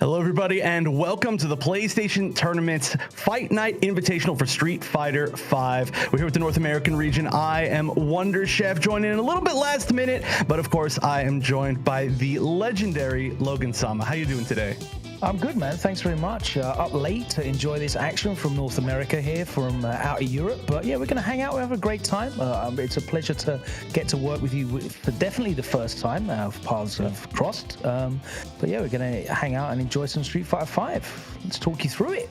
Hello, everybody, and welcome to the PlayStation Tournament's Fight Night Invitational for Street Fighter V. We're here with the North American region. I am Wonder Chef, joining in a little bit last minute, but of course, I am joined by the legendary Logan Sama. How you doing today? I'm good, man. Thanks very much. Up late to enjoy this action from North America here, from out of Europe. But yeah, we're going to hang out. We have a great time. It's a pleasure to get to work with you for definitely the first time. Our paths have crossed. But yeah, we're going to hang out and enjoy some Street Fighter V. Let's talk you through it.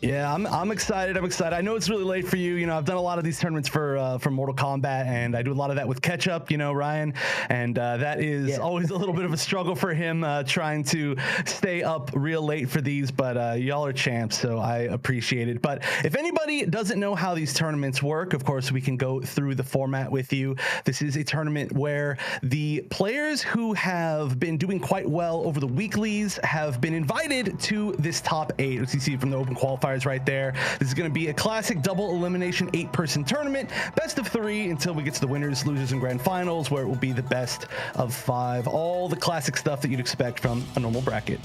Yeah, I'm excited. I know it's really late for you. You know, I've done a lot of these tournaments for Mortal Kombat, and I do a lot of that with Ketchup, you know, Ryan. And that is always a little bit of a struggle for him trying to stay up real late for these. But y'all are champs, so I appreciate it. But if anybody doesn't know how these tournaments work, of course, we can go through the format with you. This is a tournament where the players who have been doing quite well over the weeklies have been invited to this top 8, as you see from the open qualifiers right there. This is going to be a classic double elimination 8-person tournament, best of 3 until we get to the winners, losers, and grand finals, where it will be the best of 5. All the classic stuff that you'd expect from a normal bracket.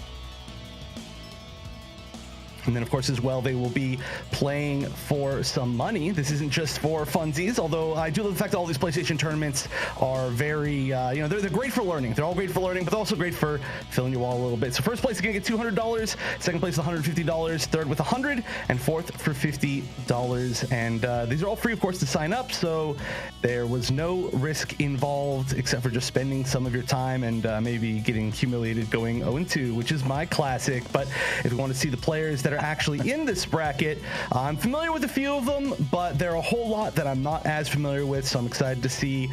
And then, of course, as well, they will be playing for some money. This isn't just for funsies, although I do love the fact that all these PlayStation tournaments are very, you know, they're great for learning. They're all great for learning, but they're also great for filling your wall a little bit. So first place is going to get $200, second place is $150, third with $100, and fourth for $50. And these are all free, of course, to sign up. So there was no risk involved except for just spending some of your time and maybe getting humiliated going 0-2, which is my classic. But if you want to see the players that are actually in this bracket, I'm familiar with a few of them, but there are a whole lot that I'm not as familiar with, so I'm excited to see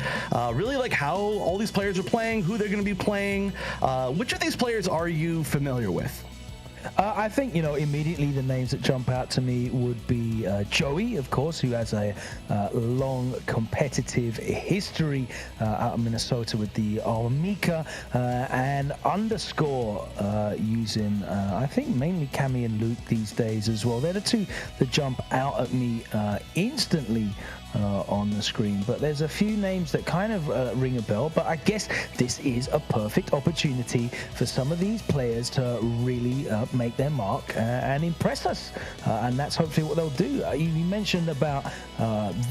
really like how all these players are playing, who they're going to be playing. Which of these players are you familiar with? I think, you know, immediately the names that jump out to me would be Joey, of course, who has a long competitive history out of Minnesota with the Armika, and Underscore using, I think, mainly Cammy and Luke these days as well. They're the two that jump out at me instantly on the screen, but there's a few names that kind of ring a bell. But I guess this is a perfect opportunity for some of these players to really make their mark and impress us, and that's hopefully what they'll do. You mentioned about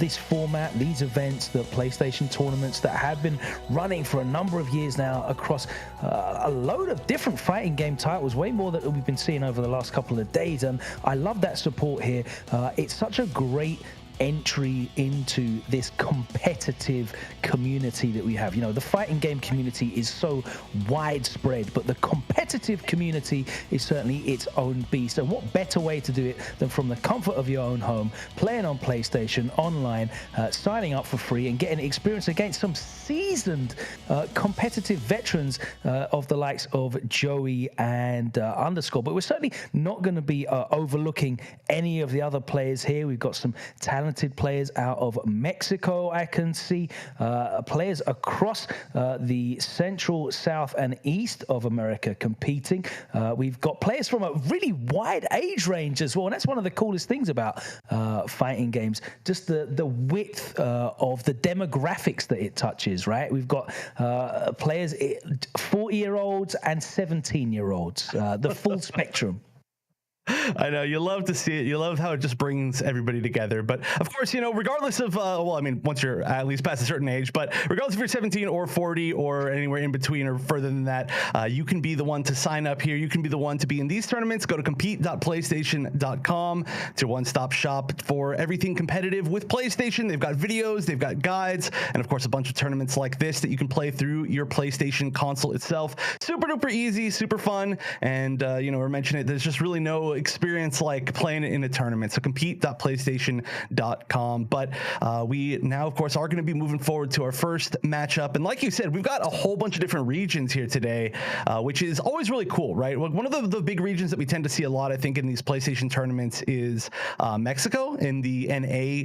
this format, these events, the PlayStation tournaments that have been running for a number of years now across a load of different fighting game titles, way more than we've been seeing over the last couple of days, and I love that support here. It's such a great entry into this competitive community that we have. You know, the fighting game community is so widespread, but the competitive community is certainly its own beast. And what better way to do it than from the comfort of your own home, playing on PlayStation online, signing up for free and getting experience against some seasoned competitive veterans of the likes of Joey and Underscore. But we're certainly not going to be overlooking any of the other players here. We've got some talented players out of Mexico, I can see, players across the central, south, and east of America competing. We've got players from a really wide age range as well, and that's one of the coolest things about fighting games, just the width of the demographics that it touches, right? We've got players 40-year-olds and 17-year-olds, the full spectrum. I know, you love to see it. You love how it just brings everybody together. But of course, you know, regardless of, well, I mean, once you're at least past a certain age, but regardless if you're 17 or 40 or anywhere in between or further than that, you can be the one to sign up here. You can be the one to be in these tournaments. Go to compete.playstation.com. It's your one-stop shop for everything competitive with PlayStation. They've got videos, they've got guides, and of course, a bunch of tournaments like this that you can play through your PlayStation console itself. Super duper easy, super fun. And, you know, we're mentioning it, there's just really no experience like playing it in a tournament. So compete.playstation.com. But we now, of course, are going to be moving forward to our first matchup. And like you said, we've got a whole bunch of different regions here today, which is always really cool, right? One of the big regions that we tend to see a lot, I think, in these PlayStation tournaments is Mexico in the NA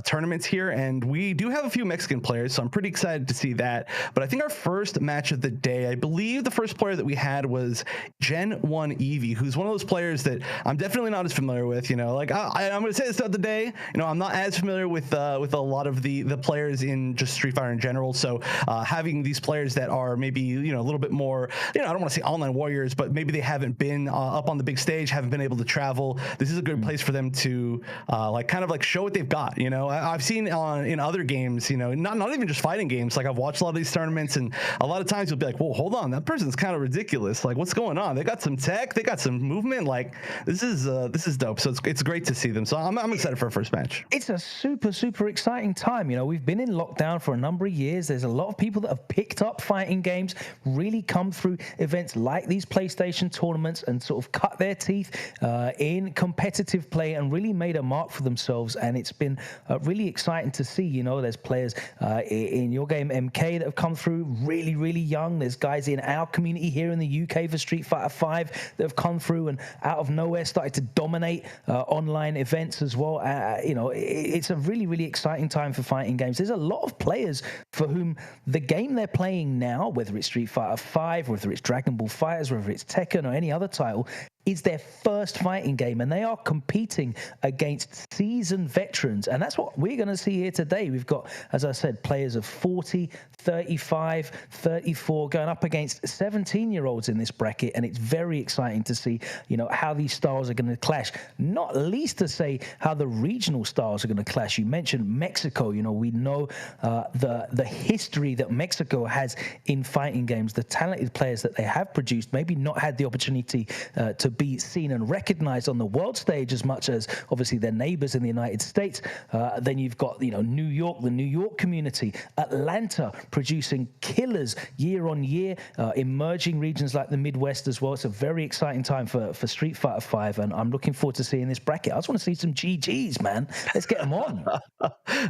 tournaments here. And we do have a few Mexican players, so I'm pretty excited to see that. But I think our first match of the day, I believe the first player that we had was Gen 1 Eevee, who's one of those players that I'm definitely not as familiar with. I'm going to say this throughout the day. I'm not as familiar with a lot of the players in just Street Fighter in general. So having these players that are maybe a little bit more, I don't want to say online warriors, but maybe they haven't been up on the big stage, haven't been able to travel. This is a good place for them to show what they've got. I've seen in other games, not even just fighting games. Like I've watched a lot of these tournaments, and a lot of times you'll be like, whoa, hold on, that person's kind of ridiculous. Like, what's going on? They got some tech, they got some movement. Like this is dope. So it's great to see them. So I'm excited for our first match. It's a super exciting time. We've been in lockdown for a number of years. There's a lot of people that have picked up fighting games, really come through events like these PlayStation tournaments and sort of cut their teeth in competitive play and really made a mark for themselves. And it's been really exciting to see. There's players in your game, MK, that have come through really young. There's guys in our community here in the UK for Street Fighter 5 that have come through and out of nowhere started to dominate online events as well. It's a really exciting time for fighting games. There's a lot of players for whom the game they're playing now, whether it's Street Fighter 5, whether it's Dragon Ball FighterZ, whether it's Tekken or any other title, is their first fighting game, and they are competing against seasoned veterans. And that's what we're going to see here today. We've got, as I said, players of 40, 35, 34 going up against 17-year-olds in this bracket, and it's very exciting to see, how these styles are going to clash, not least to say how the regional styles are going to clash. You mentioned Mexico. We know the history that Mexico has in fighting games, the talented players that they have produced, maybe not had the opportunity to be seen and recognized on the world stage as much as obviously their neighbors in the United States. Then you've got New York, the New York community, Atlanta producing killers year on year, emerging regions like the Midwest as well. It's a very exciting time for Street Fighter 5, and I'm looking forward to seeing this bracket. I just want to see some GGs, man. Let's get them on.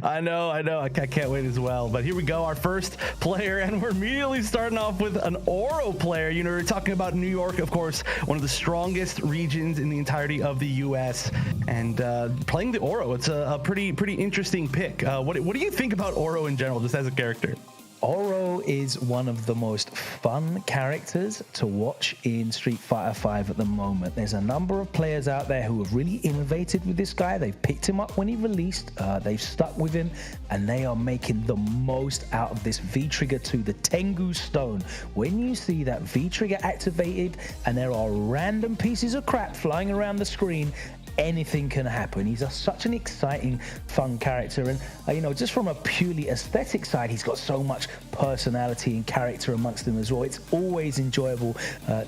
I know. I can't wait as well. But here we go, our first player, and we're immediately starting off with an Oro player. We're talking about New York, of course, one of the strongest regions in the entirety of the U.S. and playing the Oro. It's a pretty interesting pick. What do you think about Oro in general, just as a character? Oro is one of the most fun characters to watch in Street Fighter 5 at the moment. There's a number of players out there who have really innovated with this guy. They've picked him up when he released, they've stuck with him, and they are making the most out of this V-Trigger 2, the Tengu Stone. When you see that V-Trigger activated and there are random pieces of crap flying around the screen, anything can happen. He's such an exciting, fun character, and just from a purely aesthetic side, he's got so much personality and character amongst them as well. It's always enjoyable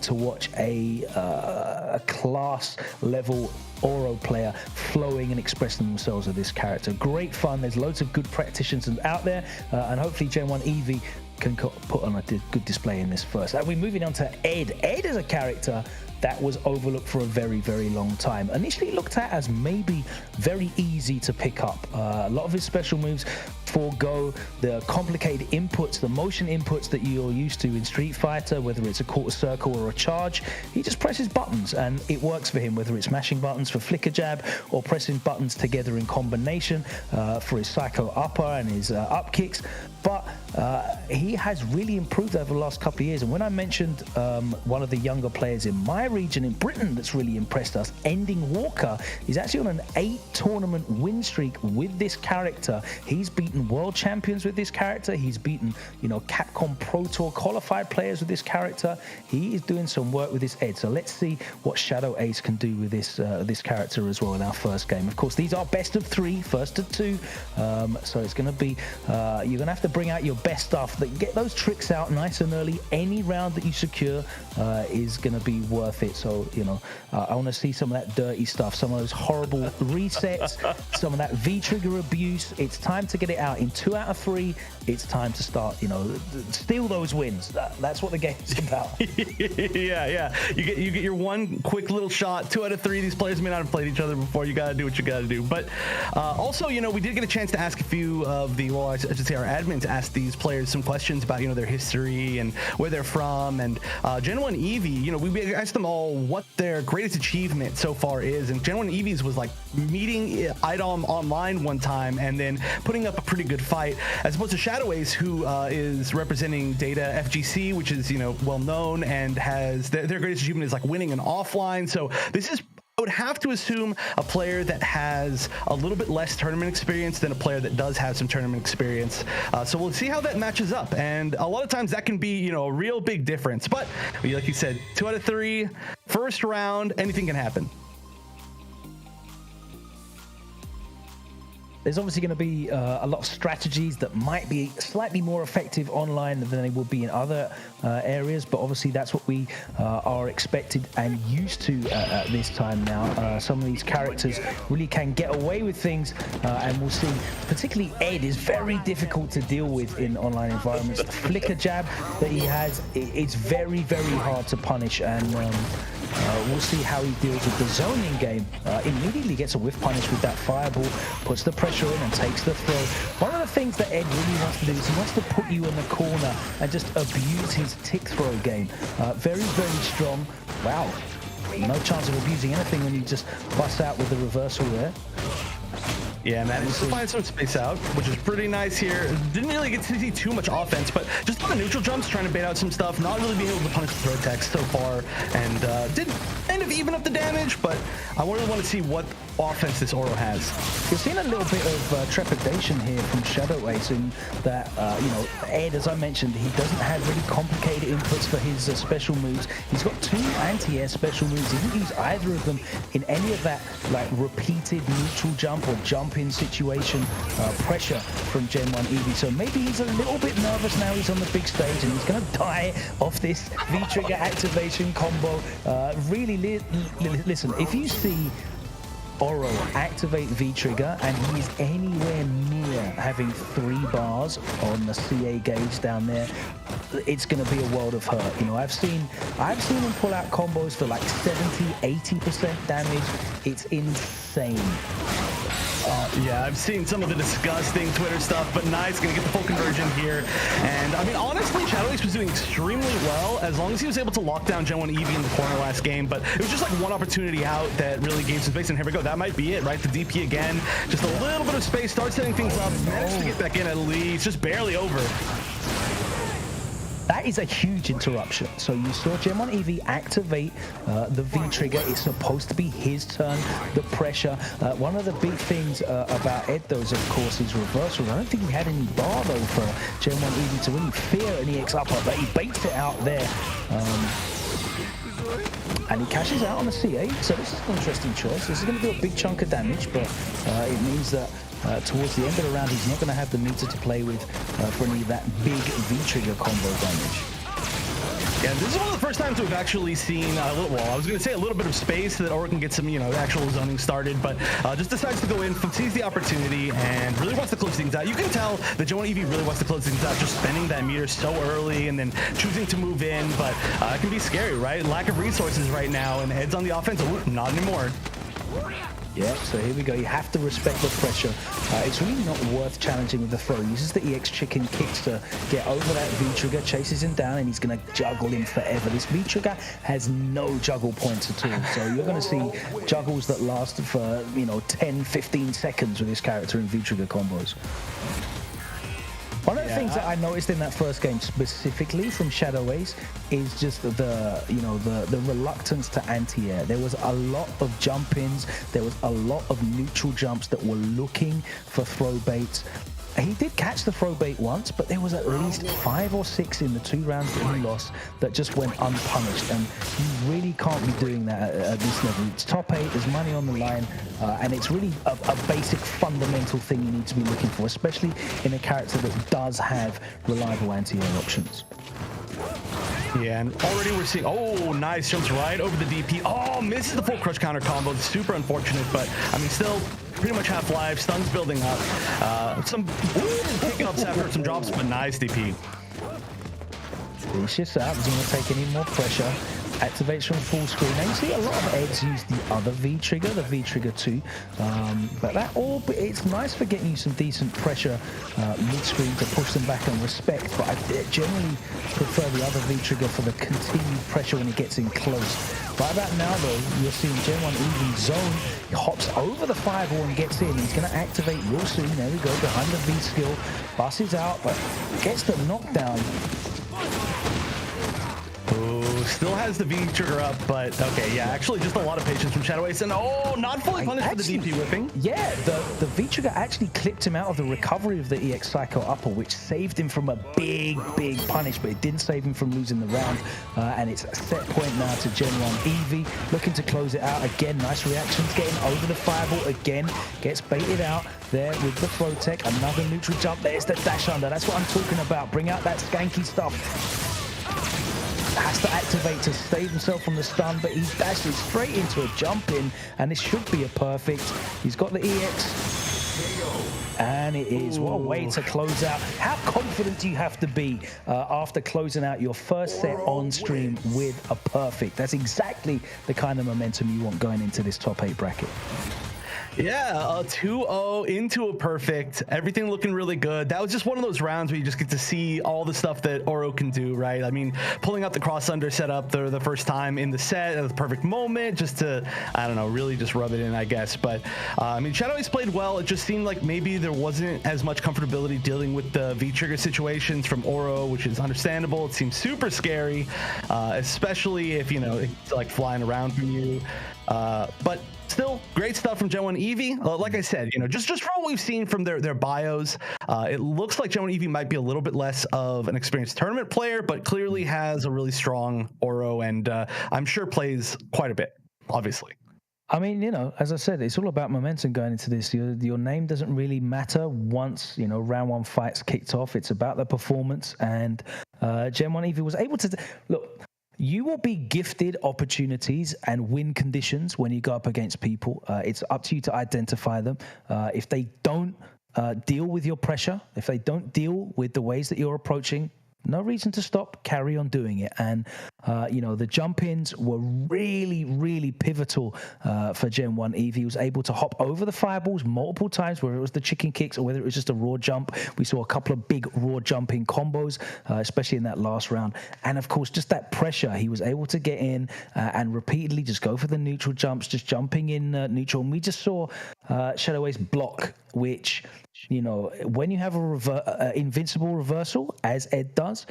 to watch a class level Oro player flowing and expressing themselves with this character. Great fun. There's loads of good practitioners out there, and hopefully Gen 1 Eevee can put on a good display in this first. And we're moving on to Ed. Ed is a character that was overlooked for a very long time. Initially looked at as maybe very easy to pick up. A lot of his special moves forego the complicated inputs, the motion inputs that you're used to in Street Fighter, whether it's a quarter circle or a charge. He just presses buttons and it works for him, whether it's mashing buttons for flicker jab or pressing buttons together in combination for his psycho upper and his up kicks. But he has really improved over the last couple of years. And when I mentioned one of the younger players in my region in Britain that's really impressed us, Ending Walker, is actually on an 8-tournament win streak with this character. He's beaten world champions with this character. He's beaten, Capcom Pro Tour qualified players with this character. He is doing some work with this Ed. So let's see what Shadow Ace can do with this character as well in our first game. Of course, these are best of 3, first of 2. So it's going to be, you're going to have to bring out your best stuff. That get those tricks out nice and early. Any round that you secure is going to be worth it. So, I want to see some of that dirty stuff, some of those horrible resets, some of that V-trigger abuse. It's time to get it out in 2 out of 3. It's time to start, steal those wins. That's what the game's about. Yeah. You get your one quick little shot, 2 out of 3. These players may not have played each other before. You got to do what you got to do. But also, we did get a chance to ask a few of I should say our admins asked these players some questions about, their history and where they're from. And Gen 1 Eevee, we asked them all what their greatest achievement so far is. And Gen 1 Eevee's was like meeting Idom online one time and then putting up a pretty good fight, as opposed to Shadow Ace, who is representing Data FGC, which is, well known, and has their greatest achievement is like winning an offline. So this is I would have to assume a player that has a little bit less tournament experience than a player that does have some tournament experience. So we'll see how that matches up. And a lot of times that can be, a real big difference. But like you said, 2 out of 3, first round, anything can happen. There's obviously going to be a lot of strategies that might be slightly more effective online than they would be in other areas, but obviously that's what we are expected and used to at this time now. Some of these characters really can get away with things, and we'll see, particularly Ed is very difficult to deal with in online environments. The flicker jab that he has, it's very, very hard to punish, and we'll see how he deals with the zoning game. Immediately gets a whiff punish with that fireball, puts the pressure in and takes the throw. One of the things that Ed really wants to do is he wants to put you in the corner and just abuse his tick throw game. Very, very strong. Wow. No chance of abusing anything when you just bust out with the reversal there. Yeah, managed to find some space out, which is pretty nice here. Didn't really get to see too much offense, but just on the neutral jumps, trying to bait out some stuff, not really being able to punish the throw attacks so far, and did kind of even up the damage, but I really want to see what offense this Oro has. You're seeing a little bit of trepidation here from Shadow Ace in that, Ed, as I mentioned, he doesn't have really complicated inputs for his special moves. He's got 2 anti-air special moves. He didn't use either of them in any of that, like, repeated neutral jump or jump in situation pressure from Gen 1 Eevee. So maybe he's a little bit nervous now he's on the big stage and he's going to die off this V-trigger activation combo. Really, listen, if you see Oro activate V-trigger and he's anywhere near having 3 bars on the CA gauge down there, it's going to be a world of hurt. I've seen him pull out combos for like 70-80% damage. It's insane. Yeah, I've seen some of the disgusting Twitter stuff, but nice, gonna get the full conversion here. And I mean, honestly, Shadow Ace was doing extremely well as long as he was able to lock down Gen 1 Eevee in the corner last game, but it was just like one opportunity out that really gave some space, and here we go. That might be it, right? The DP again, just a little bit of space, starts setting things up, managed to get back in at least, just barely over. That is a huge interruption. So you saw Gen 1 Eevee activate the V-trigger. It's supposed to be his turn, the pressure. One of the big things about Ed, though, is, of course, his reversals. I don't think he had any bar, though, for Gen 1 Eevee to really fear an EX upper, but he baits it out there. And he cashes out on the CA, so this is an interesting choice. This is going to do a big chunk of damage, but it means that towards the end of the round, he's not going to have the meter to play with for any of that big V-trigger combo damage. Yeah, this is one of the first times we've actually seen a little bit of space so that Oro can get some, actual zoning started, but just decides to go in, sees the opportunity, and really wants to close things out. You can tell that Gen 1 Eevee really wants to close things out, just spending that meter so early and then choosing to move in, but it can be scary, right? Lack of resources right now, and Ed's on the offense. Ooh, not anymore. Yeah, so here we go. You have to respect the pressure. It's really not worth challenging with the throw. He uses the EX chicken kicks to get over that V-trigger, chases him down, and he's going to juggle him forever. This V-trigger has no juggle points at all. So you're going to see juggles that last for, 10, 15 seconds with this character in V-trigger combos. One of the things that I noticed in that first game specifically from Shadow Ace is just the reluctance to anti-air. There was a lot of jump-ins. There was a lot of neutral jumps that were looking for throw baits. He did catch the throw bait once, but there was at least 5 or 6 in the 2 rounds that he lost that just went unpunished, and you really can't be doing that at this level. It's top 8, there's money on the line, and it's really a basic fundamental thing you need to be looking for, especially in a character that does have reliable anti-air options. Yeah, and already we're seeing, oh, nice, jumps right over the DP. Oh, misses the full crush counter combo. It's super unfortunate, but I mean, still pretty much half life. Stun's building up. Picking up effort, some drops, but nice DP. Vicious out, doesn't want to take any more pressure. Activates from full screen. Now you see a lot of Eds use the other V-trigger, the V-trigger 2, but it's nice for getting you some decent pressure mid-screen to push them back and respect, but I generally prefer the other V-trigger for the continued pressure when it gets in close. Right about now, though, you're seeing Gen 1 Eevee zone. He hops over the fireball and gets in. He's going to activate real soon. There we go, behind the V-skill. Busts out, but gets the knockdown. still has the V trigger up, but okay, yeah, actually just a lot of patience from Shadow Ace, and not fully punished for the DP whipping. Yeah, the V trigger actually clipped him out of the recovery of the EX Psycho upper, which saved him from a big punish, but it didn't save him from losing the round. And it's a set point now to Gen 1 Eevee, looking to close it out. Again, nice reactions, getting over the fireball again, gets baited out there with the throw tech. Another neutral jump. There's the dash under. That's what I'm talking about. Bring out that skanky stuff. Has to activate to save himself from the stun, but he dashes straight into a jump in, and this should be a perfect. He's got the EX, and it is. What a way to close out. How confident do you have to be after closing out your first set on stream with a perfect? That's exactly the kind of momentum you want going into this top 8 bracket. Yeah, a 2-0 into a perfect. Everything looking really good. That was just one of those rounds where you just get to see all the stuff that Oro can do, right? I mean, pulling out the cross under setup the first time in the set at the perfect moment, just to, I don't know, really just rub it in, I guess. But, I mean, Shadow Ace played well. It just seemed like maybe there wasn't as much comfortability dealing with the V-trigger situations from Oro, which is understandable. It seems super scary, especially if, you know, it's like flying around from you. But still, great stuff from Gen 1 Eevee. Like I said, you know, just from what we've seen from their bios, it looks like Gen 1 Eevee might be a little bit less of an experienced tournament player, but clearly has a really strong Oro, and I'm sure plays quite a bit, obviously. I mean, you know, as I said, it's all about momentum going into this. Your name doesn't really matter once, you know, round 1 fights kicked off. It's about the performance, and Gen 1 Eevee was able to... Look, you will be gifted opportunities and win conditions when you go up against people. It's up to you to identify them. If they don't deal with your pressure, if they don't deal with the ways that you're approaching, no reason to stop, carry on doing it. And, you know, the jump-ins were really pivotal for Gen 1 Eevee. He was able to hop over the fireballs multiple times, whether it was the chicken kicks or whether it was just a raw jump. We saw a couple of big raw jumping combos, especially in that last round. And, of course, just that pressure. He was able to get in and repeatedly just go for the neutral jumps, just jumping in neutral. And we just saw Shadow Ace block, which... You know, when you have a invincible reversal, as Ed does,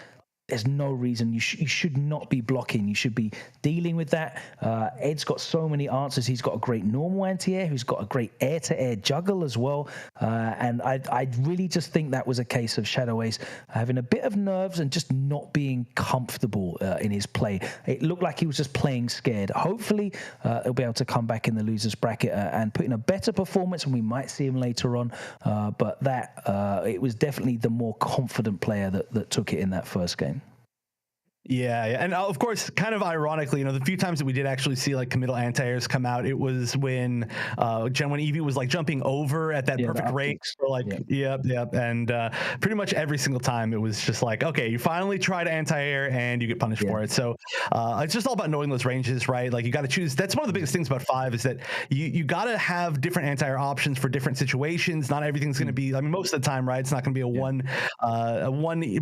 there's no reason you should not be blocking. You should be dealing with that. Ed's got so many answers. He's got a great normal anti-air. He's got a great air-to-air juggle as well. And I really just think that was a case of Shadow Ace having a bit of nerves and just not being comfortable in his play. It looked like he was just playing scared. Hopefully, he'll be able to come back in the losers bracket and put in a better performance, and we might see him later on. But it was definitely the more confident player that took it in that first game. Yeah, and of course, kind of ironically, you know, the few times that we did actually see like committal anti-airs come out, it was when Gen 1 Eevee was like jumping over at that perfect rate. So like, yep. And pretty much every single time it was just like, okay, you finally try to anti-air and you get punished for it. So it's just all about knowing those ranges, right? Like you got to choose. That's one of the biggest things about 5 is that you got to have different anti-air options for different situations. Not everything's going to be, I mean, most of the time, right? It's not going to be a one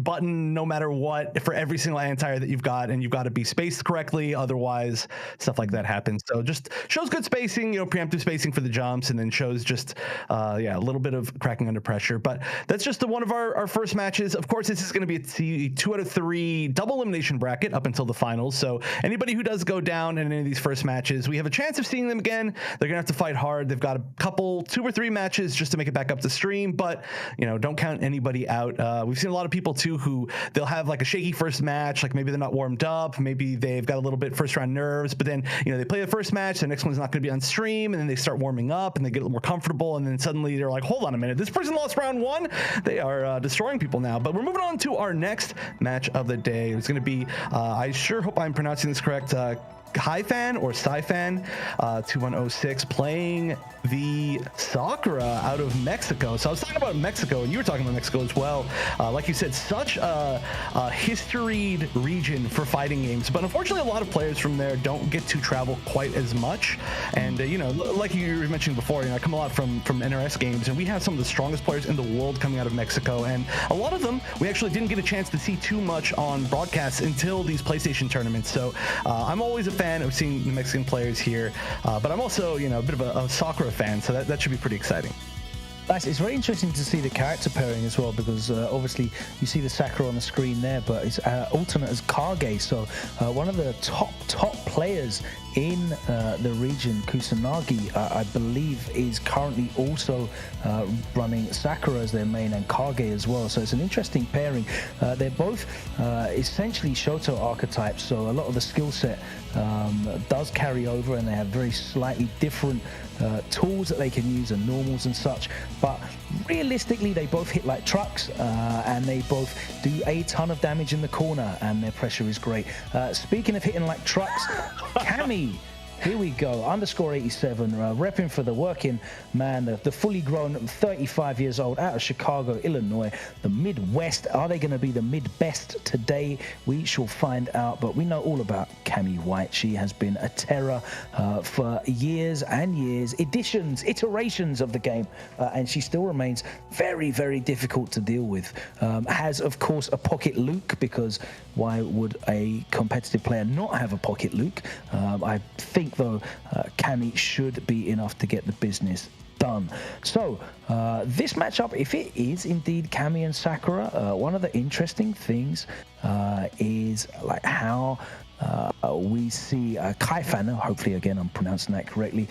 button no matter what for every single anti-air that you've got, and you've got to be spaced correctly, otherwise stuff like that happens. So just shows good spacing, you know, preemptive spacing for the jumps, and then shows just a little bit of cracking under pressure. But that's just one of our first matches. Of course, this is going to be a 2 out of 3 double elimination bracket up until the finals, so anybody who does go down in any of these first matches, we have a chance of seeing them again. They're gonna have to fight hard. They've got a couple 2 or 3 matches just to make it back up the stream, but you know, don't count anybody out. We've seen a lot of people too who they'll have like a shaky first match, like maybe they're not warmed up, maybe they've got a little bit first round nerves, but then, you know, they play the first match, the next one's not going to be on stream, and then they start warming up and they get a little more comfortable, and then suddenly they're like, hold on a minute, this person lost round 1. They are destroying people now. But we're moving on to our next match of the day. It's going to be I sure hope I'm pronouncing this correct, Hi-Fan or Sci-Fan 2106 playing the Sakura out of Mexico. So I was talking about Mexico, and you were talking about Mexico as well. Like you said, such a historied region for fighting games, but unfortunately a lot of players from there don't get to travel quite as much. And you know, like you were mentioning before, you know, I come a lot from NRS games, and we have some of the strongest players in the world coming out of Mexico, and a lot of them we actually didn't get a chance to see too much on broadcasts until these PlayStation tournaments. So I'm always a fan of seeing the Mexican players here, but I'm also, you know, a bit of a Sakura fan, so that should be pretty exciting. Nice. It's very interesting to see the character pairing as well, because obviously you see the Sakura on the screen there, but it's alternate as Kage. So one of the top players in the region, Kusanagi, I believe, is currently also running Sakura as their main and Kage as well. So it's an interesting pairing. They're both essentially Shoto archetypes, so a lot of the skill set does carry over, and they have very slightly different tools that they can use and normals and such, but realistically they both hit like trucks, and they both do a ton of damage in the corner, and their pressure is great. Speaking of hitting like trucks, Cammy, here we go, _87, repping for the working man, the fully grown 35 years old out of Chicago, Illinois, the Midwest. Are they going to be the mid-best today? We shall find out, but we know all about Cammy White. She has been a terror for years and years, iterations of the game, and she still remains very, very difficult to deal with. Has, of course, a pocket Luke, because why would a competitive player not have a pocket Luke? I think, though, Cammy should be enough to get the business done. So this matchup, if it is indeed Cammy and Sakura, one of the interesting things is like how we see Kaifan, hopefully again I'm pronouncing that correctly,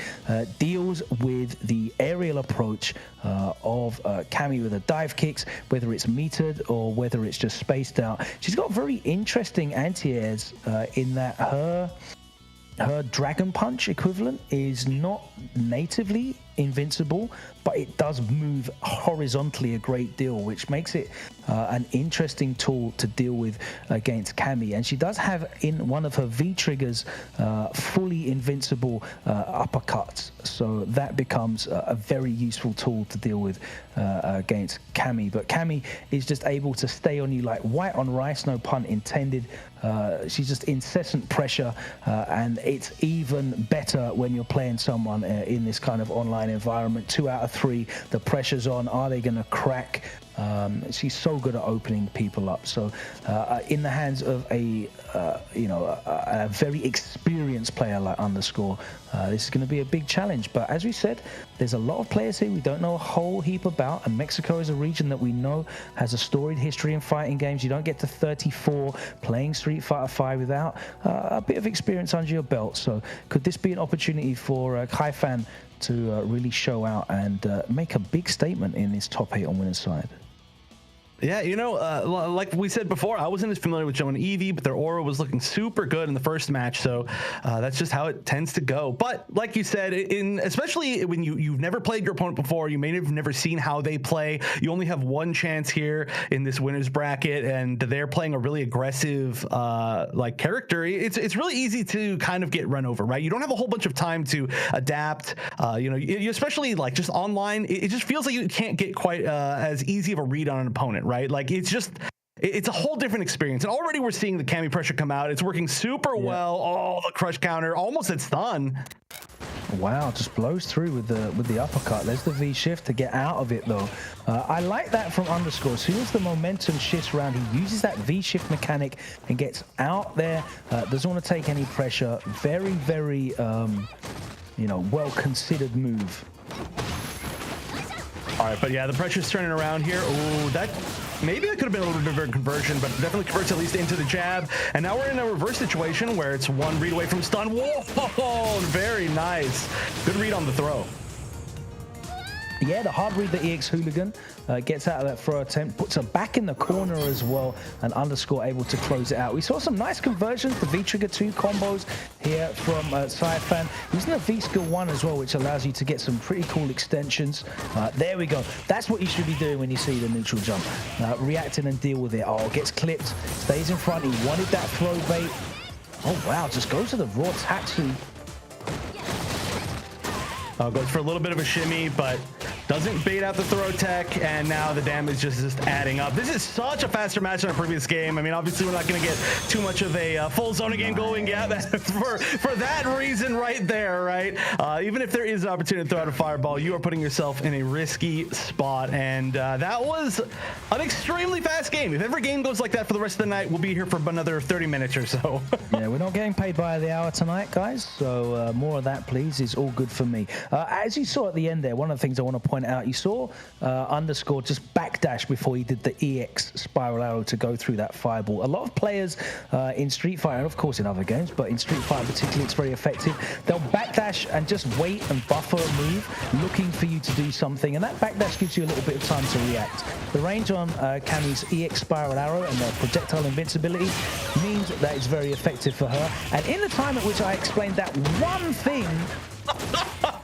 deals with the aerial approach of Cammy with her dive kicks, whether it's metered or whether it's just spaced out. She's got very interesting anti-airs in that her Dragon Punch equivalent is not natively invincible, but it does move horizontally a great deal, which makes it an interesting tool to deal with against Cammy. And she does have in one of her V triggers fully invincible uppercuts, so that becomes a very useful tool to deal with against Cammy. But Cammy is just able to stay on you like white on rice, no pun intended. She's just incessant pressure, and it's even better when you're playing someone in this kind of online environment. 2 out of 3, the pressure's on. Are they going to crack? She's so good at opening people up. So in the hands of a very experienced player like Underscore, this is going to be a big challenge. But as we said, there's a lot of players here we don't know a whole heap about, and Mexico is a region that we know has a storied history in fighting games. You don't get to 34 playing Street Fighter 5 without a bit of experience under your belt. So could this be an opportunity for Kaifan to really show out and make a big statement in this top 8 on winner's side? Yeah, you know, like we said before, I wasn't as familiar with Joe and Eevee, but their aura was looking super good in the first match, so that's just how it tends to go. But like you said, especially when you've never played your opponent before, you may have never seen how they play. You only have one chance here in this winner's bracket, and they're playing a really aggressive like character. It's really easy to kind of get run over, right? You don't have a whole bunch of time to adapt. You especially like just online, it just feels like you can't get quite as easy of a read on an opponent, right? Like it's a whole different experience. And already we're seeing the Cammy pressure come out. It's working super well. Oh, the crush counter almost at stun. Wow, just blows through with the uppercut. There's the V shift to get out of it though. I like that from Underscore. As soon as the momentum shifts around, he uses that V shift mechanic and gets out there. Doesn't want to take any pressure. Very, very well considered move. All right, but yeah, the pressure's turning around here. Oh, maybe that could have been a little bit of a conversion, but definitely converts at least into the jab. And now we're in a reverse situation where it's one read away from stun. Whoa, very nice. Good read on the throw. Yeah, the hard read, the EX Hooligan gets out of that throw attempt, puts her back in the corner as well, and Underscore able to close it out. We saw some nice conversions, the V-Trigger 2 combos here from Saifan, using the V-Skill 1 as well, which allows you to get some pretty cool extensions. There we go. That's what you should be doing when you see the neutral jump. Reacting and deal with it. Oh, gets clipped, stays in front. He wanted that throw bait. Oh, wow, just goes to the raw Tatsu. Goes for a little bit of a shimmy, but doesn't bait out the throw tech, and now the damage is just adding up. This is such a faster match than our previous game. I mean, obviously we're not going to get too much of a full zoning game going yet. For that reason right there, right? Even if there is an opportunity to throw out a fireball, you are putting yourself in a risky spot, and that was an extremely fast game. If every game goes like that for the rest of the night, we'll be here for another 30 minutes or so. Yeah, we're not getting paid by the hour tonight, guys, so more of that, please, is all good for me. As you saw at the end there, one of the things I want to point point out, you saw Underscore just backdash before he did the EX spiral arrow to go through that fireball. A lot of players in Street Fighter, and of course in other games, but in Street Fighter particularly, it's very effective. They'll backdash and just wait and buffer a move, looking for you to do something, and that backdash gives you a little bit of time to react. The range on Cammy's EX spiral arrow and the projectile invincibility means that it's very effective for her. And in the time at which I explained that one thing,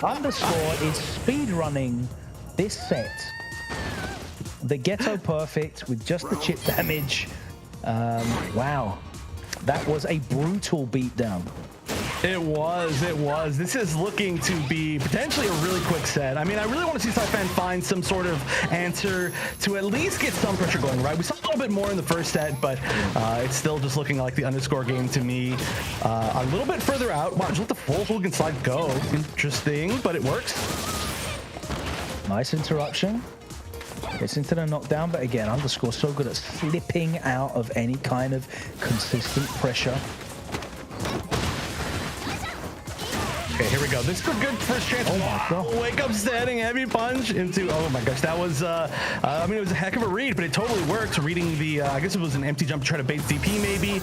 Underscore is speedrunning this set. The Ghetto Perfect with just the chip damage. Wow. That was a brutal beatdown. It was. This is looking to be potentially a really quick set. I mean, I really want to see Sci-Fan find some sort of answer to at least get some pressure going, right? We saw a little bit more in the first set, but it's still just looking like the Underscore game to me. A little bit further out. Wow, just let the full Hooligan slide go. Interesting, but it works. Nice interruption. Gets into the knockdown, but again, Underscore so good at slipping out of any kind of consistent pressure. Okay, here we go. This is a good first chance. Oh my God. Wake up standing, heavy punch into, oh my gosh, that was, I mean, it was a heck of a read, but it totally worked. Reading the, I guess it was an empty jump to try to bait DP maybe.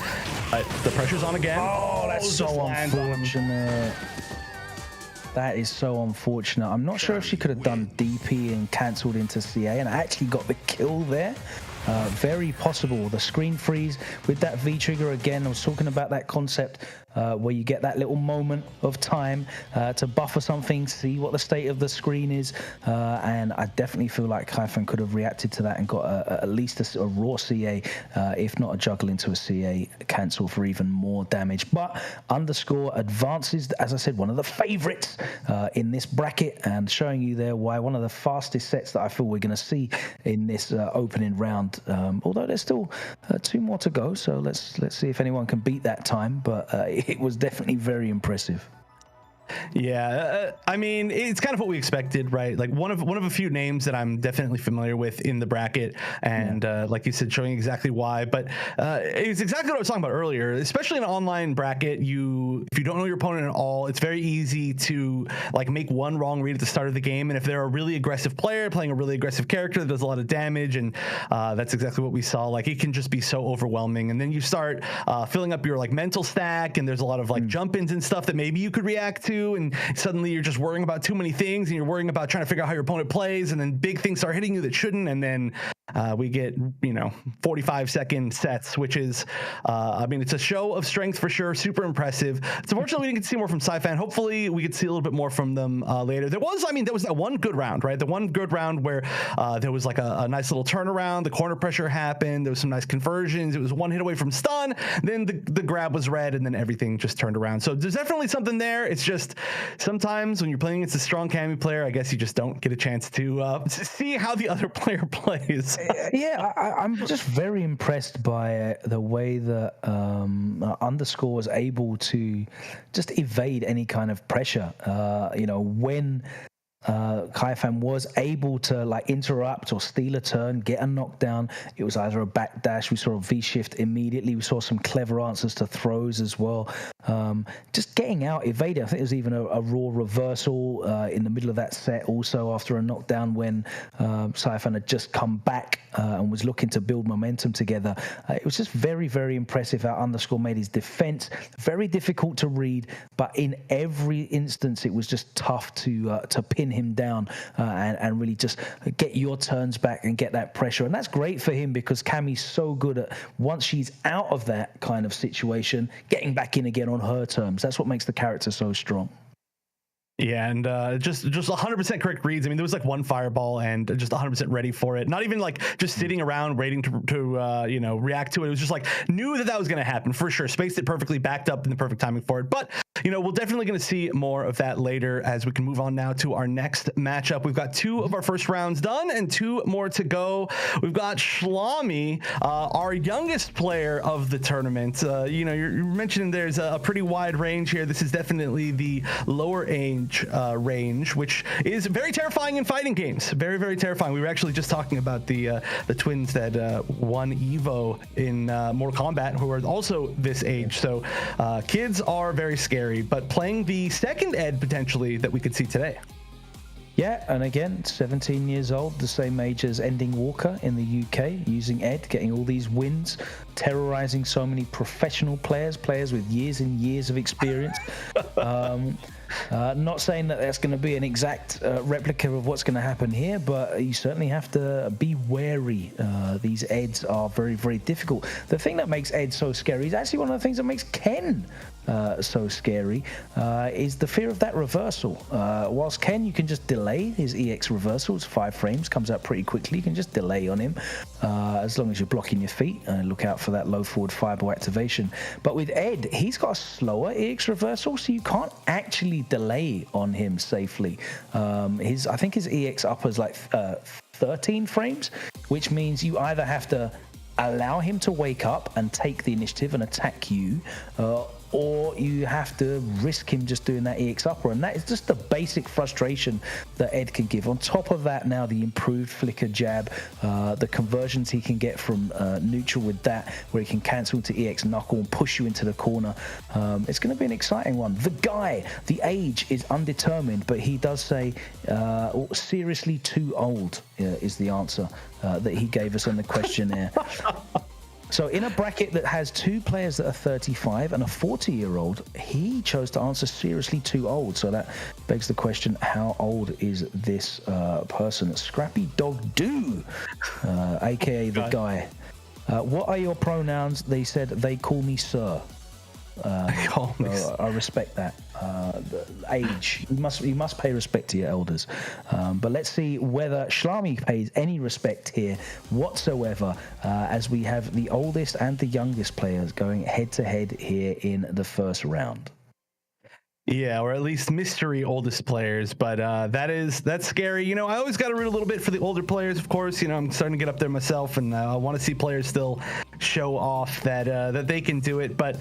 The pressure's on again. Oh, that's so unfortunate. That is so unfortunate. I'm not sure if she could have done DP and cancelled into CA and actually got the kill there. Very possible. The screen freeze with that V trigger again. I was talking about that concept where you get that little moment of time to buffer something, see what the state of the screen is, and I definitely feel like Kaifeng could have reacted to that and got at least a raw CA, if not a juggle into a CA cancel for even more damage. But Underscore advances, as I said, one of the favorites in this bracket, and showing you there why one of the fastest sets that I feel we're going to see in this opening round. Although there's still 2 more to go, so let's see if anyone can beat that time. But it was definitely very impressive. Yeah, I mean, it's kind of what we expected, right? Like one of a few names that I'm definitely familiar with in the bracket, and like you said, showing exactly why. But it's exactly what I was talking about earlier. Especially in an online bracket, if you don't know your opponent at all, it's very easy to like make one wrong read at the start of the game. And if they're a really aggressive player playing a really aggressive character that does a lot of damage, and that's exactly what we saw. Like it can just be so overwhelming. And then you start filling up your like mental stack, and there's a lot of like jump-ins and stuff that maybe you could react to. And suddenly you're just worrying about too many things, and you're worrying about trying to figure out how your opponent plays, and then big things start hitting you that shouldn't, and then we get 45-second sets, which is I mean, it's a show of strength for sure, super impressive. So unfortunately we didn't get to see more from Sci-Fan. Hopefully we could see a little bit more from them later. There was that one good round, right? The one good round where there was like a nice little turnaround, the corner pressure happened, there was some nice conversions, it was one hit away from stun, then the grab was red, and then everything just turned around. So there's definitely something there. It's just sometimes when you're playing against a strong Cammy player, I guess you just don't get a chance to see how the other player plays. Yeah, I'm just very impressed by the way that Underscore was able to just evade any kind of pressure. When Kaifeng was able to like interrupt or steal a turn, get a knockdown, it was either a backdash, we saw a V-shift immediately, we saw some clever answers to throws as well. Just getting out, evading. I think there was even a raw reversal in the middle of that set also after a knockdown when Sci-Fan had just come back and was looking to build momentum together. It was just very, very impressive how Underscore made his defense. Very difficult to read, but in every instance it was just tough to pin him down and really just get your turns back and get that pressure. And that's great for him because Cammy's so good at, once she's out of that kind of situation, getting back in again on her terms. That's what makes the character so strong. Yeah, and just 100% correct reads. I mean, there was like one fireball and just 100% ready for it. Not even like just sitting around waiting to react to it. It was just like knew that was going to happen for sure. Spaced it perfectly, backed up in the perfect timing for it. But we're definitely going to see more of that later as we can move on now to our next matchup. We've got 2 of our first rounds done and 2 more to go. We've got Schlami, our youngest player of the tournament. You're mentioning there's a pretty wide range here. This is definitely the lower range, which is very terrifying in fighting games. Very, very terrifying. We were actually just talking about the twins that won Evo in Mortal Kombat, who are also this age. So kids are very scary, but playing the second Ed potentially that we could see today. Yeah, and again, 17 years old, the same age as Ending Walker in the UK, using Ed, getting all these wins, terrorizing so many professional players with years and years of experience. Not saying that that's going to be an exact replica of what's going to happen here, but you certainly have to be wary. These Eds are very, very difficult. The thing that makes Ed so scary is actually one of the things that makes Ken so scary, is the fear of that reversal. Whilst Ken, you can just delay his EX reversal. It's 5 frames, comes out pretty quickly. You can just delay on him as long as you're blocking your feet and look out for that low forward fireball activation. But with Ed, he's got a slower EX reversal, so you can't actually delay on him safely. I think his EX upper is like 13 frames, which means you either have to allow him to wake up and take the initiative and attack you, or you have to risk him just doing that EX upper, and that is just the basic frustration that Ed can give. On top of that, now the improved flicker jab, the conversions he can get from neutral with that, where he can cancel into EX knuckle and push you into the corner. It's going to be an exciting one. The guy, the age is undetermined, but he does say seriously too old is the answer that he gave us on the questionnaire. So in a bracket that has 2 players that are 35 and a 40-year-old, he chose to answer seriously too old. So that begs the question, how old is this person? Scrappy Dog Do, a.k.a. the guy. What are your pronouns? They said they call me sir. So I respect that. The age, you must pay respect to your elders. But let's see whether Schlami pays any respect here whatsoever, as we have the oldest and the youngest players going head to head here in the first round. Yeah, or at least mystery oldest players, but that's scary. You know, I always got to root a little bit for the older players, of course. You know, I'm starting to get up there myself, and I want to see players still show off that they can do it. But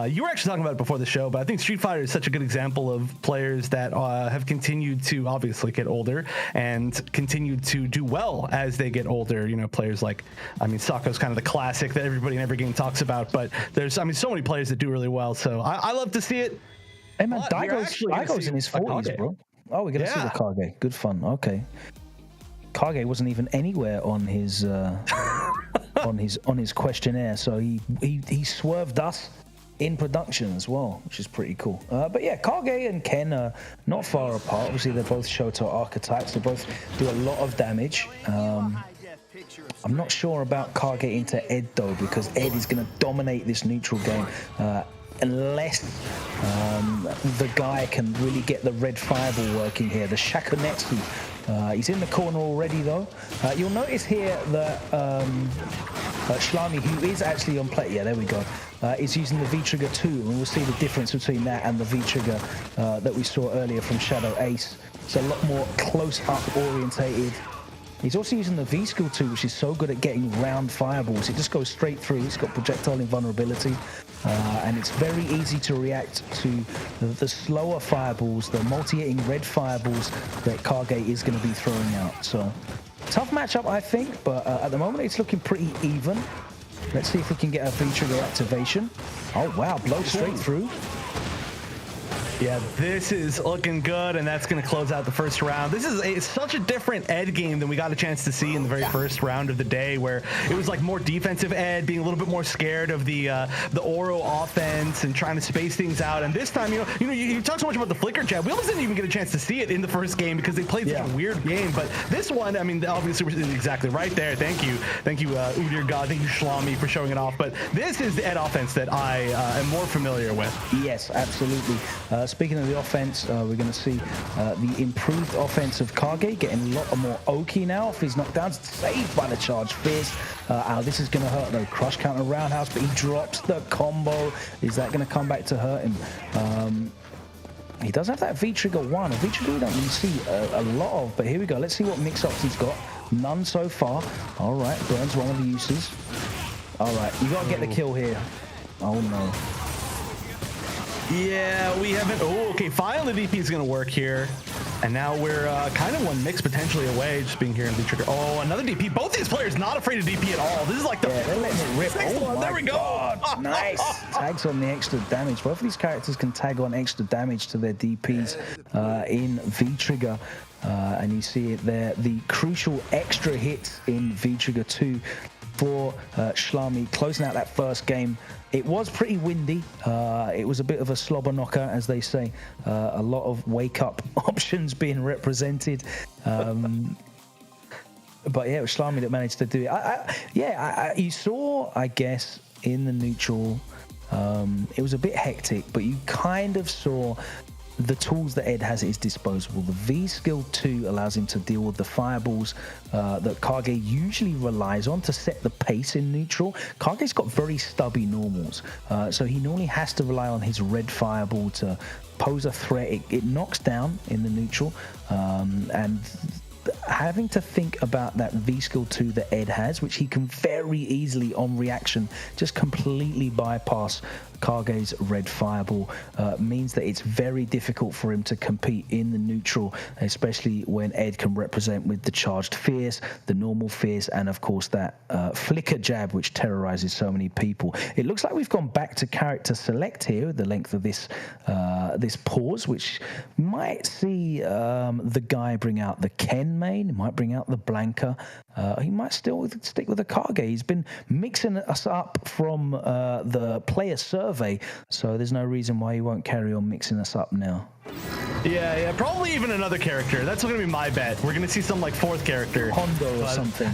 you were actually talking about it before the show, but I think Street Fighter is such a good example of players that have continued to obviously get older and continued to do well as they get older. You know, players like, I mean, Sokko's kind of the classic that everybody in every game talks about, but there's, I mean, so many players that do really well. So I love to see it. Hey man, Daigo's in his 40s, bro. Oh, we're gonna see the Kage. Good fun. Okay. Kage wasn't even anywhere on his on his questionnaire, so he swerved us in production as well, which is pretty cool. But yeah, Kage and Ken are not far apart. Obviously, they're both Shoto archetypes. They both do a lot of damage. I'm not sure about Kage into Ed though, because Ed is going to dominate this neutral game. Unless the guy can really get the red fireball working here. The Shakunetsu. He's in the corner already, though. You'll notice here that Schlami, who is actually on play, yeah, there we go, is using the V-Trigger 2, and we'll see the difference between that and the V-Trigger that we saw earlier from Shadow Ace. It's a lot more close-up orientated. He's also using the V-Skill 2, which is so good at getting round fireballs. It just goes straight through. It's got projectile invulnerability. And it's very easy to react to the slower fireballs, the multi-hitting red fireballs that Kage is going to be throwing out. So, tough matchup, I think, but at the moment it's looking pretty even. Let's see if we can get a V-Trigger activation. Oh, wow, blow straight through. Yeah, this is looking good, and that's going to close out the first round. This is such a different Ed game than we got a chance to see in the very first round of the day, where it was like more defensive Ed, being a little bit more scared of the Oro offense and trying to space things out. And this time, you talk so much about the flicker jab. We almost didn't even get a chance to see it in the first game because they played such a weird game. But this one, I mean, obviously, we're exactly right there. Thank you, Udyr God. Thank you, Schlami, for showing it off. But this is the Ed offense that I am more familiar with. Yes, absolutely. Speaking of the offense, we're going to see the improved offense of Kage getting a lot more Oki now off his knockdowns, saved by the charge fierce. This is going to hurt though. Crush counter roundhouse, but he drops the combo. Is that going to come back to hurt him? He does have that V-Trigger 1. A V-Trigger we don't really see a lot of, but here we go. Let's see what mix-ups he's got. None so far. All right, burns one of the uses. All right, you got to get the kill here. Oh no. Yeah, we haven't. Oh, okay. Finally, the DP is going to work here. And now we're kind of one mix potentially away, just being here in V-Trigger. Oh, another DP. Both these players not afraid of DP at all. This is like the they're letting it rip. Oh, there we go. God. Nice. Tags on the extra damage. Both of these characters can tag on extra damage to their DPs in V-Trigger. And you see it there, the crucial extra hit in V-Trigger 2 for Schlami, closing out that first game. It was pretty windy. It was a bit of a slobber knocker, as they say. A lot of wake-up options being represented. But yeah, it was Schlami that managed to do it. You saw, I guess, in the neutral, it was a bit hectic, but you kind of saw the tools that Ed has at his disposal. The V skill 2 allows him to deal with the fireballs that Kage usually relies on to set the pace in neutral. Kage's got very stubby normals, so he normally has to rely on his red fireball to pose a threat. It knocks down in the neutral, and having to think about that V skill 2 that Ed has, which he can very easily on reaction just completely bypass Kage's red fireball, means that it's very difficult for him to compete in the neutral, especially when Ed can represent with the charged fierce, the normal fierce, and of course that flicker jab which terrorizes so many people. It looks like we've gone back to character select here, the length of this this pause, which might see the guy bring out the Ken main, might bring out the Blanca. He might still stick with the Kage. He's been mixing us up from the player survey, so there's no reason why he won't carry on mixing us up now. Yeah, probably even another character. That's going to be my bet. We're going to see some like fourth character. Hondo or something.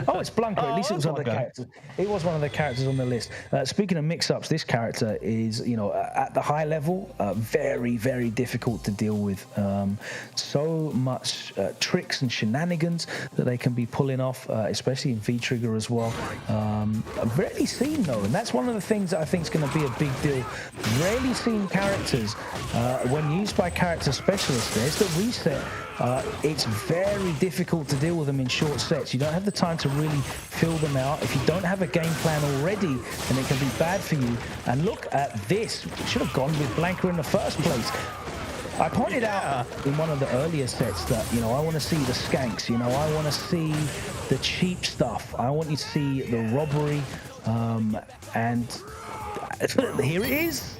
Oh, it's Blanca. At least it was one of the characters. It was one of the characters on the list. Speaking of mix-ups, this character is, at the high level, very, very difficult to deal with. So much tricks and shenanigans that they can be pulling off, especially in V-Trigger as well. Rarely seen, though, and that's one of the things that I think is going to be a big deal. Rarely seen characters, when used by character specialists, there's the reset. It's very difficult to deal with them in short sets. You don't have the time to really fill them out. If you don't have a game plan already, then it can be bad for you. And look at this. We should have gone with Blanca in the first place. I pointed out in one of the earlier sets that, I want to see the skanks. I want to see the cheap stuff. I want you to see the robbery. And here it is.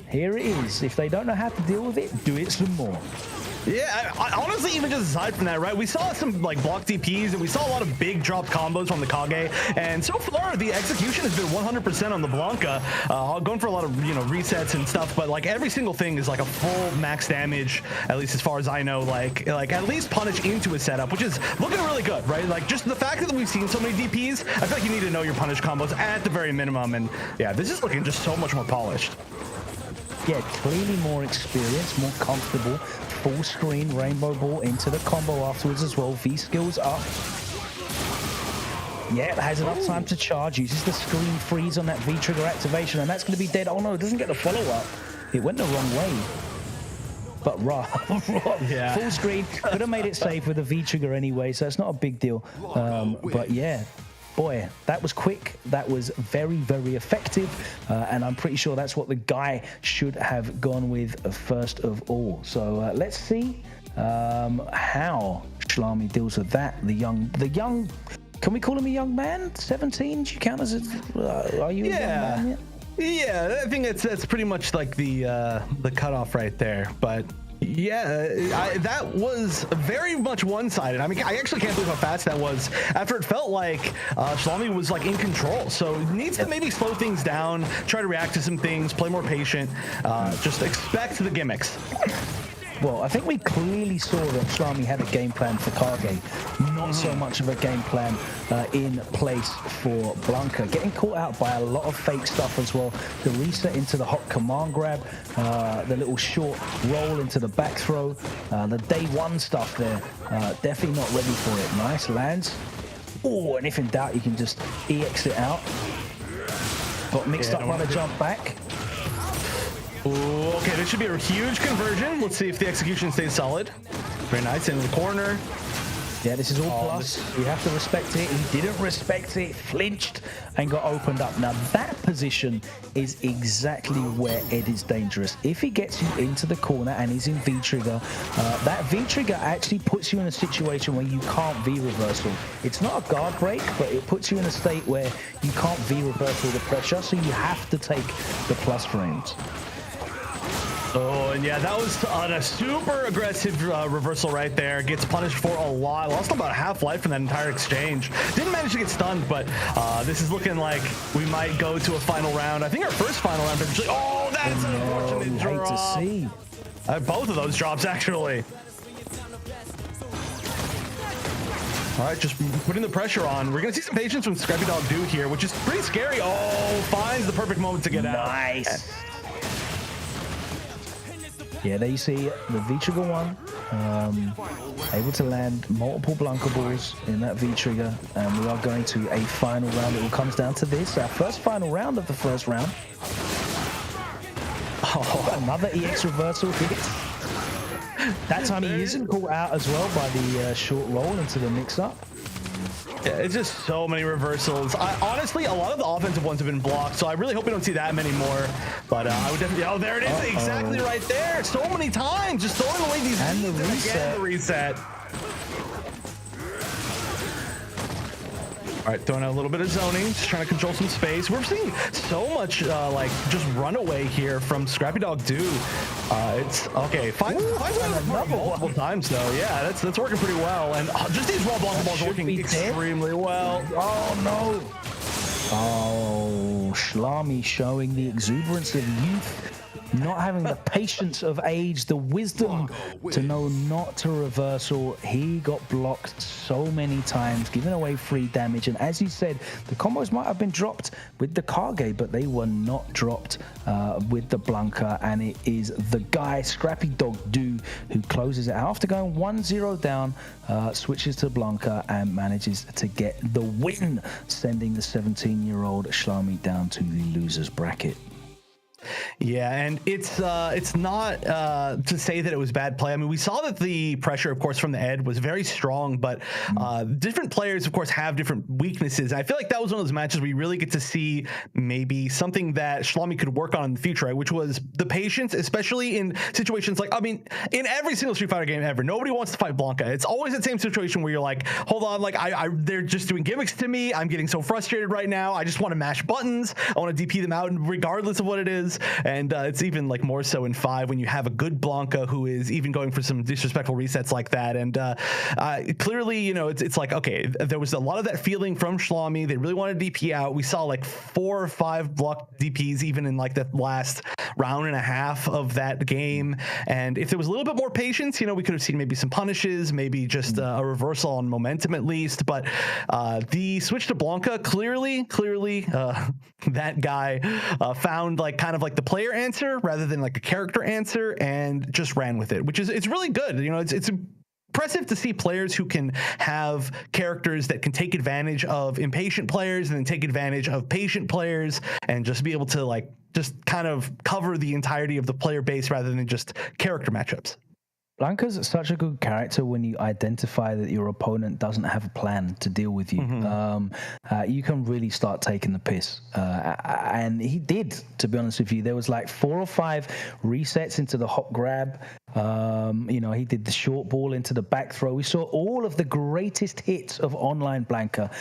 Here it is. If they don't know how to deal with it, do it some more. Yeah, I honestly, even just aside from that, right, we saw some like block DPs and we saw a lot of big drop combos from the Kage, and so far the execution has been 100% on the Blanca, going for a lot of resets and stuff, but like every single thing is like a full max damage, at least as far as I know, like at least punish into a setup, which is looking really good, right? Like just the fact that we've seen so many DPs, I feel like you need to know your punish combos at the very minimum, and yeah, this is looking just so much more polished. Yeah, clearly more experienced, more comfortable. Full screen rainbow ball into the combo afterwards as well. V skills up. Yeah, has enough time to charge. Uses the screen freeze on that V trigger activation, and that's going to be dead. Oh no, it doesn't get the follow up. It went the wrong way. But yeah. Full screen could have made it safe with the V trigger anyway, so it's not a big deal. But yeah. Boy, that was quick. That was very, very effective. And I'm pretty sure that's what the guy should have gone with first of all. So let's see how Schlami deals with that. The young, can we call him a young man? 17? Do you count as are you a young man yet? Yeah, I think that's pretty much like the cutoff right there. But yeah, that was very much one-sided. I mean, I actually can't believe how fast that was after it felt like Schlami was like in control. So needs to maybe slow things down, try to react to some things, play more patient, just expect the gimmicks. Well, I think we clearly saw that Schlami had a game plan for Kage, not so much of a game plan in place for Blanca. Getting caught out by a lot of fake stuff as well. The reset into the hot command grab, the little short roll into the back throw, the day one stuff there, definitely not ready for it. Nice lands. Oh, and if in doubt, you can just EX it out. Got mixed up by the jump back. Ooh, okay, this should be a huge conversion. Let's see if the execution stays solid. Very nice, in the corner. Yeah, this is all plus. You have to respect it. He didn't respect it, flinched, and got opened up. Now, that position is exactly where Ed is dangerous. If he gets you into the corner and he's in V-trigger, that V-trigger actually puts you in a situation where you can't V-reversal. It's not a guard break, but it puts you in a state where you can't V-reversal the pressure, so you have to take the plus frames. Oh, and yeah, that was on a super aggressive reversal right there. Gets punished for a lot. Lost about half life in that entire exchange. Didn't manage to get stunned, but this is looking like we might go to a final round. I think our first final round eventually. Oh, that's an unfortunate drop. Hate to see. Both of those drops, actually. All right, just putting the pressure on. We're going to see some patience from Scrappy Dog do here, which is pretty scary. Oh, finds the perfect moment to get out. Nice. Yeah, there you see the V-Trigger one, able to land multiple Blanca balls in that V-Trigger, and we are going to a final round. It all comes down to this, our first final round of the first round. Oh, another EX reversal hit. That time he isn't caught out as well by the short roll into the mix-up. Yeah, it's just so many reversals. Honestly, a lot of the offensive ones have been blocked, so I really hope we don't see that many more. But I would definitely... Oh, there it is. Exactly right there. So many times. Just throwing away these... And the reset. Again, the reset. All right, throwing out a little bit of zoning, just trying to control some space. We're seeing so much like just runaway here from Scrappy Dog do. It's okay. Finds multiple times though. Yeah, that's working pretty well. And just these raw Blanca balls working extremely well. Oh no! Oh, Schlami showing the exuberance of youth. Not having the patience of age, the wisdom to know not to reversal. He got blocked so many times, giving away free damage. And as you said, the combos might have been dropped with the Kage, but they were not dropped with the Blanca. And it is the guy, Scrappy Dog Do, who closes it out. After going 1-0 down, switches to Blanca and manages to get the win, sending the 17-year-old Schlami down to the loser's bracket. Yeah, and it's not to say that it was bad play. I mean, we saw that the pressure, of course, from the Ed was very strong, but different players, of course, have different weaknesses. I feel like that was one of those matches where you really get to see maybe something that Schlami could work on in the future, right? Which was the patience, especially in situations like, I mean, in every single Street Fighter game ever, nobody wants to fight Blanca. It's always the same situation where you're like, hold on, like they're just doing gimmicks to me. I'm getting so frustrated right now. I just want to mash buttons. I want to DP them out regardless of what it is. And it's even like more so in 5 when you have a good Blanca who is even going for some disrespectful resets like that. And clearly, you know, it's like, okay, there was a lot of that feeling from Schlami. They really wanted DP out. We saw like 4 or 5 block DPs even in like the last round and a half of that game. And if there was a little bit more patience, you know, we could have seen maybe some punishes, maybe just a reversal on momentum at least. But the switch to Blanca, clearly that guy found like kind of like the player answer rather than like a character answer and just ran with it, which is, it's really good. You know, it's impressive to see players who can have characters that can take advantage of impatient players and then take advantage of patient players and just be able to like just kind of cover the entirety of the player base rather than just character matchups. Blanca's such a good character when you identify that your opponent doesn't have a plan to deal with you. You can really start taking the piss. And he did, to be honest with you. There was like 4 or 5 resets into the hop grab. You know, he did the short ball into the back throw. We saw all of the greatest hits of online Blanca.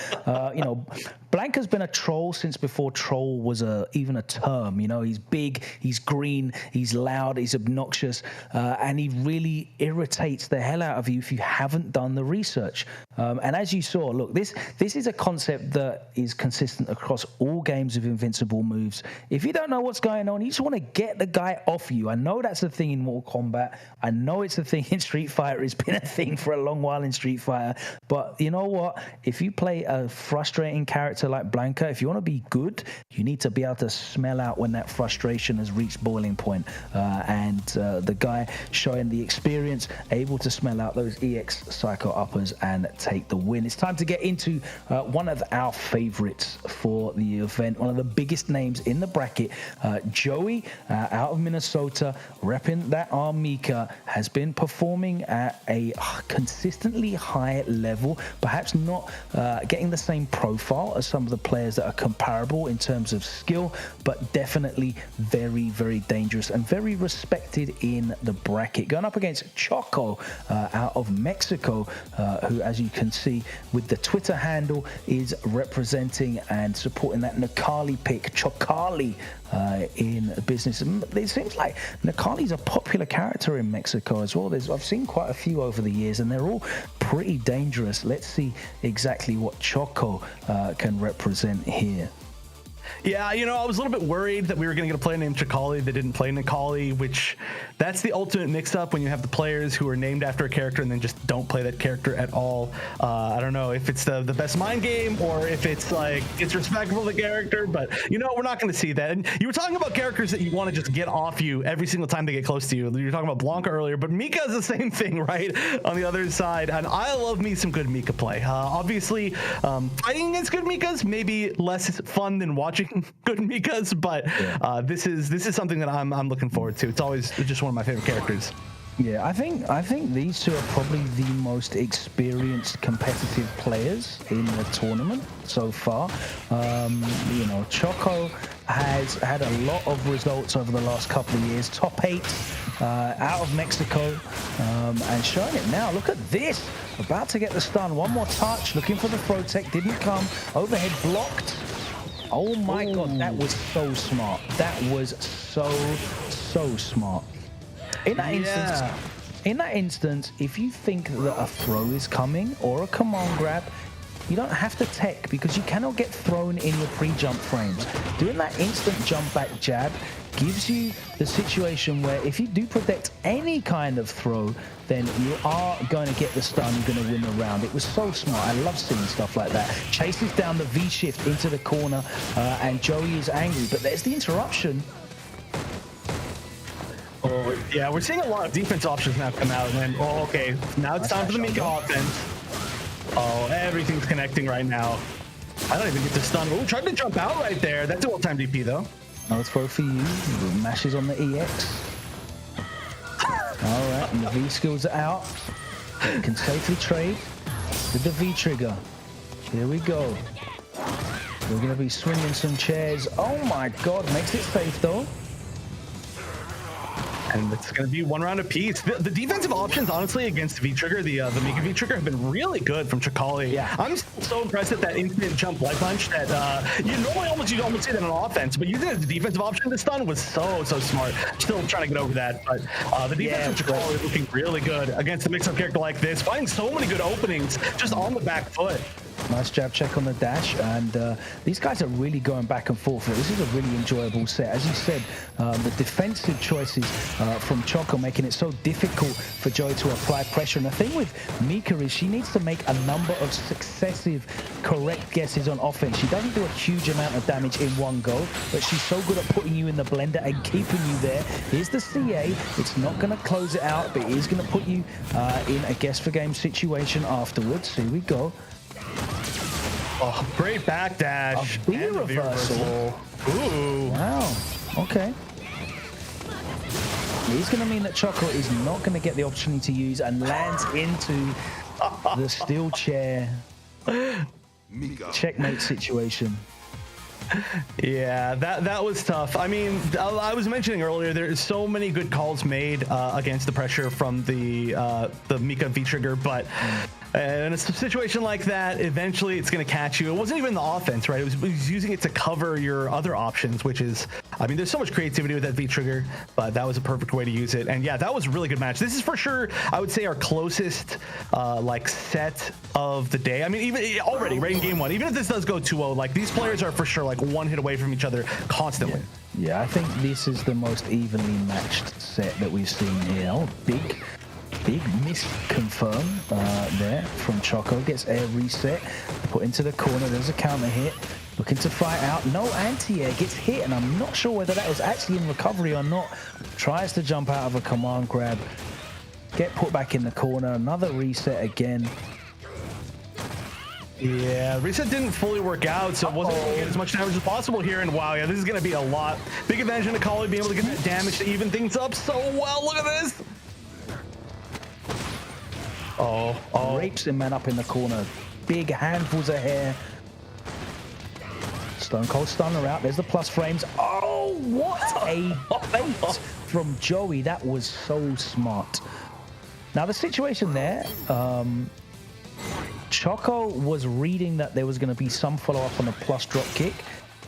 You know, Blanca's been a troll since before troll was even a term. You know, he's big, he's green, he's loud, he's obnoxious, and he really irritates the hell out of you if you haven't done the research. And as you saw, look, this is a concept that is consistent across all games of invincible moves. If you don't know what's going on, you just want to get the guy off you. I know that's a thing in Mortal Kombat. I know it's a thing in Street Fighter. It's been a thing for a long while in Street Fighter. But you know what? If you play a frustrating character like Blanca, if you want to be good, you need to be able to smell out when that frustration has reached boiling point. And the guy showing the experience, able to smell out those EX Psycho uppers and take the win. It's time to get into one of our favorites for the event, one of the biggest names in the bracket. Joey out of Minnesota, repping that Armika, has been performing at a consistently high level, perhaps not getting the same profile as some of the players that are comparable in terms of skill, but definitely very, very dangerous and very respected in the bracket. Going up against CHOCO out of Mexico, who, as you can see with the Twitter handle, is representing and supporting that Nakali pick, Chocali, in business. It seems like Necalli's a popular character in Mexico as well. I've seen quite a few over the years, and they're all pretty dangerous. Let's see exactly what Choco can represent here. Yeah, you know, I was a little bit worried that we were going to get a player named Chicali that didn't play Necalli, which that's the ultimate mix-up when you have the players who are named after a character and then just don't play that character at all. I don't know if it's the best mind game or if it's like it's respectful of the character, but you know, we're not going to see that. And you were talking about characters that you want to just get off you every single time they get close to you. You were talking about Blanca earlier, but Mika is the same thing, right? On the other side, and I love me some good Mika play. Obviously, fighting against good Mikas maybe less fun than watching good Mikas, but this is something that I'm looking forward to. It's always just one of my favorite characters. Yeah, I think these two are probably the most experienced competitive players in the tournament so far. You know, Choco has had a lot of results over the last couple of years. Top 8 out of Mexico, and showing it now. Look at this. About to get the stun. One more touch. Looking for the throw tech. Didn't come. Overhead blocked. Oh my God, that was so smart. That was so smart. In that instance, if you think that a throw is coming or a command grab, you don't have to tech because you cannot get thrown in your pre-jump frames. Doing that instant jump back jab gives you the situation where if you do protect any kind of throw, then you are going to get the stun, you're going to win the round. It was so smart. I love seeing stuff like that. Chases down the V-shift into the corner, and Joey is angry, but there's the interruption. Oh, yeah, we're seeing a lot of defense options now come out, and okay, now it's time for the Mika offense. Oh, everything's connecting right now. I don't even get to stun. Oh, tried to jump out right there. That's a well-timed DP, though. No throw for you. The mashes on the EX. All right, and the V skills are out. It can safely trade with the V trigger. Here we go. We're going to be swinging some chairs. Oh my God, makes it safe though. And it's going to be one round apiece. The defensive options, honestly, against V-Trigger, the Mika V-Trigger, have been really good from Chicali. Yeah. I'm so impressed at that instant jump light punch that you normally almost see that on offense, but using it as a defensive option this stun was so smart. Still trying to get over that, but the defense of Chicali is looking really good against a mix-up character like this, finding so many good openings just on the back foot. Nice jab check on the dash, and these guys are really going back and forth. This is a really enjoyable set. As you said, the defensive choices from Choco making it so difficult for Joey to apply pressure. And the thing with Mika is she needs to make a number of successive correct guesses on offense. She doesn't do a huge amount of damage in one go, but she's so good at putting you in the blender and keeping you there. Here's the CA. It's not going to close it out, but it is going to put you in a guess for game situation afterwards. Here we go. Oh, great backdash. A B reversal. Ooh. Wow. Okay. He's going to mean that Choco is not going to get the opportunity to use and lands into the steel chair. Checkmate situation. Yeah, that was tough. I mean, I was mentioning earlier, there's so many good calls made against the pressure from the Mika V-Trigger, but in a situation like that, eventually it's going to catch you. It wasn't even the offense, right? It was using it to cover your other options, which is, I mean, there's so much creativity with that V-Trigger, but that was a perfect way to use it. And yeah, that was a really good match. This is for sure, I would say, our closest like set of the day. I mean, even already, right in game one, even if this does go 2-0, like these players are for sure like one hit away from each other constantly. Yeah, I think this is the most evenly matched set that we've seen here. Oh, big miss confirm there from Choco. Gets air reset, put into the corner. There's a counter hit. Looking to fight out. No anti-air. Gets hit, and I'm not sure whether that was actually in recovery or not. Tries to jump out of a command grab. Get put back in the corner. Another reset again. Yeah, reset didn't fully work out, so it wasn't able to get as much damage as possible here. And wow, yeah, this is going to be a lot. Big advantage in Necalli being able to get that damage to even things up so well. Look at this. Oh. Rapes him, man, up in the corner. Big handfuls of hair. Stone Cold Stunner out. There's the plus frames. Oh, what a bait from Joey. That was so smart. Now, the situation there, Choco was reading that there was going to be some follow-up on a plus drop kick.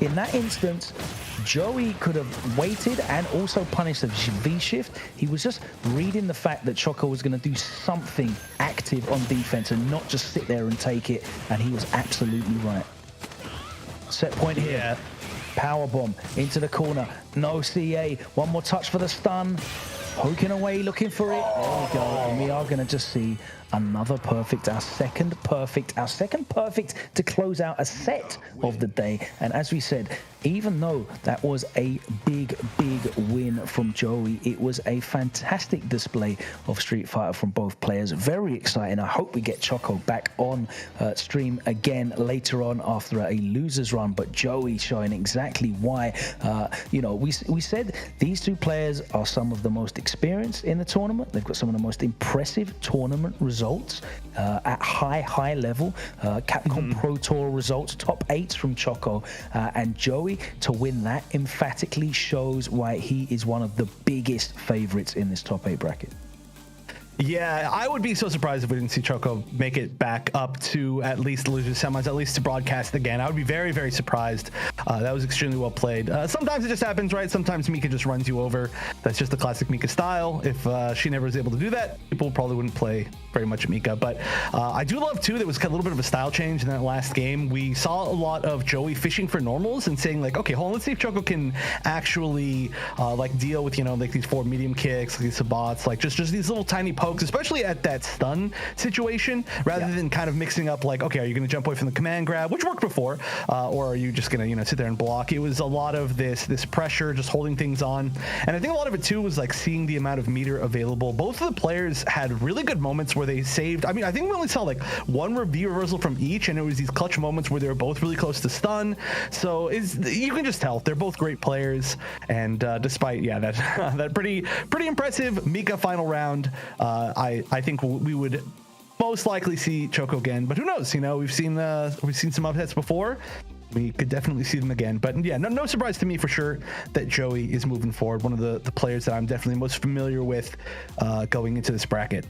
in that instance, Joey could have waited and also punished the V-shift. He was just reading the fact that Choco was going to do something active on defense and not just sit there and take it, and he was absolutely right. Set point here. Yeah. Power bomb into the corner. No CA. One more touch for the stun. Poking away, looking for it. There we go. And we are going to just see another perfect, our second perfect to close out a set of the day. And as we said, even though that was a big win from Joey, it was a fantastic display of Street Fighter from both players. Very exciting. I hope we get Choco back on stream again later on after a loser's run, but Joey showing exactly why. We said these two players are some of the most experienced in the tournament. They've got some of the most impressive tournament results at high level. Capcom Pro Tour results, top 8s from Choco, and Joey to win that emphatically shows why he is one of the biggest favorites in this top 8 bracket. Yeah, I would be so surprised if we didn't see Choco make it back up to at least the losers semis, at least to broadcast again. I would be very surprised. That was extremely well played. Sometimes it just happens, right? Sometimes Mika just runs you over. That's just the classic Mika style. If she never was able to do that, people probably wouldn't play very much Mika. But I do love, too, there was a little bit of a style change in that last game. We saw a lot of Joey fishing for normals and saying, like, okay, hold on, let's see if Choco can actually, deal with, these 4 medium kicks, these sabots, just these little tiny pokes, especially at that stun situation, rather than kind of mixing up like, okay, are you going to jump away from the command grab, which worked before, or are you just going to, sit there and block? It was a lot of this pressure, just holding things on. And I think a lot of it too was like seeing the amount of meter available. Both of the players had really good moments where they saved. I mean, I think we only saw like one V reversal from each, and it was these clutch moments where they were both really close to stun. So you can just tell they're both great players. And despite that pretty impressive Mika final round, I think we would most likely see Choco again, but who knows? We've seen some upsets before. We could definitely see them again. But yeah, no surprise to me for sure that Joey is moving forward. One of the players that I'm definitely most familiar with going into this bracket.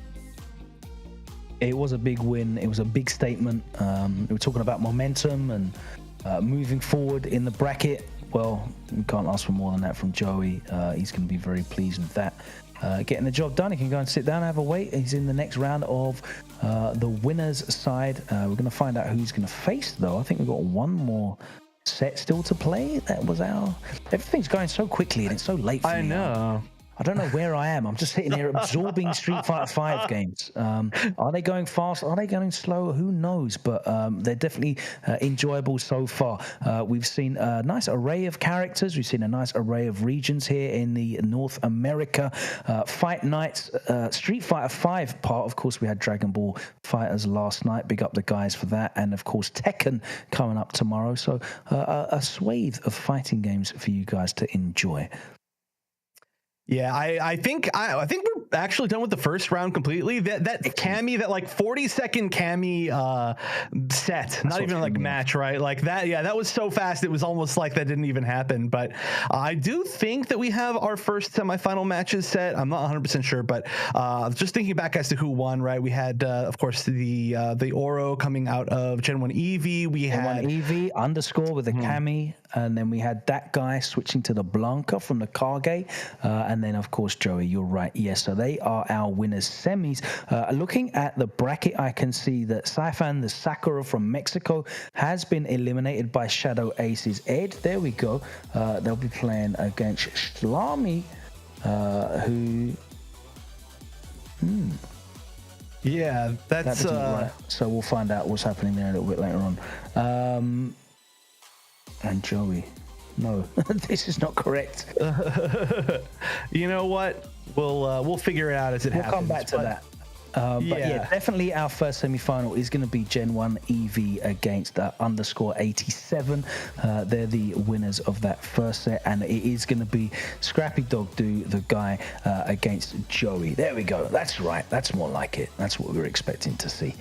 It was a big win. It was a big statement. We were talking about momentum and moving forward in the bracket. Well, we can't ask for more than that from Joey. He's going to be very pleased with that. Getting the job done. He can go and sit down and have a wait. He's in the next round of the winner's side. We're going to find out who he's going to face, though. I think we've got one more set still to play. Everything's going so quickly and it's so late for me. I know. I don't know where I am. I'm just sitting here absorbing Street Fighter 5 games. Are they going fast? Are they going slow? Who knows? But they're definitely enjoyable so far. We've seen a nice array of characters. We've seen a nice array of regions here in the North America Fight Nights. Street Fighter 5 part, of course, we had Dragon Ball Fighters last night. Big up the guys for that. And, of course, Tekken coming up tomorrow. So a swathe of fighting games for you guys to enjoy. Yeah, I think we're actually done with the first round completely. That Cammy, that like 40-second Cammy set, not even like match, right? Like that, yeah, that was so fast. It was almost like that didn't even happen. But I do think that we have our first semifinal matches set. I'm not 100% sure, but just thinking back as to who won, right? We had, of course, the Oro coming out of Gen 1 Eevee. We had Eevee underscore with a Cammy, and then we had that guy switching to the Blanca from the Kage, and then of course Joey, you're right, yes, so they are our winners semis. Looking at the bracket, I can see that Saifan the Sakura from Mexico has been eliminated by Shadow Ace's Ed. There we go. They'll be playing against Schlami, who yeah, that's right. So we'll find out what's happening there a little bit later on. And Joey, no, this is not correct. You know what? We'll figure it out as it happens. We'll come back to that. But yeah, definitely our first semi-final is going to be Gen 1 Eevee against underscore 87. They're the winners of that first set, and it is going to be Scrappy Dog Do, the guy, against Joey. There we go. That's right. That's more like it. That's what we were expecting to see.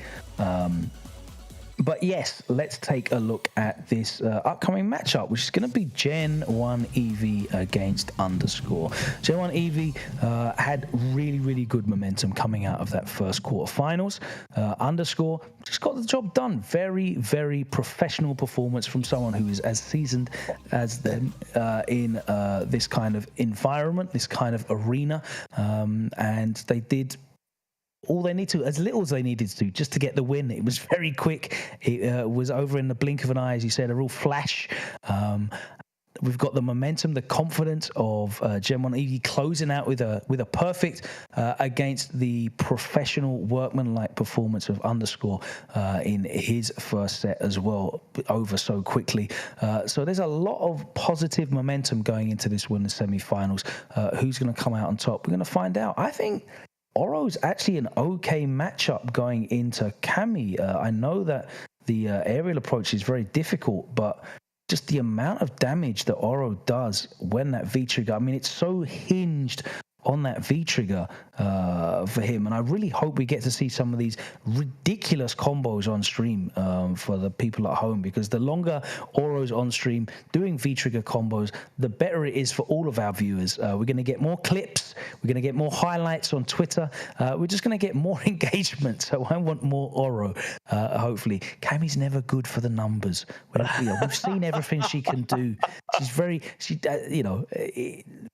But yes, let's take a look at this upcoming matchup, which is going to be Gen 1 Eevee against Underscore. Gen 1 Eevee had really, really good momentum coming out of that first quarterfinals. Underscore just got the job done. Very, very professional performance from someone who is as seasoned as them in this kind of environment, this kind of arena. And they did all they need to, as little as they needed to, just to get the win. It was very quick. It was over in the blink of an eye, as you said, a real flash. We've got the momentum, the confidence of Gen 1 Eevee closing out with a perfect against the professional workman-like performance of Underscore in his first set as well, over so quickly. So there's a lot of positive momentum going into this winners semi-finals. Who's going to come out on top? We're going to find out. I think Oro's actually an okay matchup going into Cammy. I know that the aerial approach is very difficult, but just the amount of damage that Oro does when that V-trigger, I mean, it's so hinged on that V-trigger for him. And I really hope we get to see some of these ridiculous combos on stream for the people at home, because the longer Oro's on stream doing V-trigger combos, the better it is for all of our viewers. We're going to get more clips. We're going to get more highlights on Twitter. We're just going to get more engagement. So I want more Oro, hopefully. Cammy's never good for the numbers. We've seen everything she can do.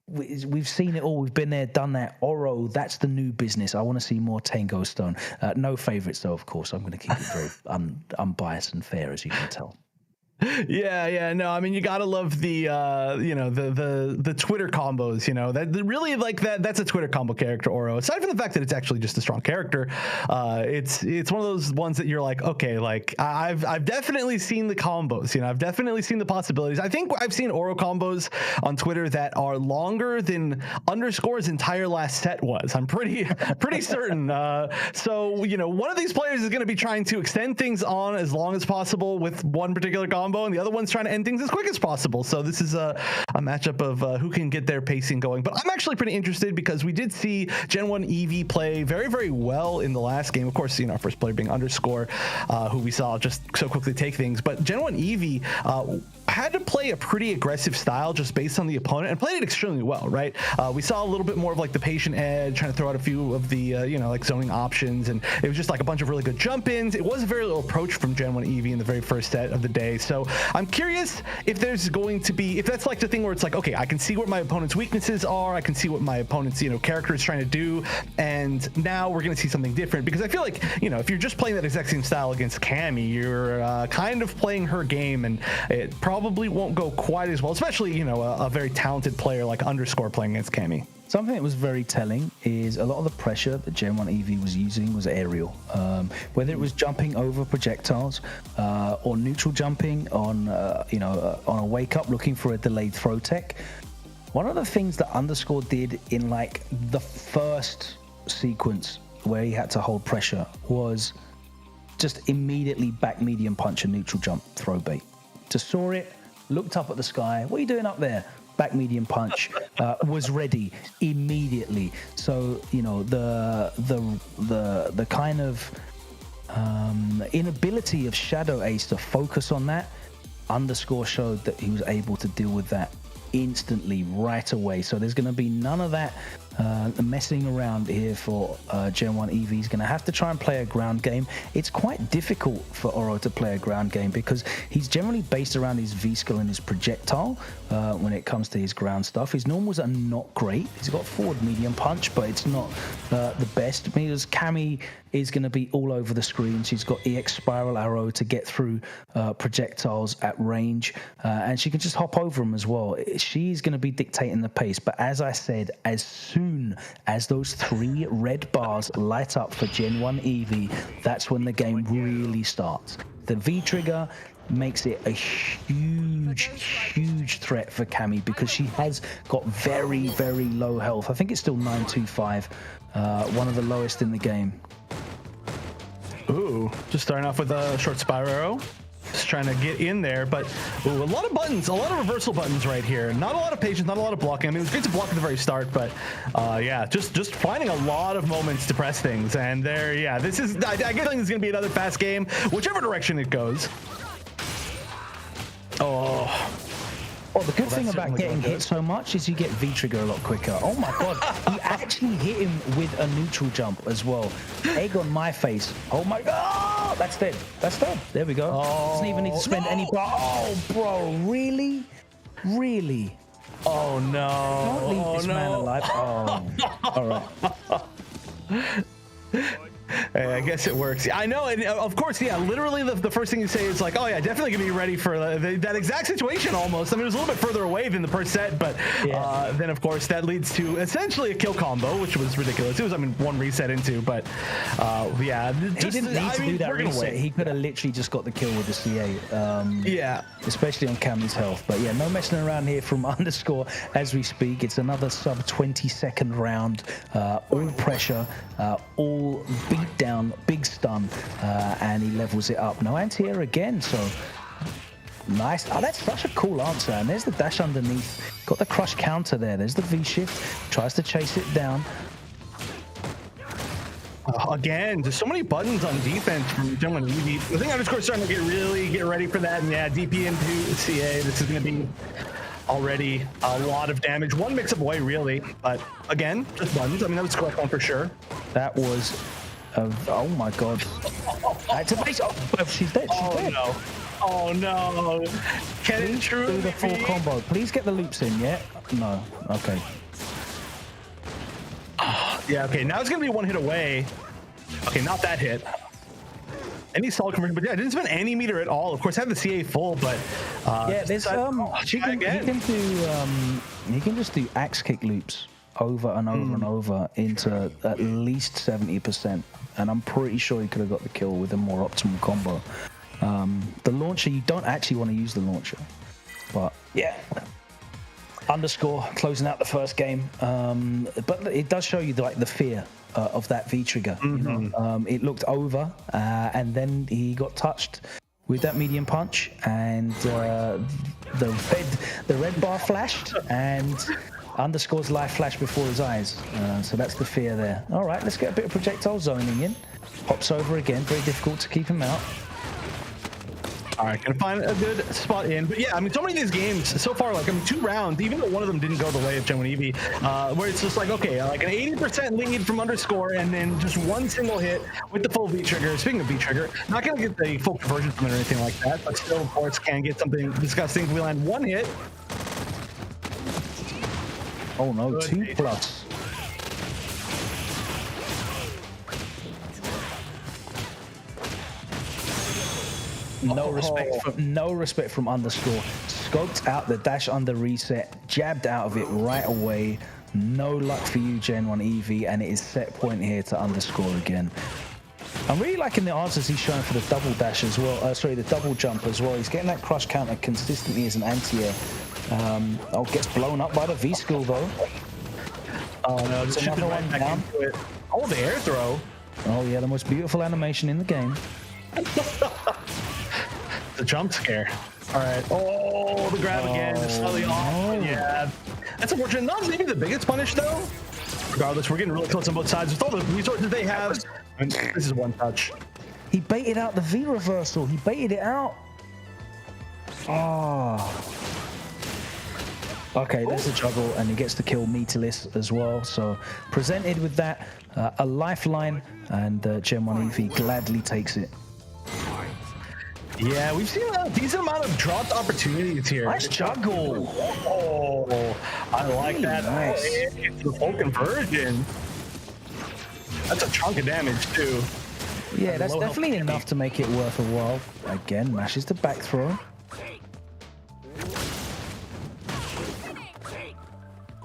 We've seen it all. We've been there, done that. Oro, that's the new business. I want to see more Tango Stone. No favourites, though, of course. I'm going to keep it very unbiased and fair, as you can tell. Yeah, no, I mean, you gotta love the the Twitter combos, that really, like, that's a Twitter combo character, Oro. Aside from the fact that it's actually just a strong character, it's one of those ones that you're like, okay, like, I've definitely seen the combos, I've definitely seen the possibilities. I think I've seen Oro combos on Twitter that are longer than Underscore's entire last set was. I'm pretty certain. So, one of these players is going to be trying to extend things on as long as possible with one particular combo, and the other one's trying to end things as quick as possible. So this is a matchup of who can get their pacing going. But I'm actually pretty interested because we did see Gen 1 Eevee play very, very well in the last game. Of course, our first player being Underscore, who we saw just so quickly take things. But Gen 1 Eevee had to play a pretty aggressive style just based on the opponent, and played it extremely well, right? We saw a little bit more of like the patient edge, trying to throw out a few of the like zoning options, and it was just like a bunch of really good jump ins. It was a very little approach from Gen 1 Eevee in the very first set of the day. So I'm curious if there's going to be, if that's like the thing where it's like, okay, I can see what my opponent's weaknesses are, I can see what my opponent's character is trying to do, and now we're going to see something different. Because I feel like if you're just playing that exact same style against Cammy, you're kind of playing her game, and it probably won't go quite as well, especially a very talented player like Underscore playing against Cammy. Something that was very telling is a lot of the pressure that Gen 1 Eevee was using was aerial. Whether it was jumping over projectiles or neutral jumping on a wake up looking for a delayed throw tech. One of the things that Underscore did in like the first sequence where he had to hold pressure was just immediately back medium punch and neutral jump throw bait. Just saw it, looked up at the sky. What are you doing up there? Back medium punch, was ready immediately. So the kind of inability of Shadow Ace to focus on that, Underscore showed that he was able to deal with that instantly right away. So there's going to be none of that messing around here for Gen 1 Eevee. He's going to have to try and play a ground game. It's quite difficult for Oro to play a ground game because he's generally based around his V-skill and his projectile when it comes to his ground stuff. His normals are not great. He's got forward medium punch, but it's not the best. Because Cammy is going to be all over the screen. She's got EX Spiral Arrow to get through projectiles at range, and she can just hop over them as well. She's going to be dictating the pace. But as I said, as soon as those 3 red bars light up for Gen 1 Eevee, that's when the game really starts. The V-trigger makes it a huge threat for Cammy because she has got very, very low health. I think it's still 925, one of the lowest in the game. Ooh, just starting off with a short spiral arrow. Just trying to get in there, but ooh, a lot of buttons, a lot of reversal buttons right here. Not a lot of patience, not a lot of blocking. I mean, it was great to block at the very start, but yeah, just finding a lot of moments to press things. And there, yeah, this is, I get this is going to be another fast game, whichever direction it goes. Oh. Oh, the good thing about getting hit so much is you get V-trigger a lot quicker. Oh my god, he actually hit him with a neutral jump as well. Egg on my face. Oh my god, that's dead. That's dead. There we go. Oh, doesn't even need to spend any. Oh, bro, really? Really? Oh no. Don't leave this man alive. Oh, all right. Hey, I guess it works. I know, and of course, yeah, literally the first thing you say is like, oh yeah, definitely gonna be ready for that exact situation almost. I mean, it was a little bit further away than the first set, but yeah. Then of course that leads to essentially a kill combo, which was ridiculous. It was, I mean, one reset into, but yeah. He didn't need to do that reset. He could have literally just got the kill with the CA. Yeah. Especially on Cammy's health. But yeah, no messing around here from Underscore as we speak. It's another sub 20-second round. All pressure, all beat down, big stun, and he levels it up. No anti-air again, so nice. Oh, that's such a cool answer. And there's the dash underneath. Got the crush counter there. There's the V-shift. Tries to chase it down. Again, there's so many buttons on defense from Gentleman Eevee. I think Underscore's starting to get ready for that. And yeah, DP into CA. This is going to be already a lot of damage. One mix-up away, really. But again, just buttons. I mean, that was correct one for sure. That was... oh my god. Activate. Oh, she's dead. She's dead. No. Oh no. Can it truly do the full combo? Please get the loops in, yeah? No. Okay. Yeah, okay. Now it's going to be one hit away. Okay, not that hit. Any solid conversion, but yeah, didn't spend any meter at all. Of course, had the CA full, but yeah, there's he can just do axe kick loops over and over and over into at least 70%, and I'm pretty sure he could have got the kill with a more optimal combo. The launcher, you don't actually want to use the launcher, but yeah. Underscore closing out the first game, but it does show you the fear of that V trigger. You know? It looked over, and then he got touched with that medium punch, and the red bar flashed, and Underscore's life flashed before his eyes. So that's the fear there. All right, let's get a bit of projectile zoning in. Pops over again, very difficult to keep him out. All right, gonna find a good spot in. But yeah, I mean, so many of these games so far, like, I mean, 2 rounds, even though one of them didn't go the way of Gentleman Eevee, where it's just like, okay, like an 80% lead from Underscore, and then just one single hit with the full V-trigger. Speaking of V-trigger, not gonna get the full conversion from it or anything like that, but still, of course, can get something disgusting if we land one hit. Oh no, good 2+. No respect from Underscore. Scoped out the dash under reset, jabbed out of it right away. No luck for you, Gen 1 Eevee, and it is set point here to Underscore again. I'm really liking the answers he's showing for the double dash as well. Sorry, the double jump as well. He's getting that crush counter consistently as an anti-air. Oh, gets blown up by the V skill though. Oh no, just another one down. Oh, the air throw. Oh yeah, the most beautiful animation in the game. The jump scare. All right. Oh, the grab again. Just slightly off. No. Yeah. That's unfortunate. Not maybe the biggest punish, though. Regardless, we're getting really close on both sides. With all the resources they have, this is one touch. He baited out the V reversal. He baited it out. Oh. Okay, there's a juggle, and he gets to kill meterless as well. So presented with that, a lifeline, and Gen 1 Eevee gladly takes it. Yeah, we've seen a decent amount of dropped opportunities here. Nice juggle. Oh, I like that. Nice. The full conversion. That's a chunk of damage, too. Yeah, that's definitely enough to make it worth a while. Again, mashes the back throw.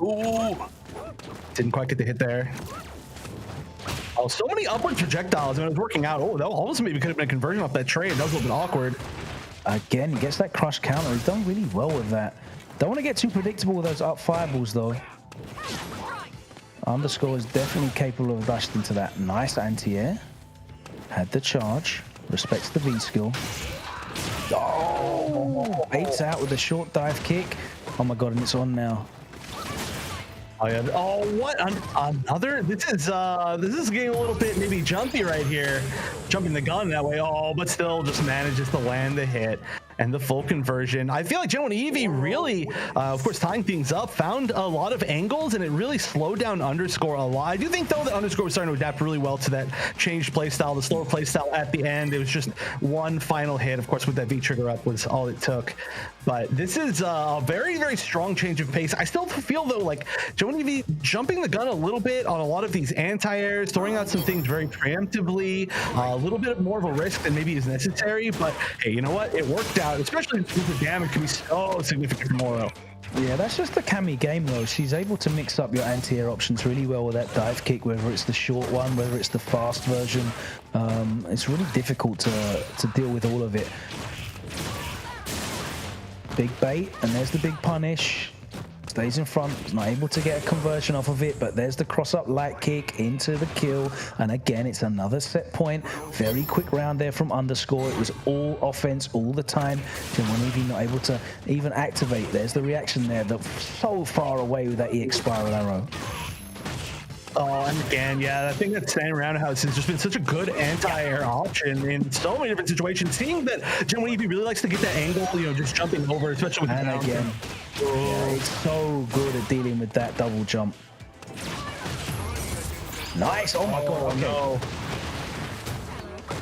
Ooh. Didn't quite get the hit there. Oh, so many upward projectiles, and it was working out. Oh, that almost maybe could have been a conversion off that trade. That was a little bit awkward. Again, he gets that crush counter. He's done really well with that. Don't want to get too predictable with those up fireballs, though. Underscore is definitely capable of dashed into that. Nice anti-air. Had the charge. Respects the V skill. Oh, Oh, baits out with a short dive kick. Oh my god, and it's on now. Oh yeah. Oh, what another? This is getting a little bit maybe jumpy right here, jumping the gun that way. Oh, but still just manages to land the hit and the full conversion. I feel like Gen 1 Eevee really, of course, tying things up, found a lot of angles, and it really slowed down Underscore a lot. I do think, though, that Underscore was starting to adapt really well to that changed playstyle, the slower playstyle at the end. It was just one final hit, of course, with that V-trigger up was all it took. But this is a very, very strong change of pace. I still feel, though, like Gen 1 Eevee jumping the gun a little bit on a lot of these anti-airs, throwing out some things very preemptively, a little bit more of a risk than maybe is necessary. But, hey, you know what? It worked out. Especially with the damage can be so significant from Oro. Yeah, that's just the Cammy game though. She's able to mix up your anti-air options really well with that dive kick, whether it's the short one, whether it's the fast version. It's really difficult to deal with all of it. Big bait, and there's the big punish. Stays in front, is not able to get a conversion off of it, but there's the cross-up light kick into the kill, and again, it's another set point. Very quick round there from Underscore. It was all offense all the time. Gen 1 Eevee not able to even activate. There's the reaction there, that so far away with that EX spiral arrow. Oh, and again, yeah, I think that standing roundhouse has just been such a good anti-air option in so many different situations. Seeing that Gen 1 Eevee really likes to get that angle, you know, just jumping over, especially with the and again. Yeah, it's so good at dealing with that double jump. Nice. Oh my god. Okay. No.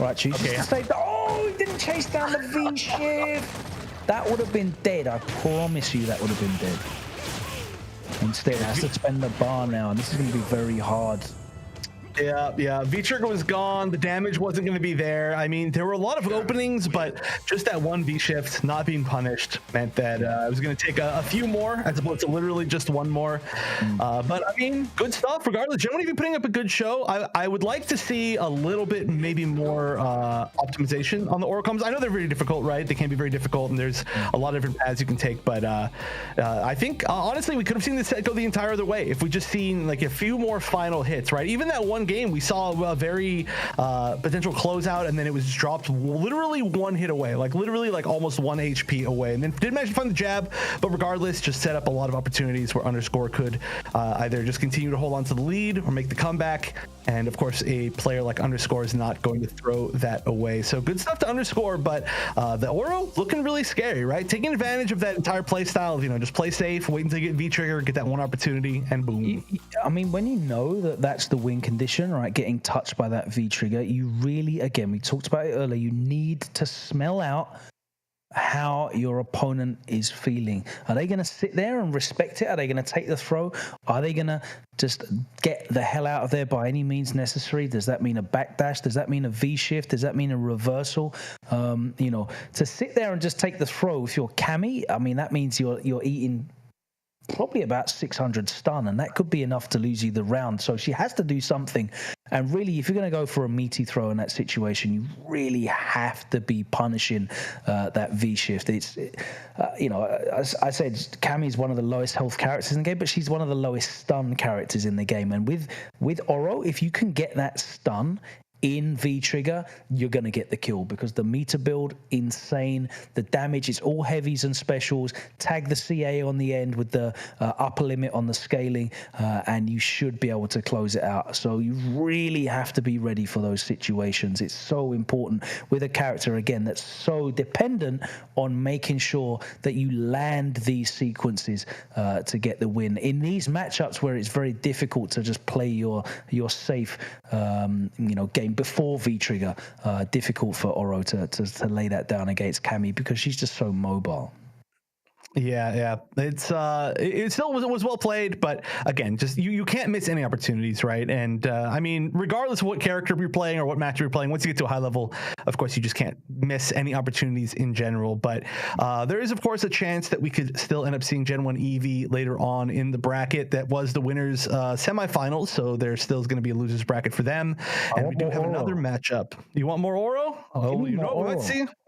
Right, chooses to save the. Oh, he didn't chase down the V shift. That would have been dead. I promise you, that would have been dead. Instead, it has to spend the bar now, and this is going to be very hard. Yeah. V-trigger was gone. The damage wasn't going to be there. I mean, there were a lot of openings, but just that one V-shift not being punished meant that it was going to take a few more as opposed to literally just one more. But, I mean, good stuff. Regardless, Gen 1 Eevee putting up a good show. I would like to see a little bit, maybe more optimization on the Oracums. I know they're very difficult, right? They can be very difficult, and there's a lot of different paths you can take. But I think, honestly, we could have seen this set go the entire other way if we just seen, like, a few more final hits, right? Even that one game, we saw a very potential closeout, and then it was dropped literally one hit away, like literally like almost 1 HP away, and then did manage to find the jab, but regardless, just set up a lot of opportunities where Underscore could either just continue to hold on to the lead or make the comeback. And of course, a player like Underscore is not going to throw that away. So good stuff to Underscore, but the Oro looking really scary, right? Taking advantage of that entire play style of, you know, just play safe, wait until you get V-trigger, get that one opportunity, and boom. I mean, when you know that that's the win condition, right, getting touched by that V-trigger, you really, again, we talked about it earlier, you need to smell out how your opponent is feeling. Are they going to sit there and respect it? Are they going to take the throw? Are they going to just get the hell out of there by any means necessary? Does that mean a backdash? Does that mean a V-shift? Does that mean a reversal? You know, to sit there and just take the throw if you're Cammy, I mean, that means you're eating probably about 600 stun, and that could be enough to lose you the round. So she has to do something. And really, if you're going to go for a meaty throw in that situation, you really have to be punishing that V-shift. It's, you know, as I said, Cammy's one of the lowest health characters in the game, but she's one of the lowest stun characters in the game. And with Oro, if you can get that stun in V-trigger, you're going to get the kill, because the meter build, insane. The damage is all heavies and specials. Tag the CA on the end with the upper limit on the scaling, and you should be able to close it out. So you really have to be ready for those situations. It's so important with a character, again, that's so dependent on making sure that you land these sequences to get the win. In these matchups where it's very difficult to just play your safe, you know, game before V-trigger, difficult for Oro to lay that down against Cammy, because she's just so mobile. Yeah. It still was well played, but again, just you can't miss any opportunities, right? And I mean, regardless of what character you're playing or what match you're playing, once you get to a high level, of course, you just can't miss any opportunities in general. But there is, of course, a chance that we could still end up seeing Gen 1 Eevee later on in the bracket. That was the winners' semifinals, so there still is going to be a losers bracket for them. And we do have another matchup. You want more Oro? Oh, you know,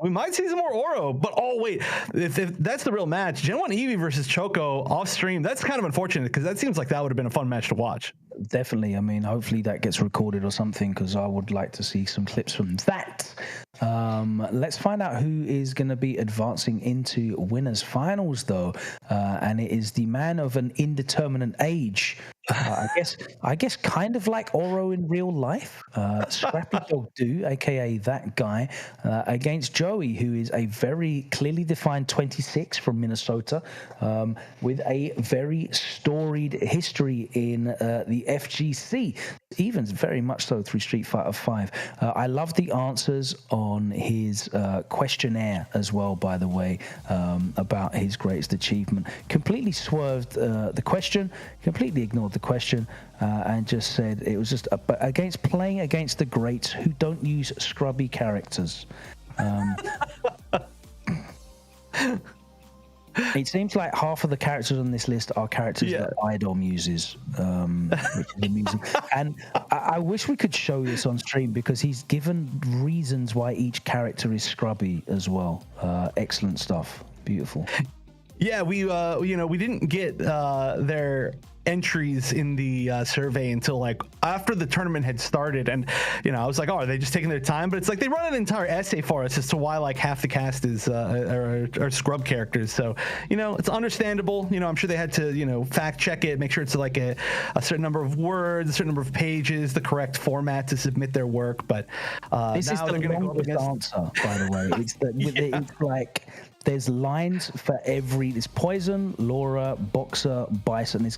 we might see some more Oro. But wait, if that's the real match, Gen 1 Eevee versus CHOCO off stream, that's kind of unfortunate, because that seems like that would have been a fun match to watch. Definitely. I mean, hopefully that gets recorded or something, because I would like to see some clips from that. Let's find out who is going to be advancing into winners finals, though, and it is the man of an indeterminate age. I guess, kind of like Oro in real life. Scrappy Dog Do, aka that guy, against Joey, who is a very clearly defined 26 from Minnesota, with a very storied history in the FGC, even very much so through Street Fighter V. I love the answers on his questionnaire as well, by the way, about his greatest achievement. Completely swerved the question, completely ignored the question, and just said it was just playing against the greats who don't use scrubby characters. It seems like half of the characters on this list are characters that Idom uses, which is amusing. And I wish we could show this on stream because he's given reasons why each character is scrubby as well. Excellent stuff. Beautiful. Yeah, we didn't get their entries in the survey until like after the tournament had started, and I was like, oh, are they just taking their time? But it's like they run an entire essay for us as to why like half the cast is are scrub characters. So it's understandable. I'm sure they had to fact check it, make sure it's like a certain number of words, a certain number of pages, the correct format to submit their work. But this is the longest answer, by the way. It's like there's lines for every. There's Poison, Laura, Boxer, Bison.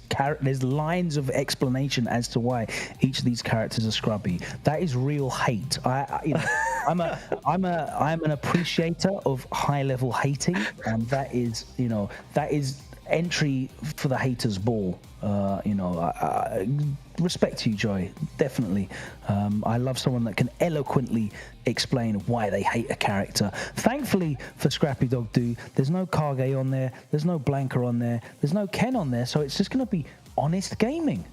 There's lines of explanation as to why each of these characters are scrubby. That is real hate. I'm an appreciator of high level hating, and that is entry for the haters' ball. Respect to you, Joy. Definitely. I love someone that can eloquently explain why they hate a character. Thankfully for Scrappy Dog Do, there's no Kage on there, there's no Blanca on there, there's no Ken on there, so it's just going to be honest gaming.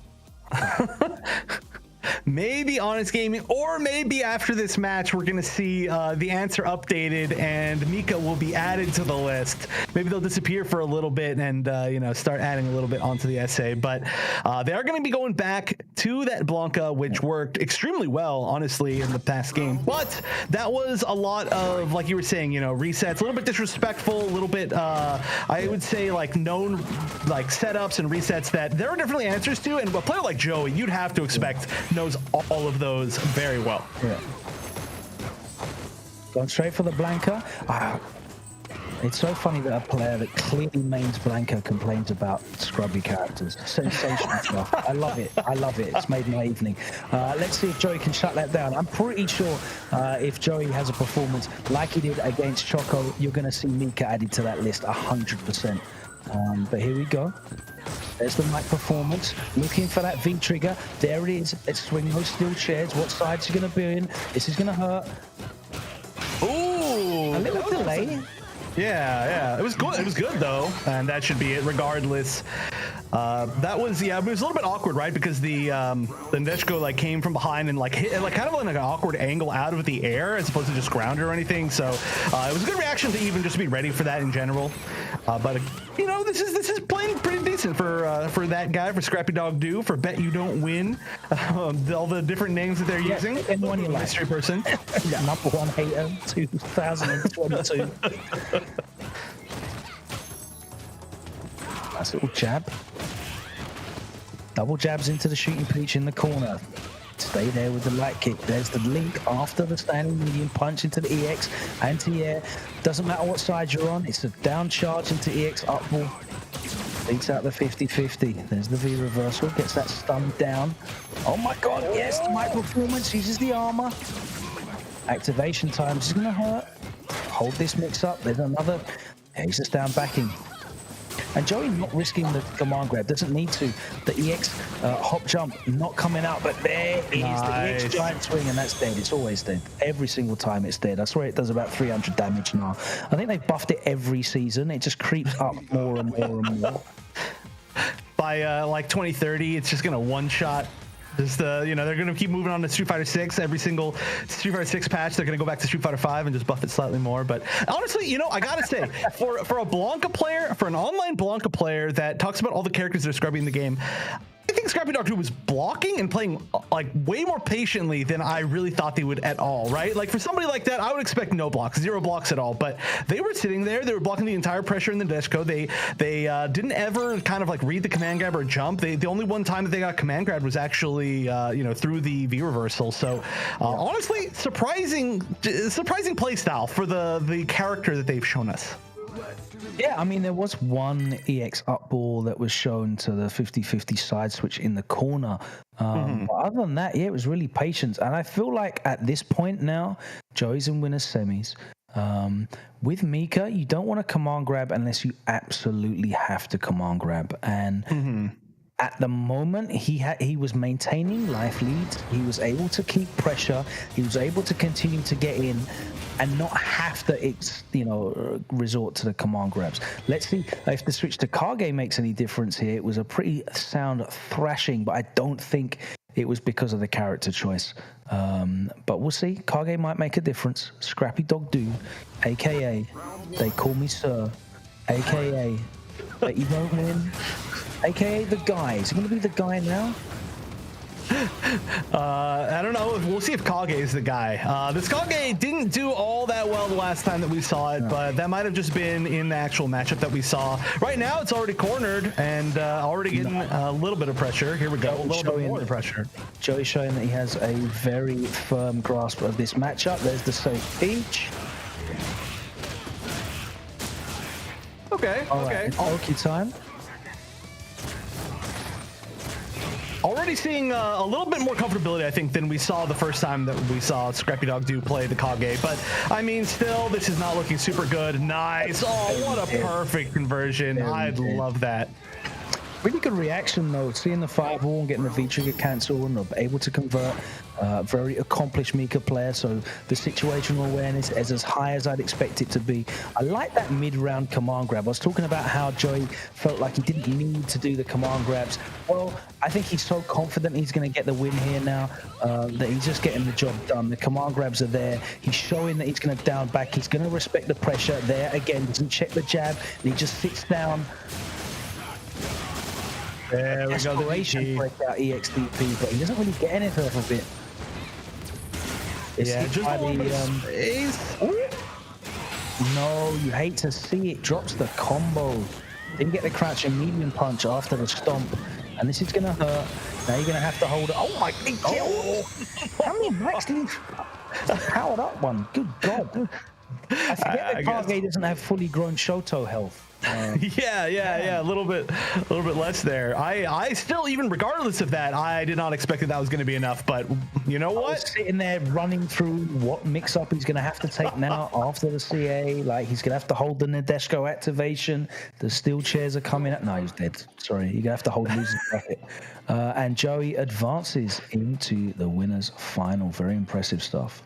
Maybe honest gaming, or maybe after this match we're gonna see the answer updated and Mika will be added to the list. Maybe they'll disappear for a little bit and start adding a little bit onto the essay. But they are going to be going back to that Blanca, which worked extremely well, honestly, in the past game. But that was a lot of, like you were saying, resets, a little bit disrespectful, a little bit, I would say, like known like setups and resets that there are definitely answers to. And a player like Joey, you'd have to expect knows all of those very well. Yeah. Going straight for the Blanca. It's so funny that a player that clearly mains Blanca complains about scrubby characters. Sensational stuff. I love it. It's made my evening. Let's see if Joey can shut that down. I'm pretty sure if Joey has a performance like he did against Choco, you're going to see Mika added to that list 100%. But here we go. There's the mic performance. Looking for that V trigger. There it is. Let's swing those steel chairs. What side's he going to be in? This is going to hurt. Ooh. A little delay. Yeah. It was good. It was good, though. And that should be it, regardless. That was, it was a little bit awkward, right? Because the Neshko like came from behind and like hit like kind of like an awkward angle out of the air as opposed to just ground or anything. So it was a good reaction to even just be ready for that in general. But this is playing pretty decent for that guy, for Scrappy Dog Do, for Bet You Don't Win. All the different names that they're using. Anyone you like. Mystery person. Number one hater 2022. Nice little jab. Double jabs into the shooting peach in the corner. Stay there with the light kick. There's the link after the standing medium punch into the EX. Anti-air. Doesn't matter what side you're on. It's a down charge into EX up ball. Beats out the 50-50. There's the V reversal. Gets that stun down. Oh my god, yes, the mic performance. Uses the armor. Activation time. This is going to hurt. Hold this mix up. There's another. He's just down backing. And Joey not risking the command grab, doesn't need to. The EX hop jump not coming out, but there is the EX giant swing, and that's dead. It's always dead. Every single time it's dead. I swear it does about 300 damage now. I think they've buffed it every season. It just creeps up more and more and more. By like 2030, it's just going to one-shot. Just they're going to keep moving on to Street Fighter 6. Every single Street Fighter 6 patch, they're going to go back to Street Fighter 5 and just buff it slightly more. But honestly, I got to say, for a Blanca player, for an online Blanca player that talks about all the characters that are scrubby in the game, I think Scrappy Dog 2 was blocking and playing like way more patiently than I really thought they would at all, right? Like for somebody like that, I would expect no blocks, 0 blocks at all. But they were sitting there, they were blocking the entire pressure in the disco. They didn't ever kind of like read the command grab or jump. The only one time that they got command grabbed was actually through the V reversal. So honestly, surprising play style for the character that they've shown us. Yeah, I mean, there was one EX up ball that was shown to the 50-50 side switch in the corner. But other than that, yeah, it was really patience. And I feel like at this point now, Joey's in winners semis. With Mika, you don't want to command grab unless you absolutely have to command grab. And at the moment, he was maintaining life leads. He was able to keep pressure. He was able to continue to get in and not have to, resort to the command grabs. Let's see if the switch to Kage makes any difference here. It was a pretty sound thrashing, but I don't think it was because of the character choice. But we'll see. Kage might make a difference. Scrappy Dog do, a.k.a. They Call Me Sir, a.k.a. But you won't win, a.k.a. the guy. Is he going to be the guy now? I don't know. We'll see if Kage is the guy. This Kage didn't do all that well the last time that we saw it, but that might have just been in the actual matchup that we saw. Right now, it's already cornered and already getting a little bit of pressure. Here we go. A little bit more pressure. Joey showing that he has a very firm grasp of this matchup. There's the safe peach. Okay. Okay. Oki time. Already seeing a little bit more comfortability, I think, than we saw the first time that we saw Scrappy Dog do play the Kage. But, I mean, still, this is not looking super good. Nice. Oh, what a perfect conversion. I love that. Really good reaction, though, seeing the fireball and getting the V-trigger cancel and able to convert. Very accomplished Mika player, so the situational awareness is as high as I'd expect it to be. I like that mid-round command grab. I was talking about how Joey felt like he didn't need to do the command grabs. Well, I think he's so confident he's going to get the win here now that he's just getting the job done. The command grabs are there. He's showing that he's going to down back. He's going to respect the pressure there. Again, doesn't check the jab, and he just sits down. There we go. The break out EXDP, but he doesn't really get anything off of it. It's just by no, you hate to see it. Drops the combo. Didn't get the crouch and medium punch after the stomp, and this is gonna hurt. Now you're gonna have to hold it. Oh my God! How many bikes did he powered up one? Good God! I forget that Kage doesn't have fully grown Shoto health. Yeah, a little bit less there. I still, even regardless of that, I did not expect that was going to be enough. But you know what? Sitting there running through what mix-up he's going to have to take now after the CA. Like he's going to have to hold the Nadeshko activation. The steel chairs are coming up. No, he's dead. Sorry, you're going to have to hold losing bracket. And Joey advances into the winners final. Very impressive stuff.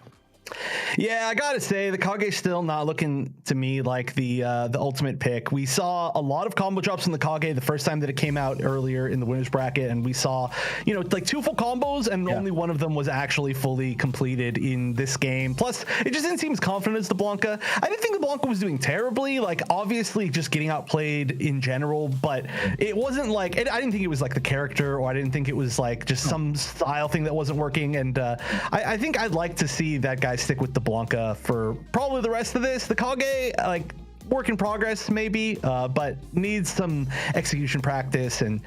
Yeah, I gotta say, the Kage's still not looking to me like the ultimate pick. We saw a lot of combo drops in the Kage the first time that it came out earlier in the winners bracket, and we saw, like 2 full combos, and only one of them was actually fully completed in this game. Plus, it just didn't seem as confident as the Blanca. I didn't think the Blanca was doing terribly, like obviously just getting outplayed in general, but it wasn't like, I didn't think it was like the character, or I didn't think it was like just some style thing that wasn't working, and I think I'd like to see that guy stick with the Blanca for probably the rest of this. The Kage, like, work in progress maybe, but needs some execution practice and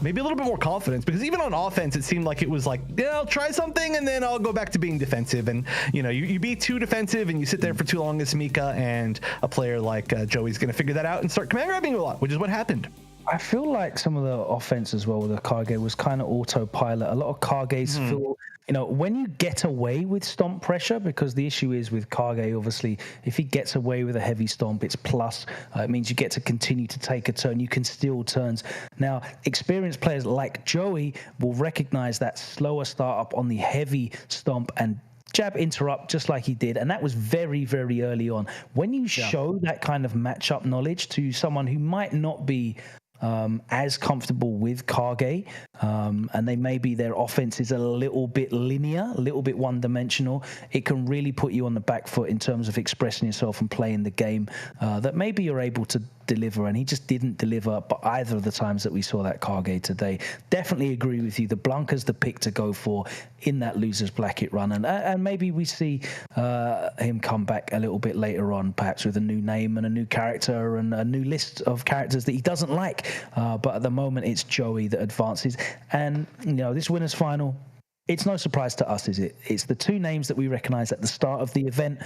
maybe a little bit more confidence, because even on offense it seemed like it was like, I'll try something and then I'll go back to being defensive, and you be too defensive and you sit there for too long as Mika, and a player like Joey's gonna figure that out and start command grabbing a lot, which is what happened. I feel like some of the offense as well with the Kage was kind of autopilot. A lot of Kages feel, when you get away with stomp pressure, because the issue is with Kage, obviously, if he gets away with a heavy stomp, it's plus. It means you get to continue to take a turn. You can steal turns. Now, experienced players like Joey will recognize that slower startup on the heavy stomp and jab interrupt just like he did, and that was very, very early on. When you show that kind of matchup knowledge to someone who might not be as comfortable with Kage, and their offense is a little bit linear, a little bit one-dimensional, it can really put you on the back foot in terms of expressing yourself and playing the game that maybe you're able to deliver, and he just didn't deliver but either of the times that we saw that Kage today. Definitely agree with you. The Blanca's the pick to go for in that losers bracket run, and maybe we see him come back a little bit later on, perhaps with a new name and a new character and a new list of characters that he doesn't like. But at the moment, it's Joey that advances, and this winners final. It's no surprise to us, is it? It's the two names that we recognise at the start of the event,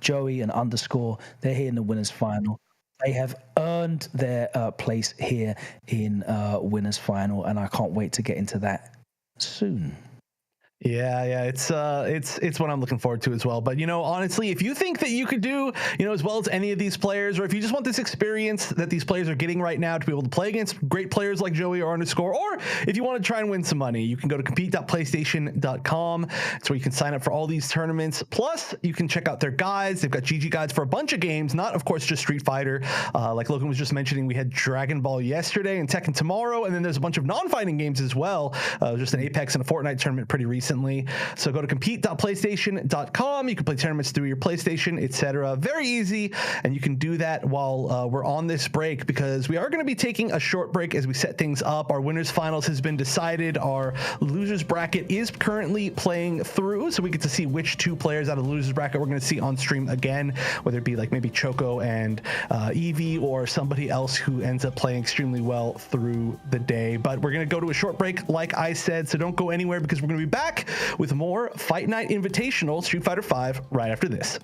Joey and Underscore. They're here in the winners final. They have earned their place here in winners final, and I can't wait to get into that soon. Yeah, it's what I'm looking forward to as well. But honestly, if you think that you could do as well as any of these players, or if you just want this experience that these players are getting right now to be able to play against great players like Joey or Underscore, or if you want to try and win some money, you can go to compete.playstation.com. It's where you can sign up for all these tournaments. Plus, you can check out their guides. They've got GG guides for a bunch of games, not of course just Street Fighter. Like Logan was just mentioning, we had Dragon Ball yesterday and Tekken tomorrow, and then there's a bunch of non-fighting games as well. Just an Apex and a Fortnite tournament pretty recently. So go to compete.playstation.com. You can play tournaments through your PlayStation, etc. Very easy, and you can do that while we're on this break, because we are going to be taking a short break as we set things up. Our winners finals has been decided. Our losers bracket is currently playing through, so we get to see which two players out of the losers bracket we're going to see on stream again, whether it be like maybe Choco and Evie, or somebody else who ends up playing extremely well through the day. But we're going to go to a short break, like I said, so don't go anywhere, because we're going to be back with more Fight Night Invitational Street Fighter V right after this.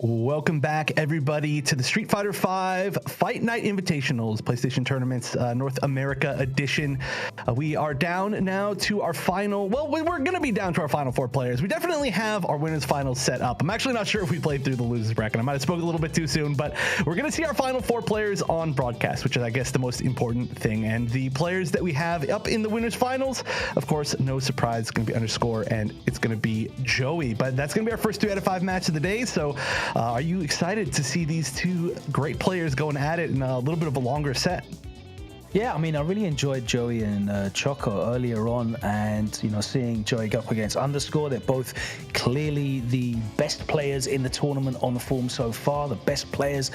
Welcome back, everybody, to the Street Fighter V Fight Night Invitationals PlayStation Tournaments North America edition. We are down now to our final. Well, we're going to be down to our final 4 players. We definitely have our winners finals set up. I'm actually not sure if we played through the losers bracket. I might have spoken a little bit too soon, but we're going to see our final 4 players on broadcast, which is, I guess, the most important thing. And the players that we have up in the winners finals, of course, no surprise, it's going to be Underscore, and it's going to be Joey. But that's going to be our first 3 out of 5 match of the day. So are you excited to see these 2 great players going at it in a little bit of a longer set? Yeah, I mean, I really enjoyed Joey and CHOCO earlier on, and, you know, seeing Joey go up against Underscore. They're both clearly the best players in the tournament on the form so far, the best players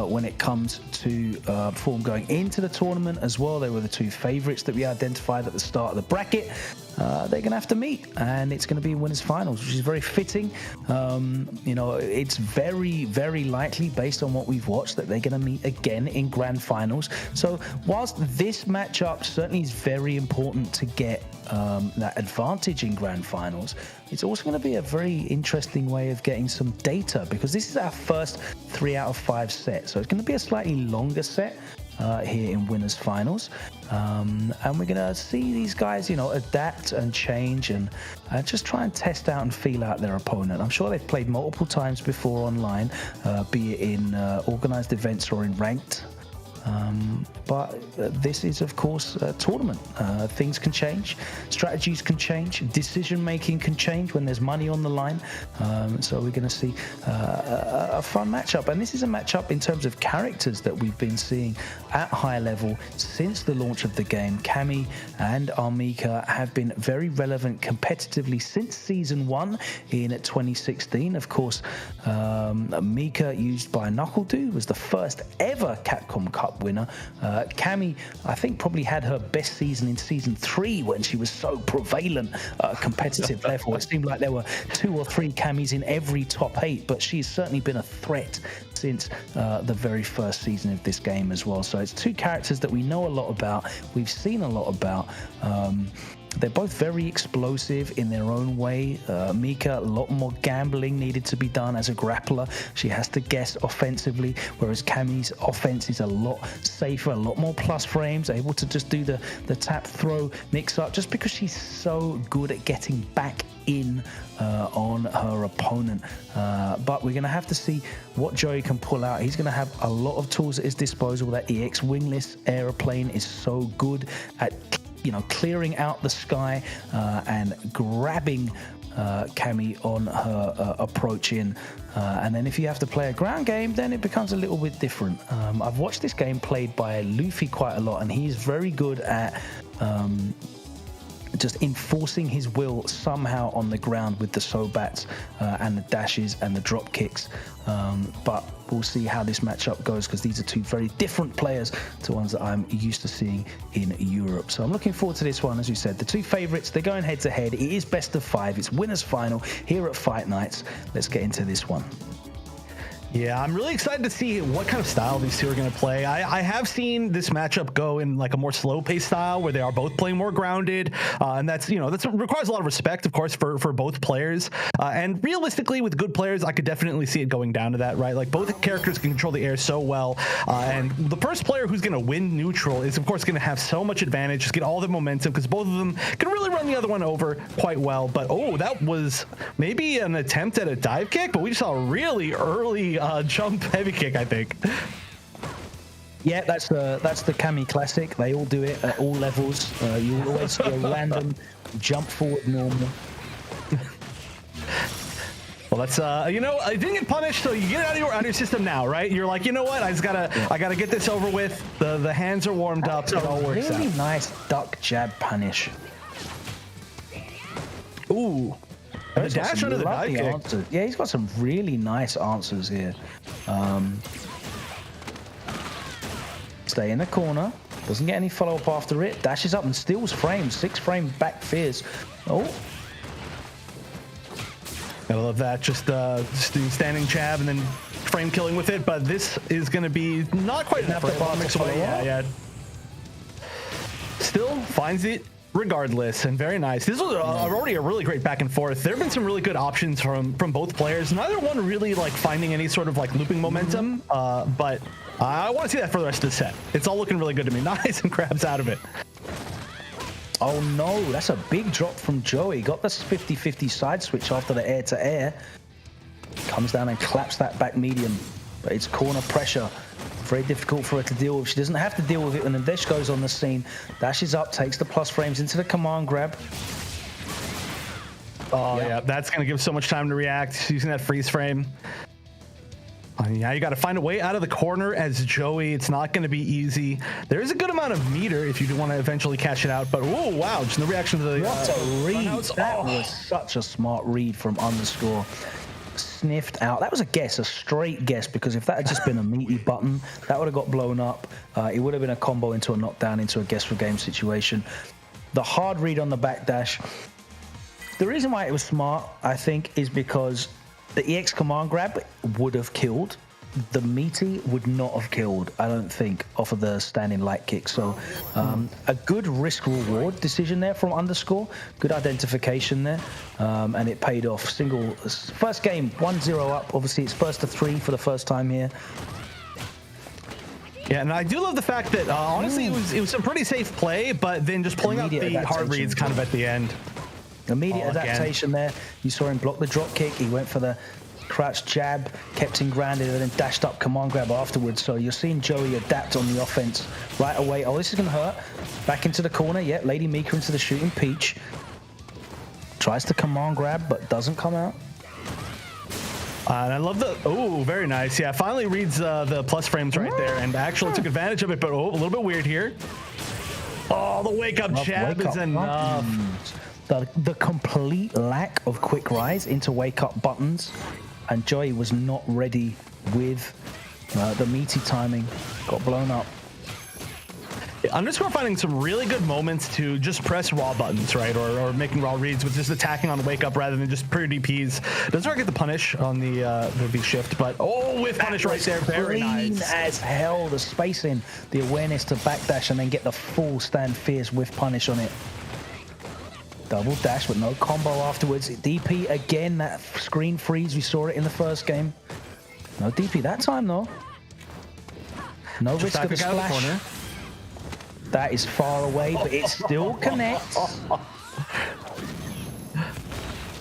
when it comes to form going into the tournament as well. They were the 2 favorites that we identified at the start of the bracket. They're going to have to meet, and it's going to be winners finals, which is very fitting. You know, it's very, very likely, based on what we've watched, that they're going to meet again in grand finals. So whilst this matchup certainly is very important to get that advantage in grand finals, it's also going to be a very interesting way of getting some data, because this is our first 3 out of 5 set. So it's going to be a slightly longer set here in winners finals, and we're gonna see these guys, you know, adapt and change and just try and test out and feel out their opponent. I'm sure they've played multiple times before online, be it in organized events or in ranked. But this is, of course, a tournament. Things can change, strategies can change, decision making can change when there's money on the line. So we're going to see a fun matchup. And this is a matchup in terms of characters that we've been seeing at high level since the launch of the game. Cammy and Armika have been very relevant competitively since Season 1 in 2016. Of course, Mika, used by NuckleDu, was the first ever Capcom Cup winner. Cammy, I think, probably had her best season in Season 3 when she was so prevalent at a competitive level. It seemed like there were 2 or 3 Cammys in every top 8, but she's certainly been a threat since the very first season of this game as well. So it's 2 characters that we know a lot about, we've seen a lot about. They're both very explosive in their own way. Mika, a lot more gambling needed to be done as a grappler. She has to guess offensively, whereas Cammy's offense is a lot safer, a lot more plus frames, able to just do the tap, throw, mix up, just because she's so good at getting back in on her opponent. But we're going to have to see what Joey can pull out. He's going to have a lot of tools at his disposal. That EX wingless aeroplane is so good at, you know, clearing out the sky and grabbing Cammy on her approach in. And then if you have to play a ground game, then it becomes a little bit different. I've watched this game played by Luffy quite a lot, and he's very good at just enforcing his will somehow on the ground with the sobats and the dashes and the drop kicks. But we'll see how this matchup goes, because these are 2 very different players to ones that I'm used to seeing in Europe. So I'm looking forward to this one. As you said, the 2 favorites, they're going head to head. It is best of 5. It's winners final here at Fight Nights. Let's get into this one. Yeah, I'm really excited to see what kind of style these 2 are going to play. I have seen this matchup go in like a more slow-paced style where they are both playing more grounded, and that's, you know, that requires a lot of respect, of course, for both players. And realistically, with good players, I could definitely see it going down to that, right? Like, both characters can control the air so well, and the first player who's going to win neutral is, of course, going to have so much advantage, just get all the momentum, because both of them can really run the other one over quite well. But oh, that was maybe an attempt at a dive kick, but we just saw a really early jump heavy kick, I think. Yeah, that's the Cammy classic. They all do it at all levels. You always see a random jump forward normal. Well, that's you know, I didn't get punished, so you get it out of your system now, right? You're like, you know what? I gotta get this over with. The hands are warmed up. It all works out. Really nice duck jab punish. Ooh. The dash under the dive kick. Answers. Yeah, he's got some really nice answers here. Stay in the corner. Doesn't get any follow-up after it. Dashes up and steals frames. 6 frame back fears. Oh. I love that. Just do standing jab and then frame killing with it. But this is going to be not quite enough to mix away. Yeah. Still finds it regardless, and very nice. This was already a really great back and forth. There have been some really good options from both players. Neither one really like finding any sort of like looping momentum, but I want to see that for the rest of the set. It's all looking really good to me. Nice, and grabs out of it. Oh no, that's a big drop from Joey. Got this 50-50 side switch after the air to air. Comes down and claps that back medium, but it's corner pressure. Very difficult for her to deal with. She doesn't have to deal with it when Nadesh goes on the scene. Dashes up, takes the plus frames into the command grab. Oh yeah, that's gonna give so much time to react using that freeze frame. Yeah, you got to find a way out of the corner as Joey. It's not going to be easy. There is a good amount of meter if you do want to eventually cash it out. But oh wow, just the reaction to the what a read! That was such a smart read from Underscore. Sniffed out. That was a guess, a straight guess, because if that had just been a meaty button, that would have got blown up. It would have been a combo into a knockdown into a guess for game situation. The hard read on the backdash. The reason why it was smart, I think, is because the EX command grab would have killed. The meaty would not have killed, I don't think, off of the standing light kick. So a good risk-reward decision there from Underscore. Good identification there, and it paid off. First game, 1-0 up. Obviously, it's first to 3 for the first time here. Yeah, and I do love the fact that, honestly, it was a pretty safe play, but then just pulling out the hard reads kind of at the end. Immediate adaptation there. You saw him block the drop kick. He went for the crouch jab, kept him grounded, and then dashed up command grab afterwards. So you're seeing Joey adapt on the offense right away. Oh, this is going to hurt. Back into the corner. Yeah, Lady Mika into the shooting peach. Tries to command grab, but doesn't come out. And I love the, oh, very nice. Yeah, finally reads the plus frames right there and actually took advantage of it, but a little bit weird here. Oh, the wake-up jab is enough. The complete lack of quick rise into wake-up buttons, and Joey was not ready with the meaty timing. Got blown up. Underscore finding some really good moments to just press raw buttons, right? Or making raw reads with just attacking on the wake up rather than just pure DPs. Doesn't quite get the punish on the V shift, but with punish right there, very nice. As hell, the spacing, the awareness to backdash and then get the full stand fierce with punish on it. Double dash with no combo afterwards. DP again, that screen freeze, we saw it in the first game. No DP that time though. No risk of a splash. That is far away, but it still connects. All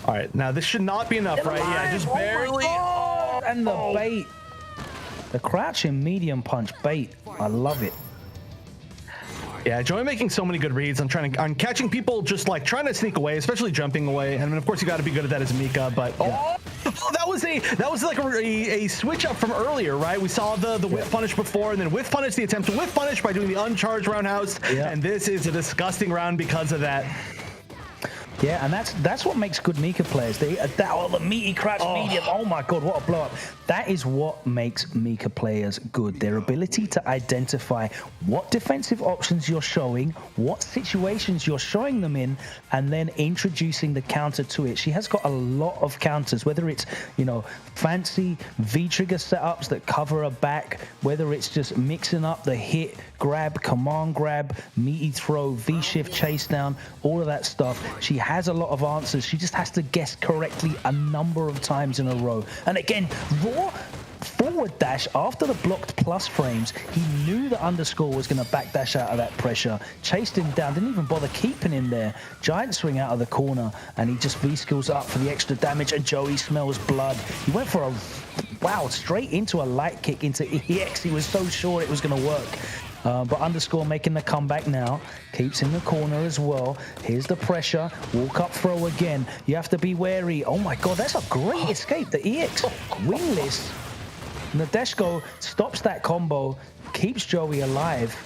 right, now this should not be enough, right? Yeah, just barely. And the bait. The crouching medium punch bait. I love it. Yeah, Joey making so many good reads. I'm catching people just like trying to sneak away, especially jumping away. And of course you got to be good at that as Mika. But that was like a switch up from earlier, right? We saw the whiff punish before, and then whiff punish, the attempt to whiff punish by doing the uncharged roundhouse. Yeah. And this is a disgusting round because of that. Yeah, and that's what makes good Mika players. The meaty crouch medium. Oh my god, what a blow up. That is what makes Mika players good. Their ability to identify what defensive options you're showing, what situations you're showing them in, and then introducing the counter to it. She has got a lot of counters, whether it's, fancy V-trigger setups that cover her back, whether it's just mixing up the hit, grab, command grab, meaty throw, V-shift chase down, all of that stuff. She has a lot of answers. She just has to guess correctly a number of times in a row. And again, raw forward dash after the blocked plus frames. He knew the Underscore was going to backdash out of that pressure, chased him down, didn't even bother keeping him there. Giant swing out of the corner, and he just V-skills up for the extra damage, and Joey smells blood. He went for straight into a light kick into EX. He was so sure it was going to work. But Underscore making the comeback now. Keeps in the corner as well. Here's the pressure. Walk up throw again. You have to be wary. Oh my god, that's a great escape. The EX wingless. Nadeshko stops that combo. Keeps Joey alive.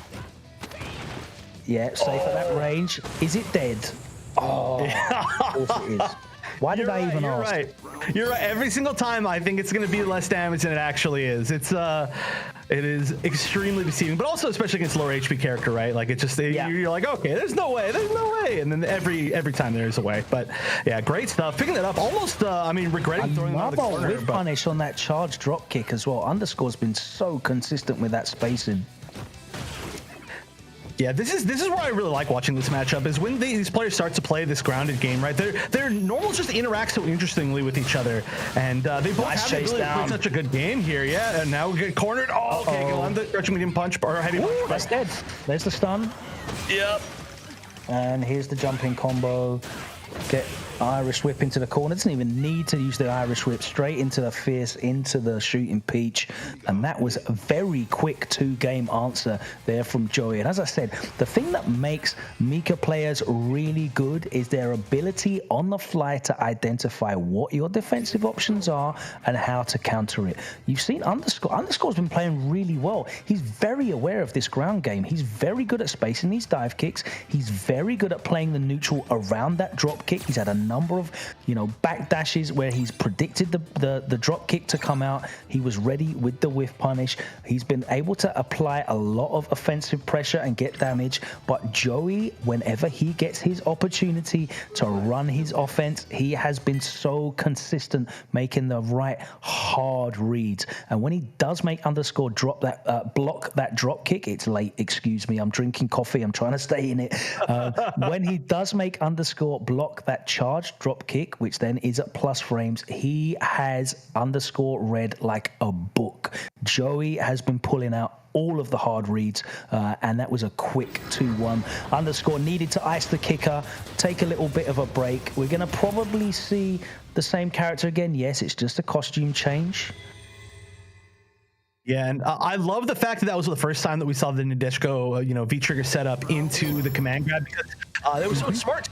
Yeah, safe at that range. Is it dead? Oh, of course it is. Why did I even ask? You're right. Every single time I think it's going to be less damage than it actually is. It is extremely deceiving, but also especially against lower HP character, right? Like you're like, okay, there's no way, and then every time there's a way. But yeah, great stuff. Picking that up, almost regretting throwing out of the corner. With punish on that charge drop kick as well. Underscore's been so consistent with that spacing. Yeah, this is where I really like watching this matchup, is when these players start to play this grounded game, right? Their normals just interact so interestingly with each other, and they both have the ability to play such a good game here. Yeah, and now we get cornered. Oh, okay, go on the stretching medium punch or heavy punch. That's dead. There's the stun. Yep. And here's the jumping combo. Get Irish whip into the corner. Doesn't even need to use the Irish whip. Straight into the fierce, into the shooting peach. And that was a very quick 2-game answer there from Joey. And as I said, the thing that makes Mika players really good is their ability on the fly to identify what your defensive options are and how to counter it. You've seen Underscore. Underscore's been playing really well. He's very aware of this ground game. He's very good at spacing these dive kicks. He's very good at playing the neutral around that drop kick. He's had a number of, back dashes where he's predicted the drop kick to come out. He was ready with the whiff punish. He's been able to apply a lot of offensive pressure and get damage. But Joey, whenever he gets his opportunity to run his offense, he has been so consistent making the right hard reads. And when he does make Underscore drop that block that drop kick, it's late, excuse me, I'm drinking coffee, I'm trying to stay in it. When he does make Underscore block that charge drop kick, which then is at plus frames, he has Underscore read like a book. Joey has been pulling out all of the hard reads, and that was a quick 2-1. Underscore needed to ice the kicker, take a little bit of a break. We're going to probably see the same character again. Yes, it's just a costume change. Yeah, and I love the fact that that was the first time that we saw the Nadeshko, V-trigger setup into the command grab, because that was so smart.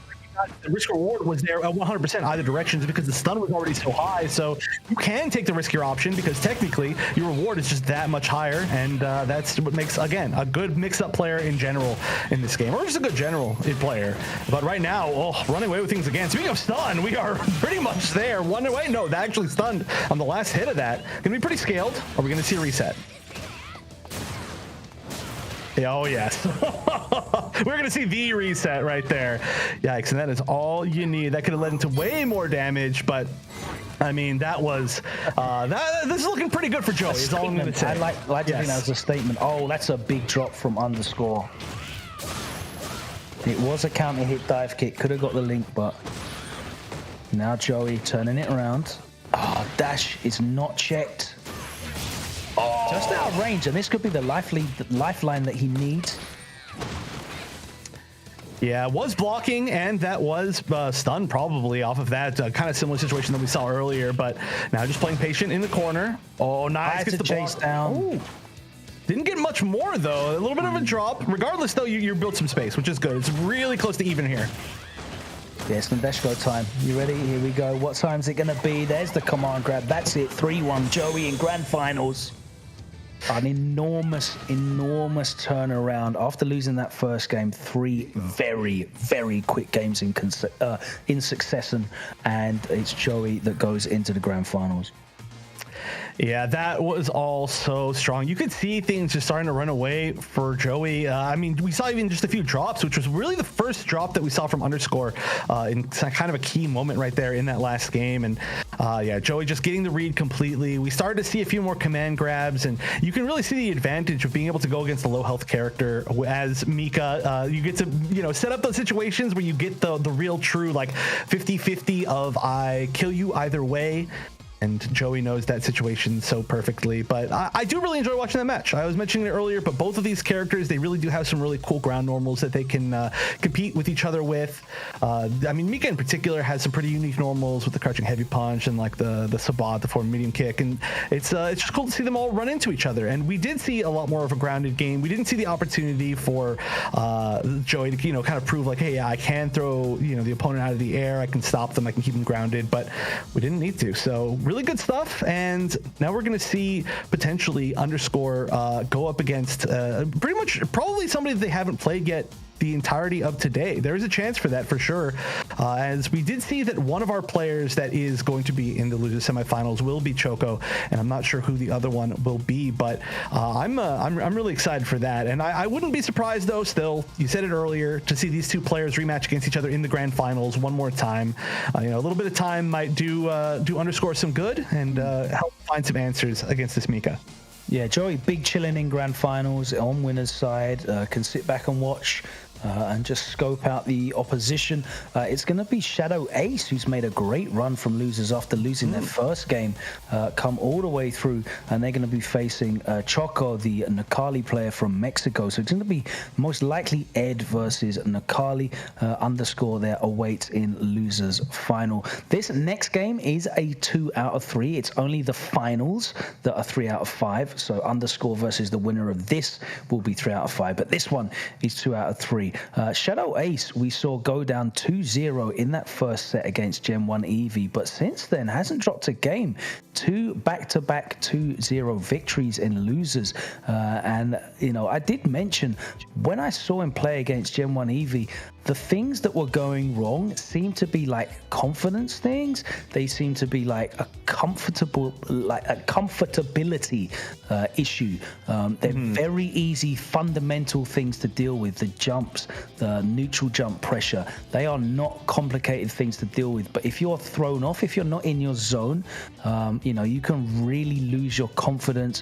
The risk reward was there at 100% either directions because the stun was already so high. So you can take the riskier option because technically your reward is just that much higher, and that's what makes, again, a good mix-up player in general in this game, or just a good general player. But right now, running away with things again. Speaking of stun, we are pretty much there. One away. No, that actually stunned on the last hit of that. Gonna be pretty scaled. Are we gonna see a reset? Yeah, oh yes. We're gonna see the reset right there. Yikes, and that is all you need. That could have led into way more damage, but I mean, that was this is looking pretty good for Joey, is all I'm gonna say. I like to think that was a statement. Oh, that's a big drop from Underscore. It was a counter hit dive kick, could have got the link, but now Joey turning it around. Dash is not checked. Just out of range, and this could be the lifeline that he needs. Yeah, was blocking, and that was stunned probably off of that kind of similar situation that we saw earlier, but now just playing patient in the corner. Oh, nice. Gets the chase down. Ooh. Didn't get much more, though. A little bit of a drop. Regardless, though, you built some space, which is good. It's really close to even here. Yes, Nadeshko time. You ready? Here we go. What time's it going to be? There's the command grab. That's it. 3-1 Joey in grand finals. An enormous turnaround after losing that first game. 3 very, very quick games in succession, and it's Joey that goes into the grand finals. Yeah, that was all so strong. You could see things just starting to run away for Joey. I mean, we saw even just a few drops, which was really the first drop that we saw from Underscore in kind of a key moment right there in that last game. And yeah, Joey just getting the read completely. We started to see a few more command grabs, and you can really see the advantage of being able to go against a low health character as Mika. You get to, set up those situations where you get the real true like 50-50 of I kill you either way. And Joey knows that situation so perfectly. But I do really enjoy watching that match. I was mentioning it earlier, but both of these characters, they really do have some really cool ground normals that they can compete with each other with. I mean, Mika in particular has some pretty unique normals with the crouching heavy punch and like the sabat, the forward medium kick. And it's just cool to see them all run into each other. And we did see a lot more of a grounded game. We didn't see the opportunity for Joey to, kind of prove like, hey, I can throw, the opponent out of the air. I can stop them. I can keep them grounded. But we didn't need to. So really good stuff, and now we're going to see potentially Underscore go up against pretty much probably somebody that they haven't played yet the entirety of today. There is a chance for that for sure, as we did see that one of our players that is going to be in the losers semifinals will be CHOCO, and I'm not sure who the other one will be, but I'm really excited for that. And I wouldn't be surprised though, still, you said it earlier, to see these two players rematch against each other in the grand finals one more time. A little bit of time might do Underscore some good and help find some answers against this Mika. Yeah, Joey, big chilling in grand finals on winner's side, can sit back and watch. And just scope out the opposition. It's going to be Shadow Ace, who's made a great run from losers after losing their first game, come all the way through, and they're going to be facing CHOCO, the Nakali player from Mexico. So it's going to be most likely Ed versus Nakali. Underscore there awaits in losers final. This next game is a 2 out of 3. It's only the finals that are 3 out of 5. So underscore versus the winner of this will be 3 out of 5. But this one is 2 out of 3. Shadow Ace, we saw go down 2-0 in that first set against Gen 1 Eevee, but since then hasn't dropped a game. 2 back-to-back 2-0 victories in losers. And, you know, I did mention when I saw him play against Gen 1 Eevee, the things that were going wrong seem to be like confidence things. They seem to be like a comfortability issue. They're very easy fundamental things to deal with. The jumps, the neutral jump pressure, they are not complicated things to deal with. But if you're thrown off, if you're not in your zone, you know, you can really lose your confidence,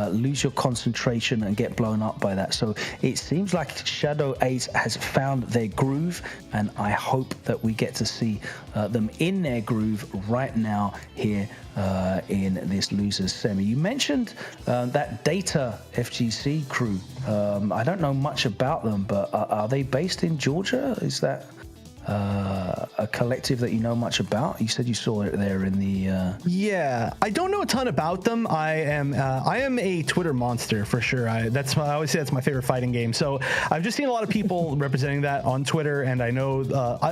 lose your concentration and get blown up by that. So it seems like Shadow Ace has found their groove, and I hope that we get to see them in their groove right now here in this losers semi. You mentioned that Data FGC crew. I don't know much about them, but are they based in Georgia? Is that a collective that you know much about? You said you saw it there in the Yeah, I don't know a ton about them. I am a Twitter monster for sure. I always say that's my favorite fighting game. So I've just seen a lot of people representing that on Twitter, and I know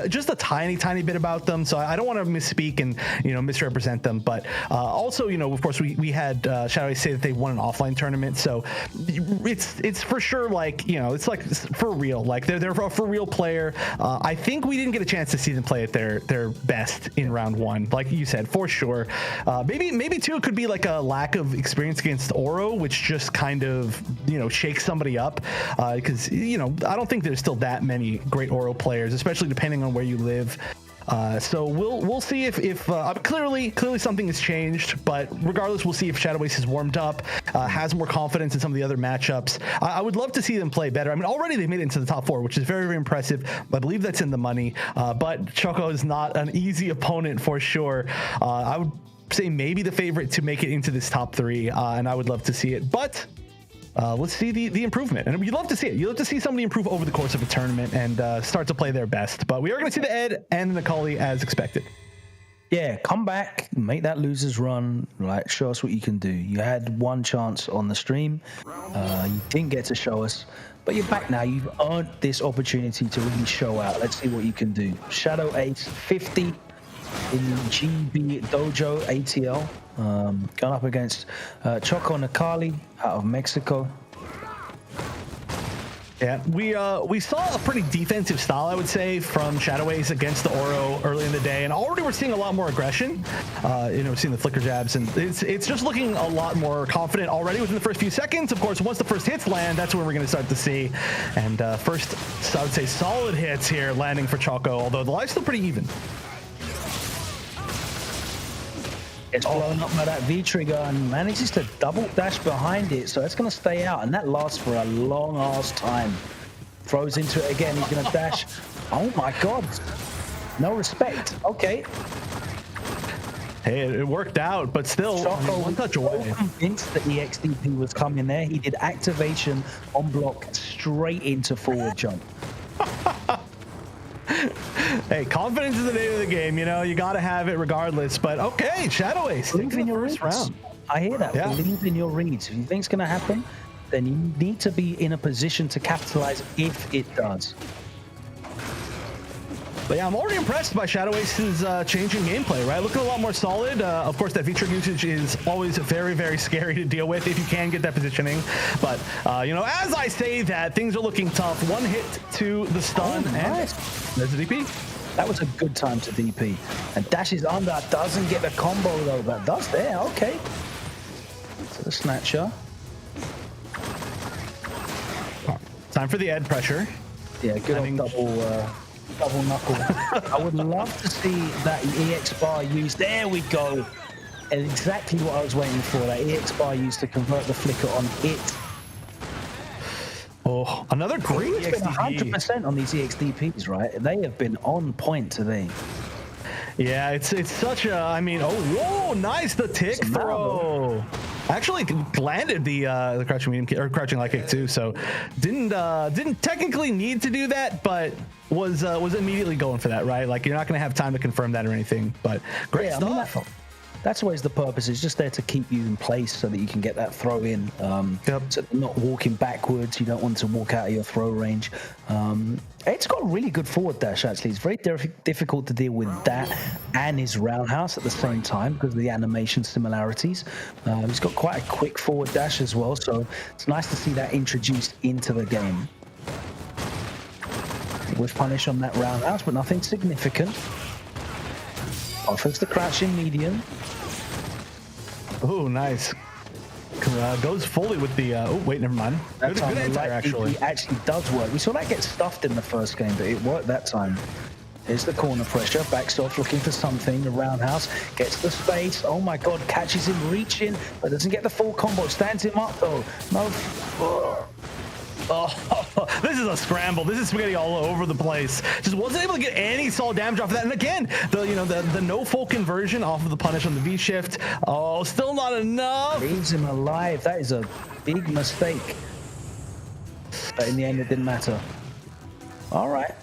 just a tiny bit about them. So I don't want to misspeak and, you know, misrepresent them. But also, you know, of course, we had Shadow Ace say that they won an offline tournament. So it's for sure, like, you know, it's like for real. Like they're a for real player. I think we didn't get a chance to see them play at their best in round 1, like you said, for sure. Maybe too, it could be like a lack of experience against Oro, which just kind of, you know, shakes somebody up, because, you know, I don't think there's still that many great Oro players, especially depending on where you live. So we'll see if clearly something has changed, but regardless, we'll see if Shadow Ace has warmed up, has more confidence in some of the other matchups. I would love to see them play better. I mean, already they made it into the top 4, which is very, very impressive. I believe that's in the money, but CHOCO is not an easy opponent for sure. I would say maybe the favorite to make it into this top 3, and I would love to see it, but let's see the improvement, and you'd love to see it. You'd love to see somebody improve over the course of a tournament and start to play their best. But we are going to see the Ed and the Nakali as expected. Yeah, come back, make that losers run, like, show us what you can do. You had one chance on the stream, you didn't get to show us, but you're back now. You've earned this opportunity to really show out. Let's see what you can do. Shadow Ace 50 in GB Dojo ATL. Going up against CHOCO Nakali out of Mexico. Yeah, we saw a pretty defensive style, I would say, from Shadow Ace against the Oro early in the day, and already we're seeing a lot more aggression. You know, we're seeing the flicker jabs, and it's just looking a lot more confident already within the first few seconds. Of course, once the first hits land, that's when we're going to start to see. And first, I would say, solid hits here landing for CHOCO, although the life's still pretty even. It's blown up by that V-trigger and manages to double dash behind it, so it's going to stay out, and that lasts for a long ass time. Throws into it again, he's going to dash. Oh my god, no respect. Okay. Hey, it worked out, but still, CHOCO one touch away. Was convinced that the XDP was coming there. He did activation on block straight into forward jump. Hey, confidence is the name of the game, you know, you got to have it regardless. But okay, Shadow Ace, believe in your reads. Round. I hear that. Yeah. Believe in your reads. If you think it's going to happen, then you need to be in a position to capitalize if it does. But yeah, I'm already impressed by Shadow Ace's changing gameplay, right? Looking a lot more solid. Of course, that V-trigger usage is always very, very scary to deal with if you can get that positioning. But, you know, as I say that, things are looking tough. One hit to the stun, and there's the DP. That was a good time to DP. And dashes under, doesn't get the combo though, but does there, okay. So the snatcher. Time for the Ed pressure. Yeah, good old double knuckle. I would love to see that EX bar used. There we go. exactly what I was waiting for. That EX bar used to convert the flicker on it. Oh, another great It's been 100% on these EXDPs, right? They have been on point today. Yeah, it's such a. I mean, oh, whoa, nice the tick throw. Actually landed the crouching medium kick, or crouching light kick too. So didn't technically need to do that, but was immediately going for that, right? Like you're not gonna have time to confirm that or anything. But great stuff. I mean, that's always the purpose. It's just there to keep you in place so that you can get that throw in. So not walking backwards. You don't want to walk out of your throw range. It's got a really good forward dash, actually. It's very difficult to deal with that and his roundhouse at the same time because of the animation similarities. He's got quite a quick forward dash as well, so it's nice to see that introduced into the game. With punish on that roundhouse, but nothing significant. Offers the crouching medium. Oh, nice. Goes fully with the. Oh, wait, never mind. Good anti-air, actually. It actually does work. We saw that get stuffed in the first game, but it worked that time. Here's the corner pressure. Backs off, looking for something. The roundhouse gets the space. Oh my God, catches him reaching, but doesn't get the full combo. Stands him up though. No. Oh, this is a scramble. This is spaghetti all over the place. Just wasn't able to get any solid damage off of that. And again, the no full conversion off of the punish on the V shift. Oh, still not enough. Leaves him alive. That is a big mistake. But in the end, it didn't matter. All right.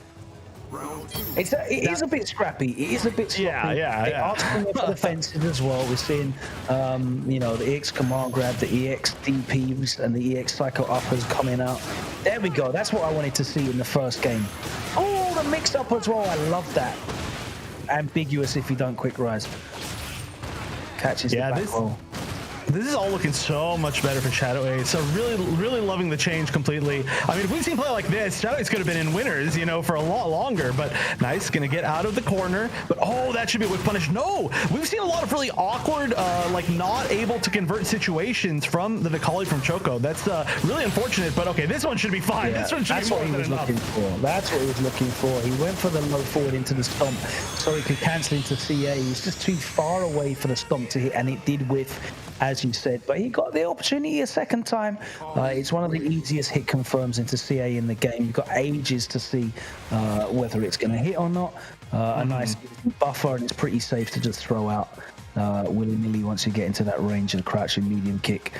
It is a bit scrappy. It is a bit sloppy. They are coming for the fences as well. We're seeing, the EX command grab, the EX DPs, and the EX psycho uppers coming out. There we go. That's what I wanted to see in the first game. Oh, the mix up as well. I love that. Ambiguous if you don't quick rise. Catches the back roll. This is all looking so much better for Shadow Ace. So really loving the change completely. I mean, if we've seen play like this, Shadow Ace could have been in winners, for a lot longer. But nice, gonna get out of the corner. But oh, that should be a whip punish. No, we've seen a lot of really awkward, not able to convert situations from the Nikali from CHOCO. That's really unfortunate. But okay, this one should be fine. Yeah, this one should that's be what he was looking for. That's what he was looking for. He went for the low forward into the stomp so he could cancel into CA. He was just too far away for the stomp to hit, and it did whiff, as you said, but he got the opportunity a second time. It's one of the easiest hit confirms into CA in the game. You've got ages to see whether it's going to hit or not. A nice buffer, and it's pretty safe to just throw out willy-nilly once you get into that range of the crouching medium kick.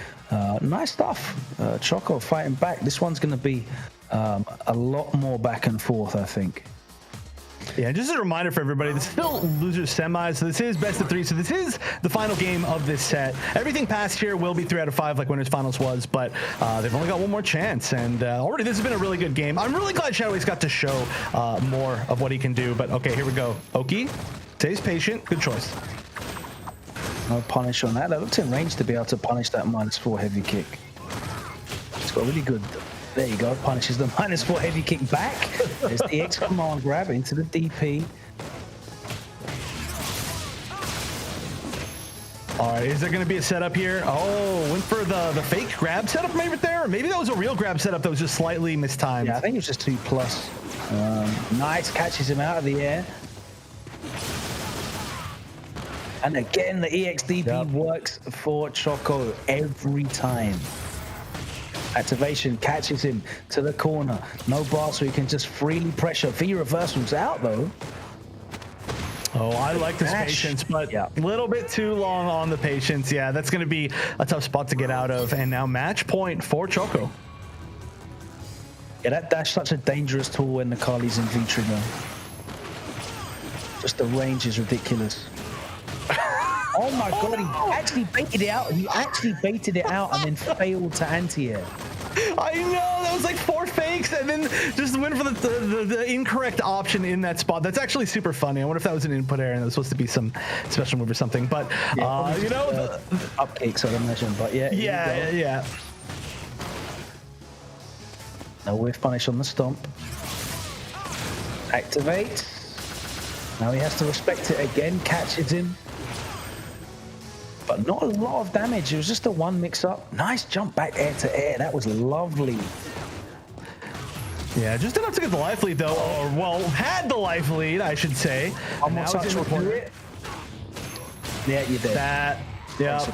Nice stuff. CHOCO fighting back. This one's going to be a lot more back and forth, I think. Yeah, just a reminder for everybody, this is still losers semis, so this is best of 3, so this is the final game of this set. Everything past here will be 3 out of 5 like winners finals was, but they've only got one more chance, and already this has been a really good game. I'm really glad Shadow Ace got to show more of what he can do, but okay, here we go. Oki stays patient, good choice. No punish on that. That looked in range to be able to punish that -4 heavy kick. It's got really good. There you go, punishes the -4 heavy kick back. There's the X command grab into the DP. All right, is there going to be a setup here? Oh, went for the fake grab setup maybe there? Or maybe that was a real grab setup that was just slightly mistimed. Yeah, I think it was just 2+. Nice, catches him out of the air. And again, the EXDP works for CHOCO every time. Activation catches him to the corner. No bar, so he can just freely pressure. V reversal's out though. Oh, I like this patience, but a little bit too long on the patience. Yeah, that's going to be a tough spot to get out of. And now match point for CHOCO. Yeah, that dash such a dangerous tool when Nikali's in V trigger. Just the range is ridiculous. Oh my God, he actually baited it out. He actually baited it out and then failed to anti-air. I know, that was like 4 fakes and then just went for the incorrect option in that spot. That's actually super funny. I wonder if that was an input error and it was supposed to be some special move or something. But, upkicks, I'd imagine. But yeah. No whiff punish on the stomp. Activate. Now he has to respect it again. Catches him. But not a lot of damage. It was just a 1 mix-up. Nice jump back air to air. That was lovely. Yeah, just enough to get the life lead, though. Or, well, had the life lead, I should say. Almost touch will do it. Yeah, you did. Yeah.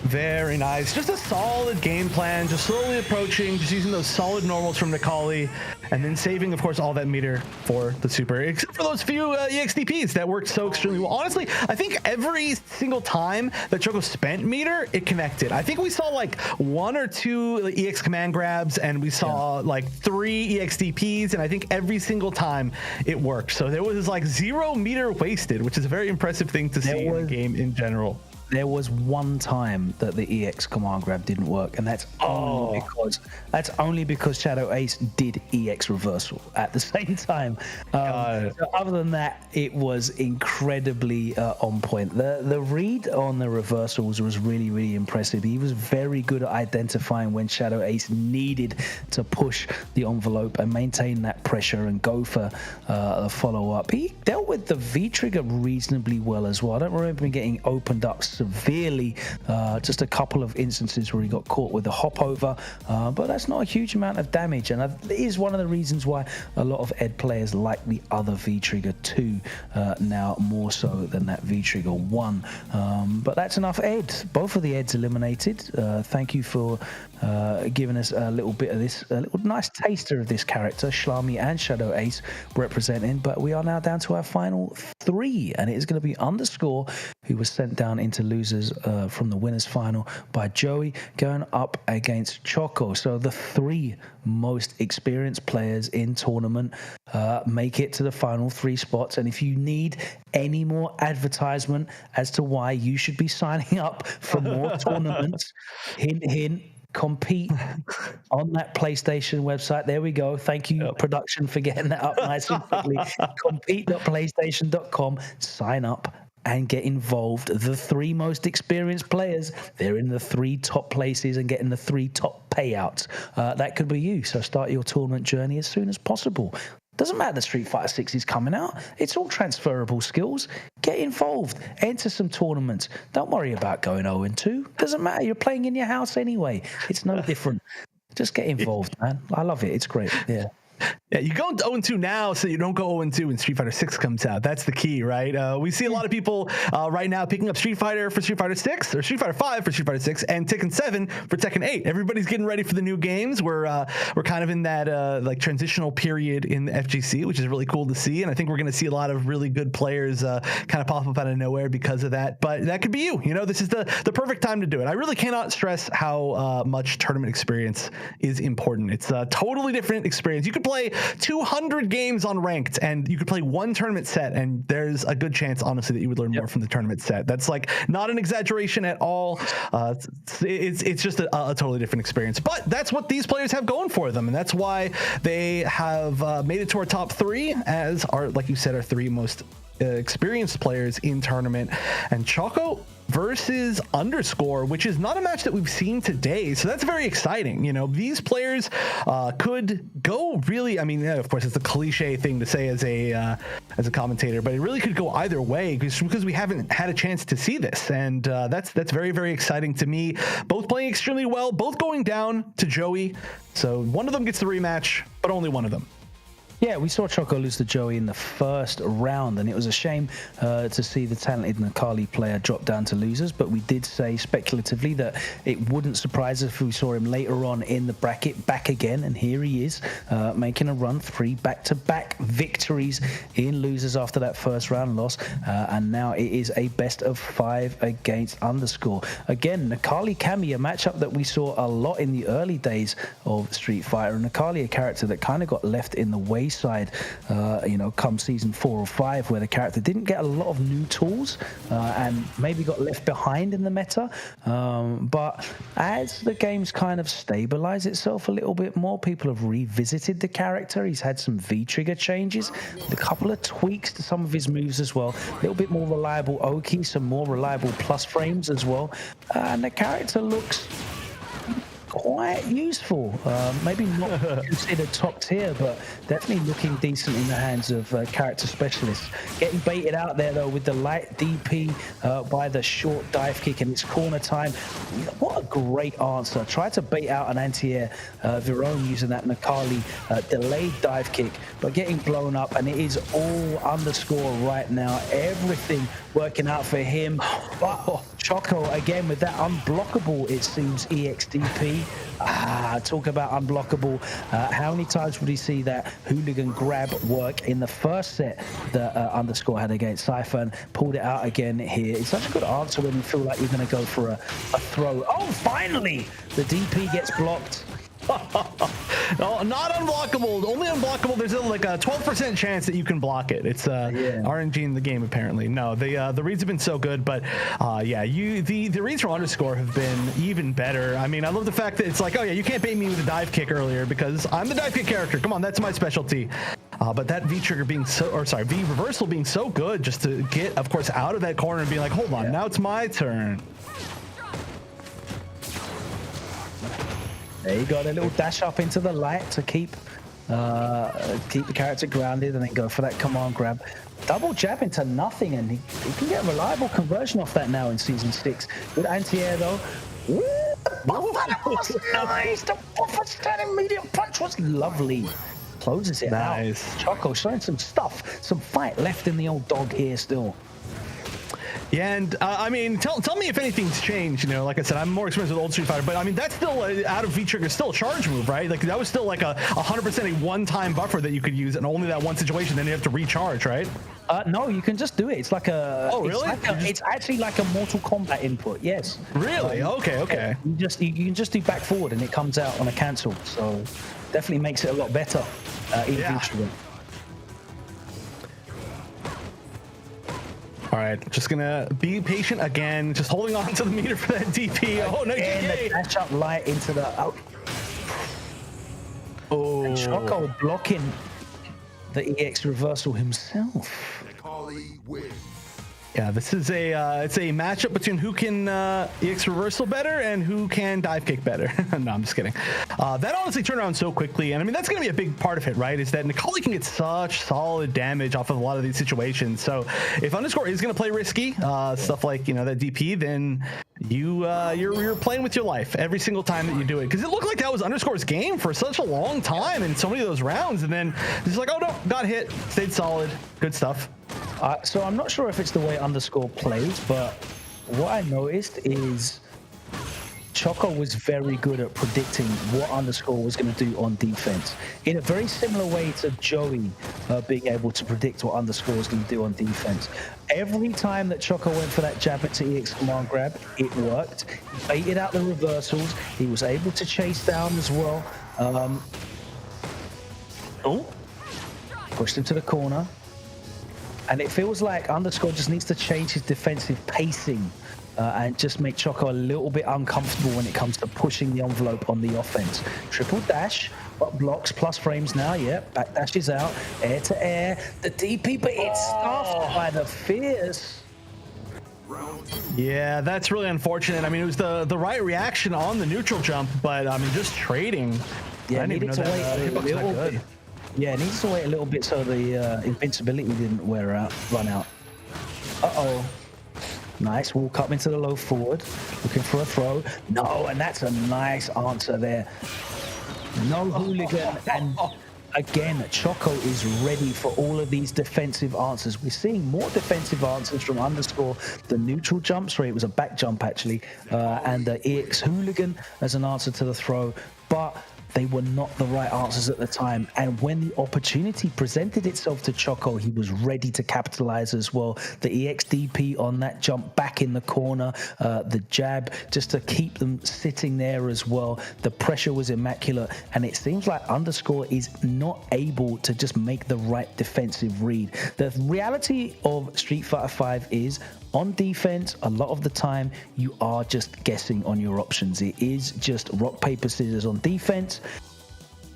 Very nice. Just a solid game plan, just slowly approaching, just using those solid normals from Necalli, and then saving, of course, all that meter for the super, except for those few EXDPs that worked so extremely well. Honestly, I think every single time that CHOCO spent meter, it connected. I think we saw like 1 or 2 EX command grabs, and we saw like 3 EXDPs, and I think every single time it worked. So there was like 0 meter wasted, which is a very impressive thing to see in the game in general. There was one time that the EX command grab didn't work, and that's only because Shadow Ace did EX reversal at the same time. So other than that, it was incredibly on point. The read on the reversals was really, really impressive. He was very good at identifying when Shadow Ace needed to push the envelope and maintain that pressure and go for a follow-up. He dealt with the V-trigger reasonably well as well. I don't remember him getting opened up severely, just a couple of instances where he got caught with a hop over, but that's not a huge amount of damage, and it is one of the reasons why a lot of Ed players like the other V-Trigger 2 now more so than that V-Trigger 1. But that's enough Ed. Both of the Eds eliminated. Thank you for giving us a little bit of this, a little nice taster of this character, Schlami and Shadow Ace representing, but we are now down to our final 3, and it is going to be Underscore, who was sent down into losers from the winners final by Joey, going up against CHOCO. So the 3 most experienced players in tournament make it to the final 3 spots, and if you need any more advertisement as to why you should be signing up for more tournaments, hint hint, compete on that PlayStation website. There we go. Thank you, production, for getting that up nice and quickly. Compete.playstation.com. Sign up and get involved. The 3 most experienced players, they're in the 3 top places and getting the 3 top payouts. That could be you. So start your tournament journey as soon as possible. Doesn't matter that Street Fighter 6 is coming out. It's all transferable skills. Get involved. Enter some tournaments. Don't worry about going 0-2. Doesn't matter. You're playing in your house anyway. It's no different. Just get involved, man. I love it. It's great. Yeah. Yeah, you go 0-2 now so you don't go 0-2 when Street Fighter 6 comes out. That's the key, right? We see a lot of people right now picking up Street Fighter for Street Fighter 6 or Street Fighter 5 for Street Fighter 6 and Tekken 7 for Tekken 8. Everybody's getting ready for the new games. We're kind of in that like transitional period in the FGC, which is really cool to see. And I think we're going to see a lot of really good players kind of pop up out of nowhere because of that. But that could be you. You know, this is the perfect time to do it. I really cannot stress how much tournament experience is important. It's a totally different experience. You could play 200 games on ranked and you could play 1 tournament set, and there's a good chance, honestly, that you would learn more from the tournament set. That's like not an exaggeration at all. It's just a totally different experience, but that's what these players have going for them, and that's why they have made it to our top 3 as our, like you said, our 3 most experienced players in tournament. And CHOCO versus Underscore, which is not a match that we've seen today, so that's very exciting. You know, these players could go really, I mean, of course it's a cliche thing to say as a commentator, but it really could go either way because we haven't had a chance to see this, and that's very, very exciting to me. Both playing extremely well, both going down to Joey, so one of them gets the rematch, but only one of them. Yeah, we saw CHOCO lose to Joey in the first round, and it was a shame to see the talented Necalli player drop down to losers, but we did say speculatively that it wouldn't surprise us if we saw him later on in the bracket back again, and here he is, making a run, 3 back-to-back victories in losers after that first round loss, and now it is a best of 5 against Underscore. Again, Necalli Cammy, a matchup that we saw a lot in the early days of Street Fighter, and Necalli, a character that kind of got left in the wayside, you know, come season 4 or 5, where the character didn't get a lot of new tools and maybe got left behind in the meta. But as the game's kind of stabilized itself a little bit more, people have revisited the character. He's had some V-trigger changes, a couple of tweaks to some of his moves as well, a little bit more reliable Oki, some more reliable plus frames as well. And the character looks quite useful. Maybe not considered top tier, but definitely looking decent in the hands of character specialists. Getting baited out there, though, with the light DP by the short dive kick, and it's corner time. What a great answer. Tried to bait out an anti-air Verone using that Nakali delayed dive kick, but getting blown up, and it is all underscore right now. Everything working out for him. But CHOCO, again, with that unblockable, it seems, EXDP. Talk about unblockable. How many times would he see that hooligan grab work in the first set that underscore had against Cypher? Pulled it out again here. It's such a good answer when you feel like you're going to go for a throw. Oh, finally! The DP gets blocked. No, not unblockable. Only unblockable. There's like a 12% chance that you can block it. It's RNG in the game apparently. No, the reads have been so good, but the reads from underscore have been even better. I mean, I love the fact that it's like, oh yeah, you can't bait me with a dive kick earlier because I'm the dive kick character. Come on, that's my specialty. But that V trigger being V reversal being so good, just to get, of course, out of that corner and be like, hold on, now it's my turn. There you go, a little dash up into the light to keep the character grounded and then go for that command grab. Double jab into nothing, and he can get a reliable conversion off that now in Season 6. Good anti-air, though. Ooh, that was nice. The buffer standing medium punch was lovely. Closes it out. CHOCO showing some stuff, some fight left in the old dog here still. Yeah, and I mean, tell me if anything's changed. You know, like I said, I'm more experienced with old Street Fighter, but I mean, that's still out of V trigger, still a charge move, right? Like that was still like a 100% a one-time buffer that you could use, and only that one situation. Then you have to recharge, right? No, you can just do it. It's like a. Oh, really? It's actually like a Mortal Kombat input. Yes. Really? Okay. You can just do back forward, and it comes out on a cancel. So definitely makes it a lot better in V trigger. All right, just gonna be patient again, just holding on to the meter for that DP. Oh, no, the dash up light into the and CHOCO blocking the EX reversal himself. Yeah, this is it's a matchup between who can EX reversal better and who can dive kick better. No, I'm just kidding. That honestly turned around so quickly, and I mean that's going to be a big part of it, right? Is that Nakali can get such solid damage off of a lot of these situations. So if underscore is going to play risky stuff like that DP, then you're playing with your life every single time that you do it, because it looked like that was underscore's game for such a long time in so many of those rounds, and then it's like, oh no, got hit, stayed solid, good stuff. So I'm not sure if it's the way underscore plays, but what I noticed is CHOCO was very good at predicting what underscore was going to do on defense, in a very similar way to Joey being able to predict what underscore was going to do on defense. Every time that CHOCO went for that jab into EX command grab, it worked. He baited out the reversals. He was able to chase down as well. Pushed him to the corner. And it feels like underscore just needs to change his defensive pacing and just make CHOCO a little bit uncomfortable when it comes to pushing the envelope on the offense. Triple dash, but blocks plus frames now. Yep, back dash is out. Air to air. The DP, but it's stuffed by the Fierce. Yeah, that's really unfortunate. I mean, it was the right reaction on the neutral jump, but I mean, just trading. Yeah, needed to wait a little bit. Yeah, it needs to wait a little bit so the invincibility didn't run out. Uh-oh. Nice, walk up into the low forward, looking for a throw. No, and that's a nice answer there. No hooligan, and again, CHOCO is ready for all of these defensive answers. We're seeing more defensive answers from underscore. The neutral jump, sorry, it was a back jump actually, and the EX hooligan as an answer to the throw, but they were not the right answers at the time. And when the opportunity presented itself to CHOCO, he was ready to capitalize as well. The EXDP on that jump back in the corner, the jab, just to keep them sitting there as well. The pressure was immaculate, and it seems like underscore is not able to just make the right defensive read. The reality of Street Fighter 5 is, on defense, a lot of the time, you are just guessing on your options. It is just rock, paper, scissors on defense,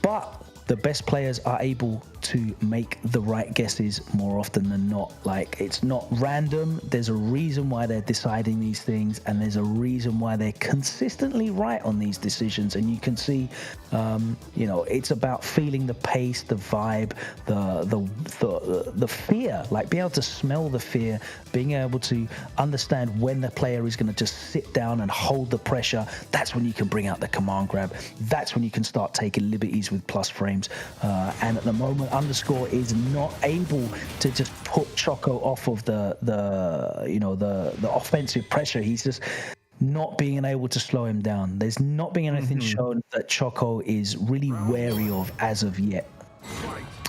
but the best players are able to make the right guesses more often than not. Like, it's not random. There's a reason why they're deciding these things, and there's a reason why they're consistently right on these decisions. And you can see, it's about feeling the pace, the vibe, the fear, like being able to smell the fear, being able to understand when the player is going to just sit down and hold the pressure. That's when you can bring out the command grab. That's when you can start taking liberties with plus frames. And at the moment, Underscore is not able to just put CHOCO off of the offensive pressure. He's just not being able to slow him down. There's not been anything shown that CHOCO is really wary of as of yet.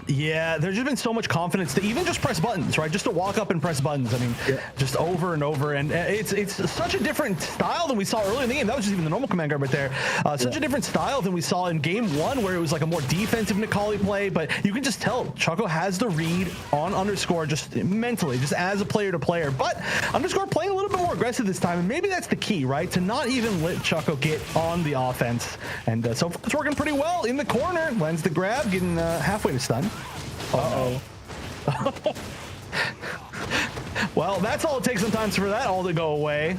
Yeah, there's just been so much confidence to even just press buttons, right? Just to walk up and press buttons. I mean, just over and over. And it's such a different style than we saw earlier in the game. That was just even the normal command guard right there. Such a different style than we saw in game one, where it was like a more defensive Nikali play. But you can just tell CHOCO has the read on Underscore just mentally, just as a player to player. But Underscore playing a little bit more aggressive this time. And maybe that's the key, right? To not even let CHOCO get on the offense. And so far it's working pretty well in the corner. Lands the grab, getting halfway to stun. Uh-oh. Well, that's all it takes sometimes for that all to go away.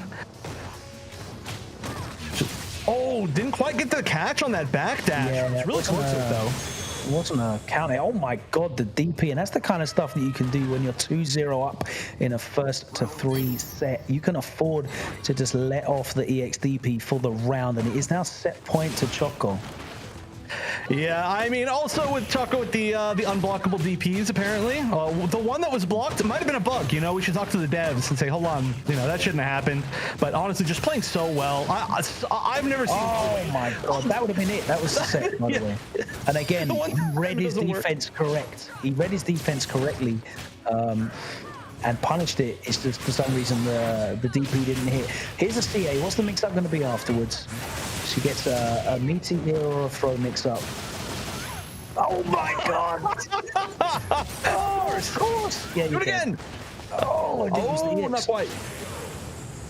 Didn't quite get the catch on that back dash. Yeah, it's really close to it, though. It wasn't a counter. Oh my god, the DP. And that's the kind of stuff that you can do when you're 2-0 up in a 1-3 set. You can afford to just let off the EXDP for the round, and it is now set point to CHOCO. Yeah, I mean, also with CHOCO with the unblockable DPs, apparently. The one that was blocked, it might have been a bug, we should talk to the devs and say, hold on, that shouldn't have happened. But honestly, just playing so well. I've never seen... Oh my god, that would have been it. That was the set, by the way. And again, he read his defense correct. He read his defense correctly. And punished it. It's just for some reason the DP didn't hit. Here's a CA. What's the mix-up going to be afterwards? She gets a meeting here or a throw mix-up. Oh my god! Of course. Yeah, do it again. Not quite.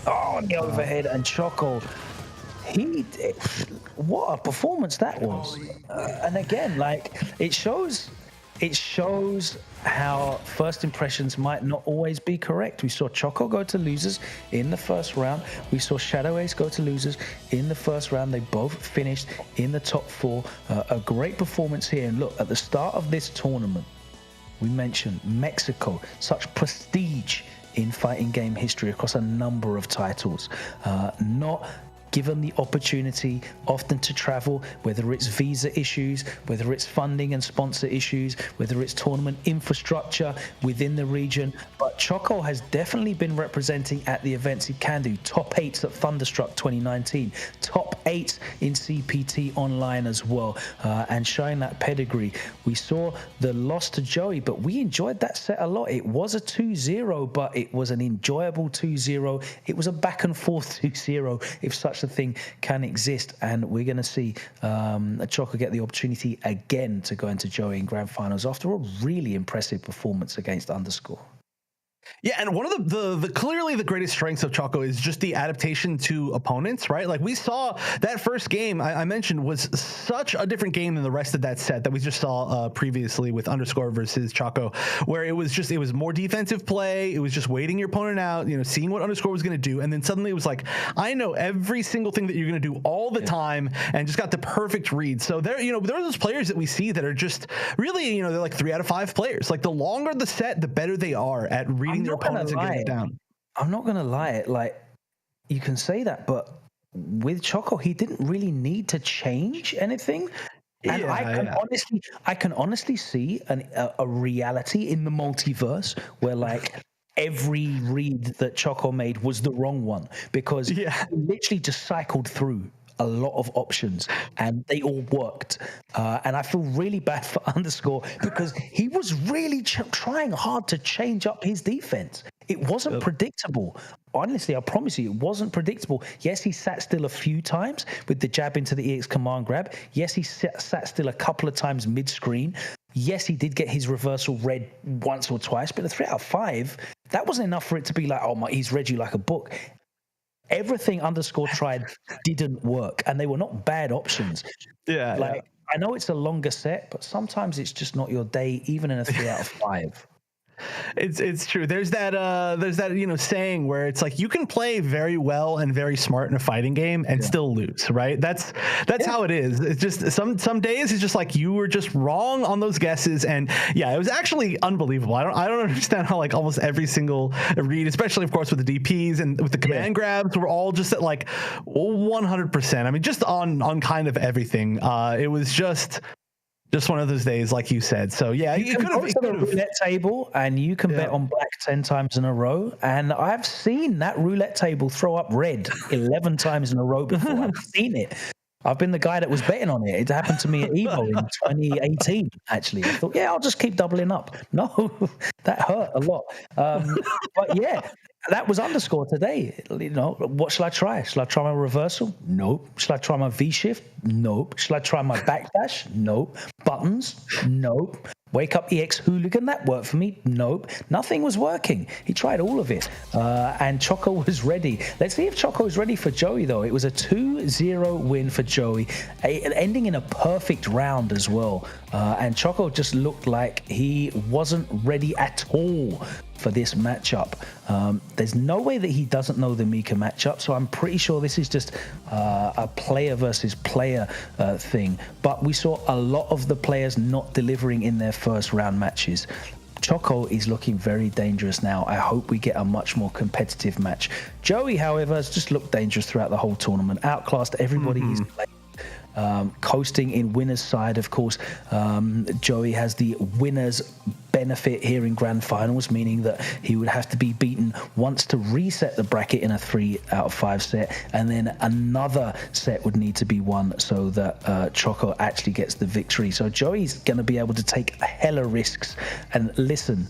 On the overhead, and CHOCO. What a performance that was. And again, like, it shows how first impressions might not always be correct. We saw CHOCO go to losers in the first round. We saw Shadow Ace go to losers in the first round. They both finished in the top 4. A great performance here. And look, at the start of this tournament, we mentioned Mexico, such prestige in fighting game history across a number of titles. Not given the opportunity often to travel, whether it's visa issues, whether it's funding and sponsor issues, whether it's tournament infrastructure within the region. But CHOCO has definitely been representing at the events he can do. Top 8s at Thunderstruck 2019, top 8 in CPT online as well, and showing that pedigree. We saw the loss to Joey, but we enjoyed that set a lot. It was a 2-0, but it was an enjoyable 2-0. It was a back and forth 2-0, if such a thing can exist, and we're going to see CHOCO get the opportunity again to go into Joey in grand finals after a really impressive performance against Underscore. Yeah, and one of the clearly the greatest strengths of CHOCO is just the adaptation to opponents, right? Like, we saw that first game I mentioned was such a different game than the rest of that set that we just saw previously with Underscore versus CHOCO, where it was more defensive play. It was just waiting your opponent out, seeing what Underscore was going to do, and then suddenly it was like, I know every single thing that you're going to do all the time, and just got the perfect read. So there are those players that we see that are just really, they're like 3 out of 5 players. Like, the longer the set, the better they are at reading their opponents and getting it down. I'm not gonna lie, like, you can say that, but with CHOCO, he didn't really need to change anything. And I can honestly see a reality in the multiverse where, like, every read that CHOCO made was the wrong one, because he literally just cycled through a lot of options and they all worked. And I feel really bad for Underscore because he was really trying hard to change up his defense. It wasn't predictable. Honestly, I promise you, it wasn't predictable. Yes, he sat still a few times with the jab into the EX command grab. Yes, he sat still a couple of times mid-screen. Yes, he did get his reversal read once or twice, but a 3 out of 5, that wasn't enough for it to be like, oh my, he's read you like a book. Everything Underscore tried didn't work, and they were not bad options. I know it's a longer set, but sometimes it's just not your day, even in a 3 out of 5. It's true. There's that saying where it's like you can play very well and very smart in a fighting game and still lose, right? That's how it is. It's just some days it's just like you were just wrong on those guesses, and yeah, it was actually unbelievable. I don't understand how like almost every single read, especially of course with the DPs and with the command grabs, were all just at like 100%. I mean, just on kind of everything. It was just one of those days, like you said. So yeah, you can go to the roulette table and you can bet on black 10 times in a row. And I've seen that roulette table throw up red 11 times in a row before. I've seen it. I've been the guy that was betting on it. It happened to me at Evo in 2018, actually. I thought, I'll just keep doubling up. No, that hurt a lot. But yeah, that was underscore today. You know, what shall I try? Shall I try my reversal? Nope. Shall I try my V-shift? Nope. Shall I try my backdash? Nope. Buttons? Nope. Wake up EX hooligan, that worked for me. Nope. Nothing was working. He tried all of it. And Choco was ready. Let's see if Choco is ready for Joey, though. It was a 2-0 win for Joey, ending in a perfect round as well. And Choco just looked like he wasn't ready at all for this matchup. There's no way that he doesn't know the Mika matchup, so I'm pretty sure this is just a player versus player thing. But we saw a lot of the players not delivering in their first round matches. Choco is looking very dangerous now. I hope we get a much more competitive match. Joey, however, has just looked dangerous throughout the whole tournament, outclassed everybody he's played. Coasting in winner's side, of course. Joey has the winner's benefit here in grand finals, meaning that he would have to be beaten once to reset the bracket in a 3 out of 5 set, and then another set would need to be won so that Choco actually gets the victory. So Joey's going to be able to take hella risks. And listen,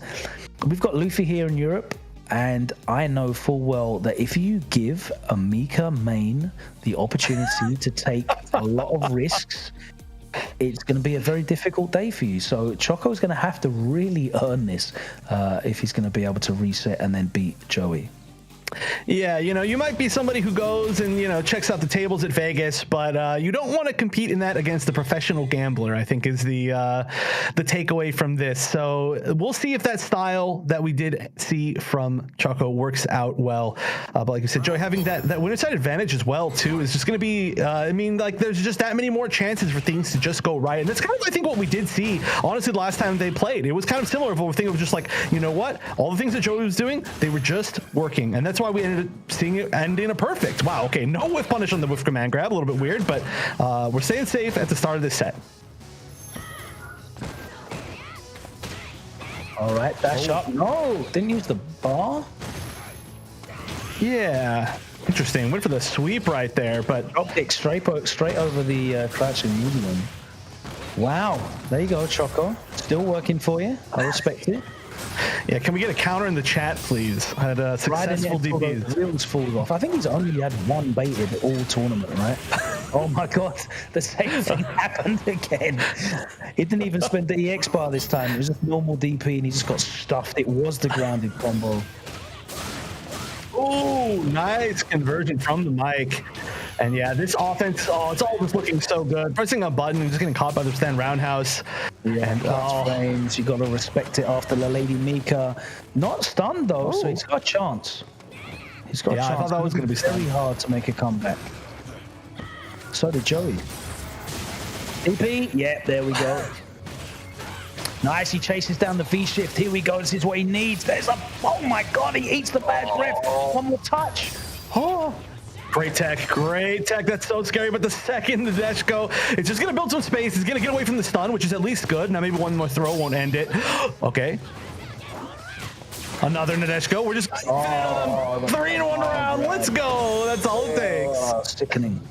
we've got Luffy here in Europe, and I know full well that if you give a Mika main the opportunity to take a lot of risks, it's going to be a very difficult day for you. So Choco's going to have to really earn this if he's going to be able to reset and then beat Joey. Yeah, you know, you might be somebody who goes and, you know, checks out the tables at Vegas, but you don't want to compete in that against a professional gambler, I think is the takeaway from this. So we'll see if that style that we did see from Choco works out well. But like I said, Joey, having that winner side advantage as well, too, is just going to be, I mean, like there's just that many more chances for things to just go right. And that's kind of, I think, what we did see, honestly, the last time they played. It was kind of similar, but we think it was just like, you know what? All the things that Joey was doing, they were just working. And that's why we ended up seeing it end in a perfect. Wow, okay, no whiff punish on the whiff command grab, a little bit weird, but we're staying safe at the start of this set. All right, dash up. No, didn't use the bar. Yeah, interesting. Went for the sweep right there, but drop kick straight over the crouching medium. Wow, there you go, Choco. Still working for you. I respect it. Yeah, can we get a counter in the chat, please? Had successful DPs. Wheels fall off. I think he's only had one baited all tournament, right? Oh my god, the same thing happened again. He didn't even spend the EX bar this time. It was just normal DP and he just got stuffed. It was the grounded combo. Oh, nice conversion from the mic. And yeah, this offense, it's all just looking so good. Pressing a button and just getting caught by the stand roundhouse. Yeah, and frames, you got to respect it after the Lady Mika. Not stunned though, so he's got a chance. He's got a chance. I thought that was going to be very hard to make a comeback. So did Joey. DP, yeah, there we go. Nice, he chases down the V-shift. Here we go, this is what he needs. Oh my god, he eats the bad grip. One more touch. Oh. Great tech. That's so scary. But the second the dash go, it's just going to build some space. It's going to get away from the stun, which is at least good. Now maybe one more throw won't end it. Okay. Another Nadeshko. We're just 3 in 1 round. Let's go. That's all it takes. Sickening.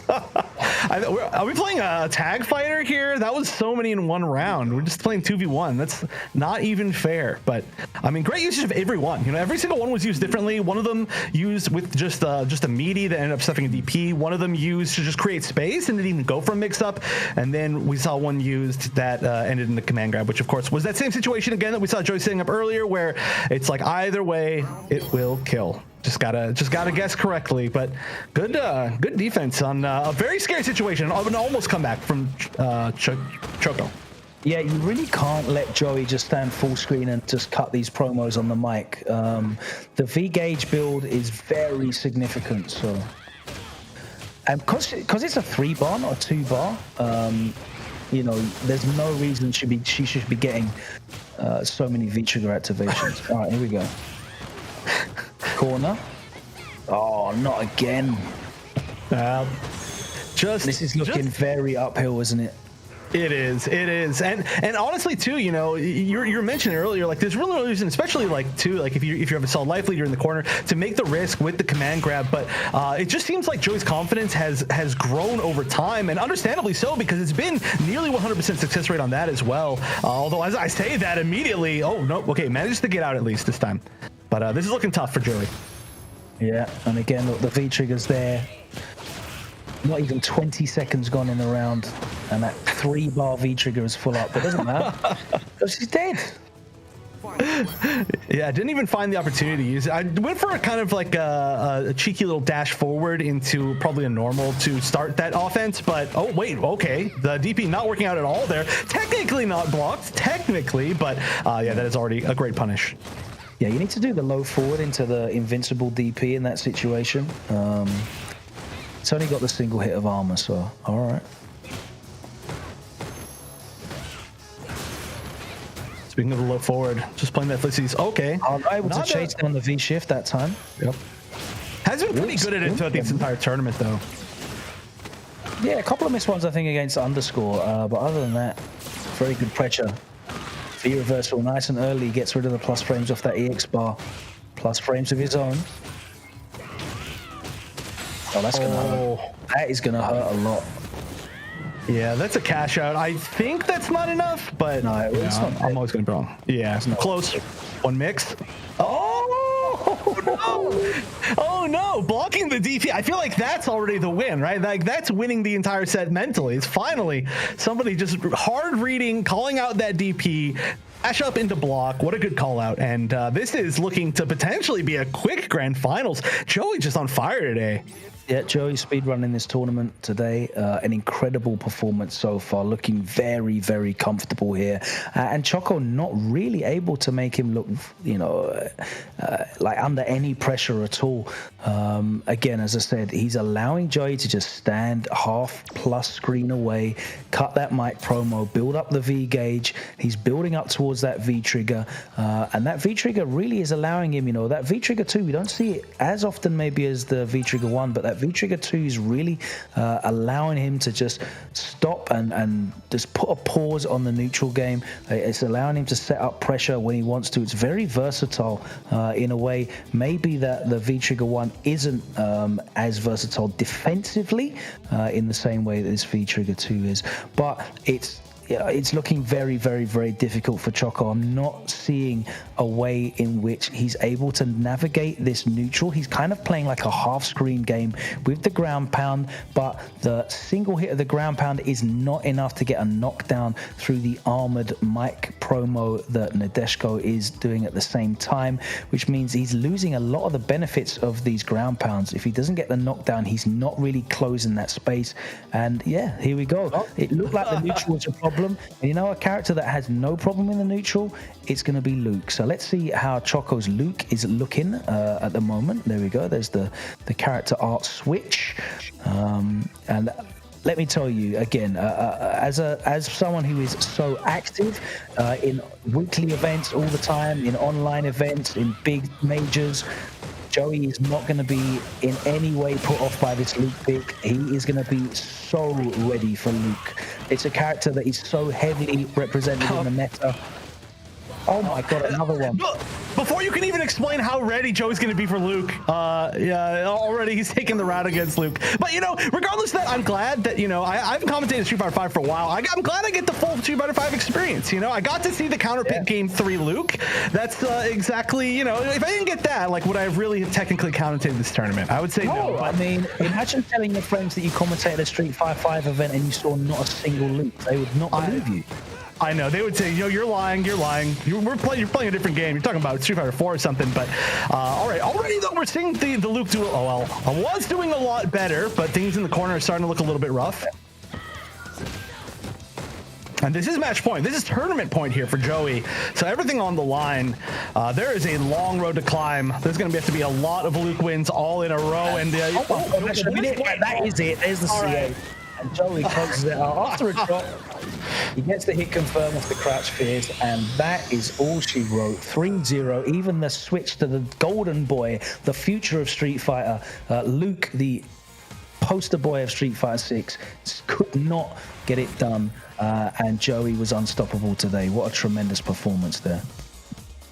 Are we playing a tag fighter here? That was so many in one round. We're just playing 2v1. That's not even fair. But I mean, great usage of every one. You know, every single one was used differently. One of them used with just a meaty that ended up stuffing a DP. One of them used to just create space and didn't even go for a mix-up. And then we saw one used that ended in the command grab, which of course was that same situation again that we saw Joey setting up earlier, where it's like either way, it will kill. Just gotta guess correctly, but good defense on a very scary situation. An almost comeback from CHOCO. Yeah, you really can't let Joey just stand full screen and just cut these promos on the mic. The V-Gauge build is very significant, so... And because it's a 3-bar, not a 2-bar, you know, there's no reason she should be getting so many V-Trigger activations. All right, here we go. Corner. Oh, not again. This is looking very uphill, isn't it? It is, and honestly too, you know, you're mentioning earlier, like there's really no reason, especially like if you have a solid life leader in the corner, to make the risk with the command grab. But it just seems like Joey's confidence has grown over time, and understandably so, because it's been nearly 100% success rate on that as well. Although as I say that immediately, oh no, okay, managed to get out at least this time, but this is looking tough for Joey. Yeah, and again, look, the V trigger's there. Not even 20 seconds gone in the round, and that 3-bar V-trigger is full up, but it doesn't matter, because she's dead. Yeah, I didn't even find the opportunity to use it. I went for a kind of like a cheeky little dash forward into probably a normal to start that offense, but oh wait, okay, the DP not working out at all there. Technically not blocked, technically, but yeah, that is already a great punish. Yeah, you need to do the low forward into the invincible DP in that situation. It's only got the single hit of armor, so all right. Speaking of the low forward, just playing that flissies. Okay. Able to chase down the V shift that time. Yep. Has been pretty good at it throughout this entire tournament, though. Yeah, a couple of missed ones, I think, against Underscore, but other than that, very good pressure. V reversal, nice and early, gets rid of the plus frames off that EX bar. Plus frames of his own. Oh, that's gonna hurt. That is gonna hurt a lot. Yeah, that's a cash out. I think that's not enough, but no, it's not. I'm always gonna be wrong. Yeah, it's close. One mix. Oh no! Oh no! Blocking the DP. I feel like that's already the win, right? Like that's winning the entire set mentally. It's finally somebody just hard reading, calling out that DP. Dash up into block. What a good call out. And this is looking to potentially be a quick grand finals. Joey just on fire today. Yeah, Joey speedrunning this tournament today. An incredible performance so far, looking very, very comfortable here. And CHOCO not really able to make him look, you know, like under any pressure at all. Again, as I said, he's allowing Joey to just stand half plus screen away, cut that mic promo, build up the V gauge. He's building up towards that V trigger. And that V trigger really is allowing him, you know, that V trigger 2, we don't see it as often maybe as the V trigger 1, but that V-Trigger 2 is really allowing him to just stop and just put a pause on the neutral game. It's allowing him to set up pressure when he wants to. It's very versatile in a way. Maybe that the V-Trigger 1 isn't as versatile defensively in the same way that this V-Trigger 2 is, but it's looking very, very, very difficult for CHOCO. I'm not seeing a way in which he's able to navigate this neutral. He's kind of playing like a half-screen game with the ground pound, but the single hit of the ground pound is not enough to get a knockdown through the armored mic promo that Nadeshko is doing at the same time, which means he's losing a lot of the benefits of these ground pounds. If he doesn't get the knockdown, he's not really closing that space. And yeah, here we go. It looked like the neutral was a problem. And you know, a character that has no problem in the neutral, it's going to be Luke. So let's see how CHOCO's Luke is looking at the moment. There we go. There's the character art switch. And let me tell you again, as someone who is so active in weekly events all the time, in online events, in big majors, Joey is not going to be in any way put off by this Luke pick. He is going to be so ready for Luke. It's a character that is so heavily represented in the meta. Oh my god, another one. Before you can even explain how ready Joey's going to be for Luke, yeah, already he's taking the route against Luke. But, you know, regardless of that, I'm glad that, you know, I've commentated Street Fighter 5 for a while. I'm glad I get the full Street Fighter 5 experience. You know, I got to see the counter pick game 3 Luke. That's exactly, you know, if I didn't get that, like, would I have really technically commentated this tournament? I would say no. I mean, imagine telling your friends that you commentated a Street Fighter 5 event and you saw not a single Luke. They would not believe you. I know they would say, you're lying. You're playing a different game. You're talking about Street Fighter 4 or something. But all right, already though we're seeing the Luke duel. Oh well, I was doing a lot better, but things in the corner are starting to look a little bit rough. And this is match point. This is tournament point here for Joey. So everything on the line. There is a long road to climb. There's going to have to be a lot of Luke wins all in a row. And that is it. There's the CA. Right. And Joey closes it out after a drop. He gets the hit confirm off the crouch fears, and that is all she wrote. 3-0. Even the switch to the golden boy, the future of Street Fighter, Luke, the poster boy of Street Fighter 6, could not get it done. And Joey was unstoppable today. What a tremendous performance there.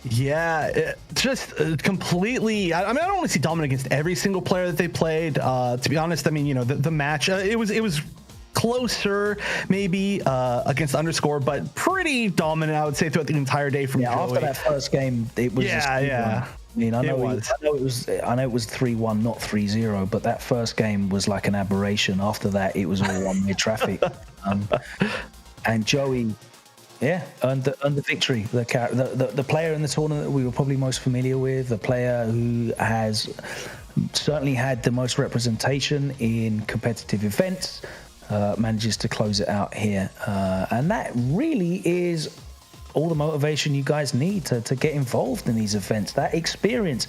Yeah, just completely. I mean, I don't want to see dominant against every single player that they played. To be honest, I mean, the match, it was closer maybe against Underscore, but pretty dominant, I would say, throughout the entire day from Joey. After that first game, it was yeah. I mean, I know it was 3-1, not 3-0, but that first game was like an aberration. After that, it was all one-way traffic. And Joey, earned the victory. The player in the tournament that we were probably most familiar with, the player who has certainly had the most representation in competitive events, manages to close it out here. And that really is all the motivation you guys need to get involved in these events, that experience.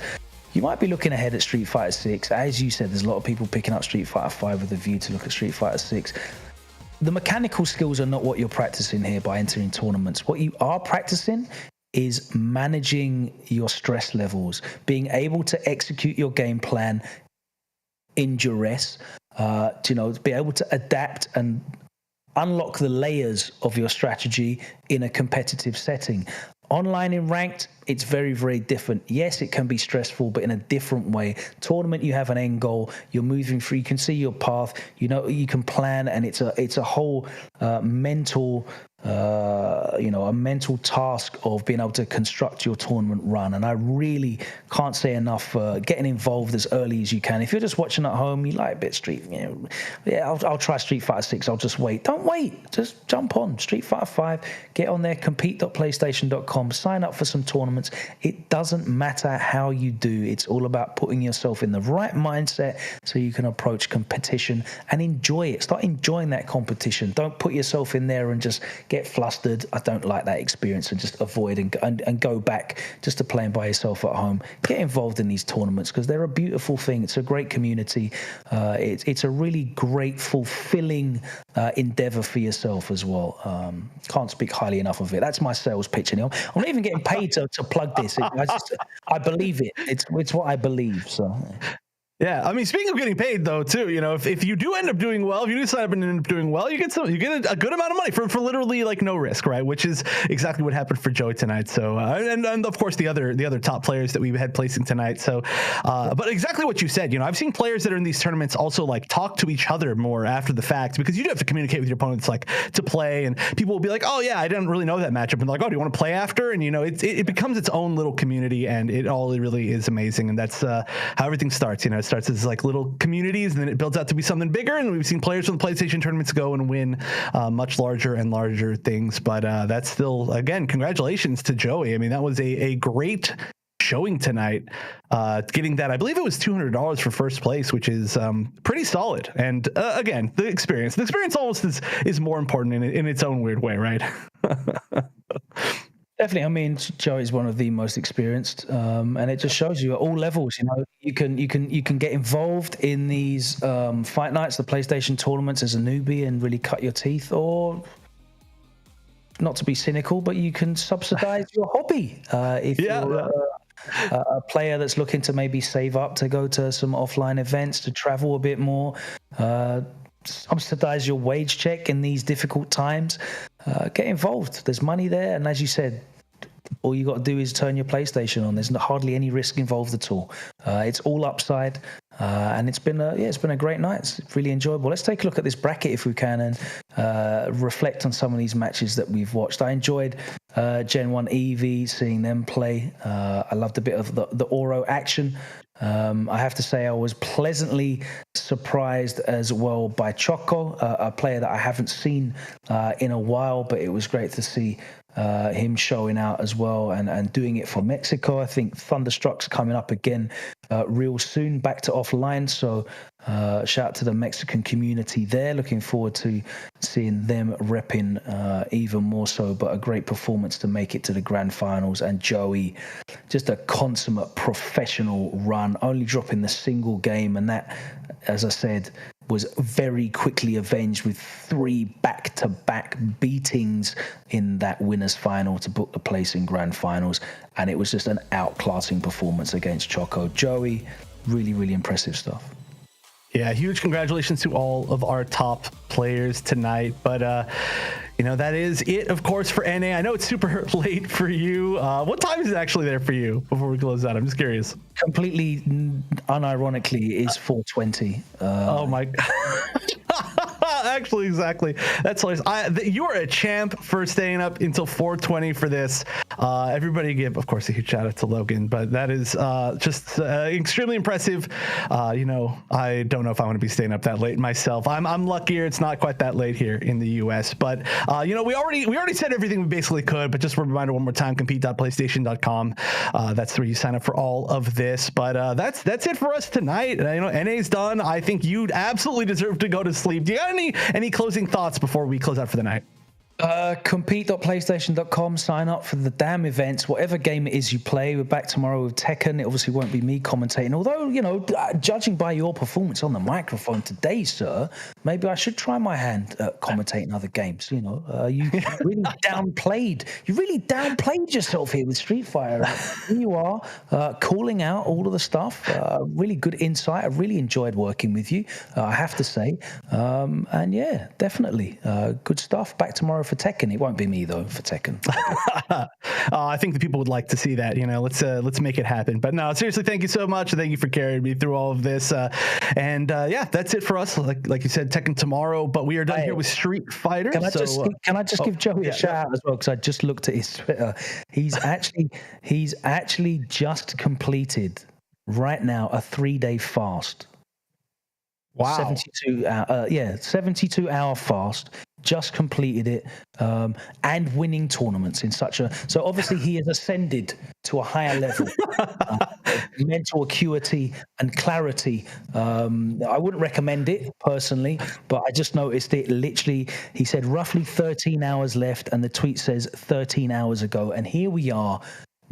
You might be looking ahead at Street Fighter 6. As you said, there's a lot of people picking up Street Fighter 5 with a view to look at Street Fighter 6. The mechanical skills are not what you're practicing here by entering tournaments. What you are practicing is managing your stress levels, being able to execute your game plan in duress, to be able to adapt and unlock the layers of your strategy in a competitive setting. Online in ranked, it's very, very different. Yes, it can be stressful, but in a different way. Tournament, you have an end goal. You're moving through. You can see your path. You can plan, and it's a whole mental a mental task of being able to construct your tournament run. And I really can't say enough for getting involved as early as you can. If you're just watching at home, you like a bit I'll try Street Fighter 6. I'll just wait. Don't wait. Just jump on Street Fighter 5. Get on there, compete.playstation.com. Sign up for some tournaments. It doesn't matter how you do. It's all about putting yourself in the right mindset so you can approach competition and enjoy it. Start enjoying that competition. Don't put yourself in there and just get flustered. I don't like that experience, and just avoid and go back just to playing by yourself at home. Get involved in these tournaments because they're a beautiful thing. It's a great community. It's a really great, fulfilling endeavor for yourself as well. Can't speak highly enough of it. That's my sales pitch. I'm not even getting paid to plug this. I believe it. It's what I believe. So. Yeah, I mean, speaking of getting paid, though, too, if you do end up doing well, if you do sign up and end up doing well, you get a good amount of money for literally like no risk, right? Which is exactly what happened for Joey tonight. So, and of course the other top players that we had placing tonight. So, but exactly what you said. I've seen players that are in these tournaments also like talk to each other more after the fact, because you do have to communicate with your opponents like to play, and people will be like, oh yeah, I didn't really know that matchup, and they're like, oh, do you want to play after? And it becomes its own little community, and it all really is amazing, and that's how everything starts. It starts as like little communities, and then it builds out to be something bigger. And we've seen players from the PlayStation tournaments go and win much larger and larger things. But that's still, again, congratulations to Joey. I mean, that was a great showing tonight. Getting that, I believe it was $200 for first place, which is pretty solid. And again, the experience almost is more important in its own weird way, right? Definitely. I mean, Joey's one of the most experienced, and it just shows you at all levels. You can get involved in these fight nights, the PlayStation tournaments, as a newbie and really cut your teeth, or not to be cynical, but you can subsidize your hobby if you're a player that's looking to maybe save up to go to some offline events, to travel a bit more. Subsidize your wage check in these difficult times. Get involved. There's money there, and as you said, all you got to do is turn your PlayStation on. There's hardly any risk involved at all. It's all upside, and it's been a great night. It's really enjoyable. Let's take a look at this bracket if we can, and reflect on some of these matches that we've watched. I enjoyed Gen 1 EV, seeing them play. I loved a bit of the Oro action. I have to say I was pleasantly surprised as well by CHOCO, a player that I haven't seen in a while, but it was great to see him showing out as well and doing it for Mexico. I think Thunderstruck's coming up again real soon, back to offline. So shout out to the Mexican community there. Looking forward to seeing them repping even more so. But a great performance to make it to the grand finals. And Joey, just a consummate professional run, only dropping the single game. And that, as I said, was very quickly avenged with 3 back-to-back beatings in that winners final to book the place in grand finals. And it was just an outclassing performance against CHOCO. Joey, really, really impressive stuff. Yeah, huge congratulations to all of our top players tonight. But, that is it, of course, for NA. I know it's super late for you. What time is it actually there for you before we close out? I'm just curious. Completely unironically, it is 4:20. Oh, my God. Actually, exactly. That's hilarious. You are a champ for staying up until 4:20 for this. Everybody give, of course, a huge shout out to Logan, but that is just extremely impressive. I don't know if I want to be staying up that late myself. I'm luckier. It's not quite that late here in the US, but we already said everything we basically could, but just a reminder one more time, compete.playstation.com. That's where you sign up for all of this. But that's it for us tonight. NA's done. I think you absolutely deserve to go to sleep. Do you got any closing thoughts before we close out for the night? Compete.playstation.com, sign up for the damn events, whatever game it is you play. We're back tomorrow with Tekken. It obviously won't be me commentating, although, judging by your performance on the microphone today, sir, maybe I should try my hand at commentating other games. You really downplayed yourself here with Street Fighter. Here you are, calling out all of the stuff. Really good insight. I really enjoyed working with you, I have to say. And yeah, definitely good stuff. Back tomorrow for Tekken. It won't be me though for Tekken. I think the people would like to see that. Let's make it happen. But no, seriously, thank you so much. Thank you for carrying me through all of this. Yeah, that's it for us. Like you said, Tekken tomorrow. But we are done here with Street Fighter. Can I just give Joey a shout out as well? Because I just looked at his Twitter. He's actually just completed right now a 3-day fast. Wow. 72-hour fast. Just completed it, and winning tournaments in so obviously he has ascended to a higher level, mental acuity and clarity. I wouldn't recommend it personally, but I just noticed it. Literally, he said roughly 13 hours left, and the tweet says 13 hours ago, and here we are.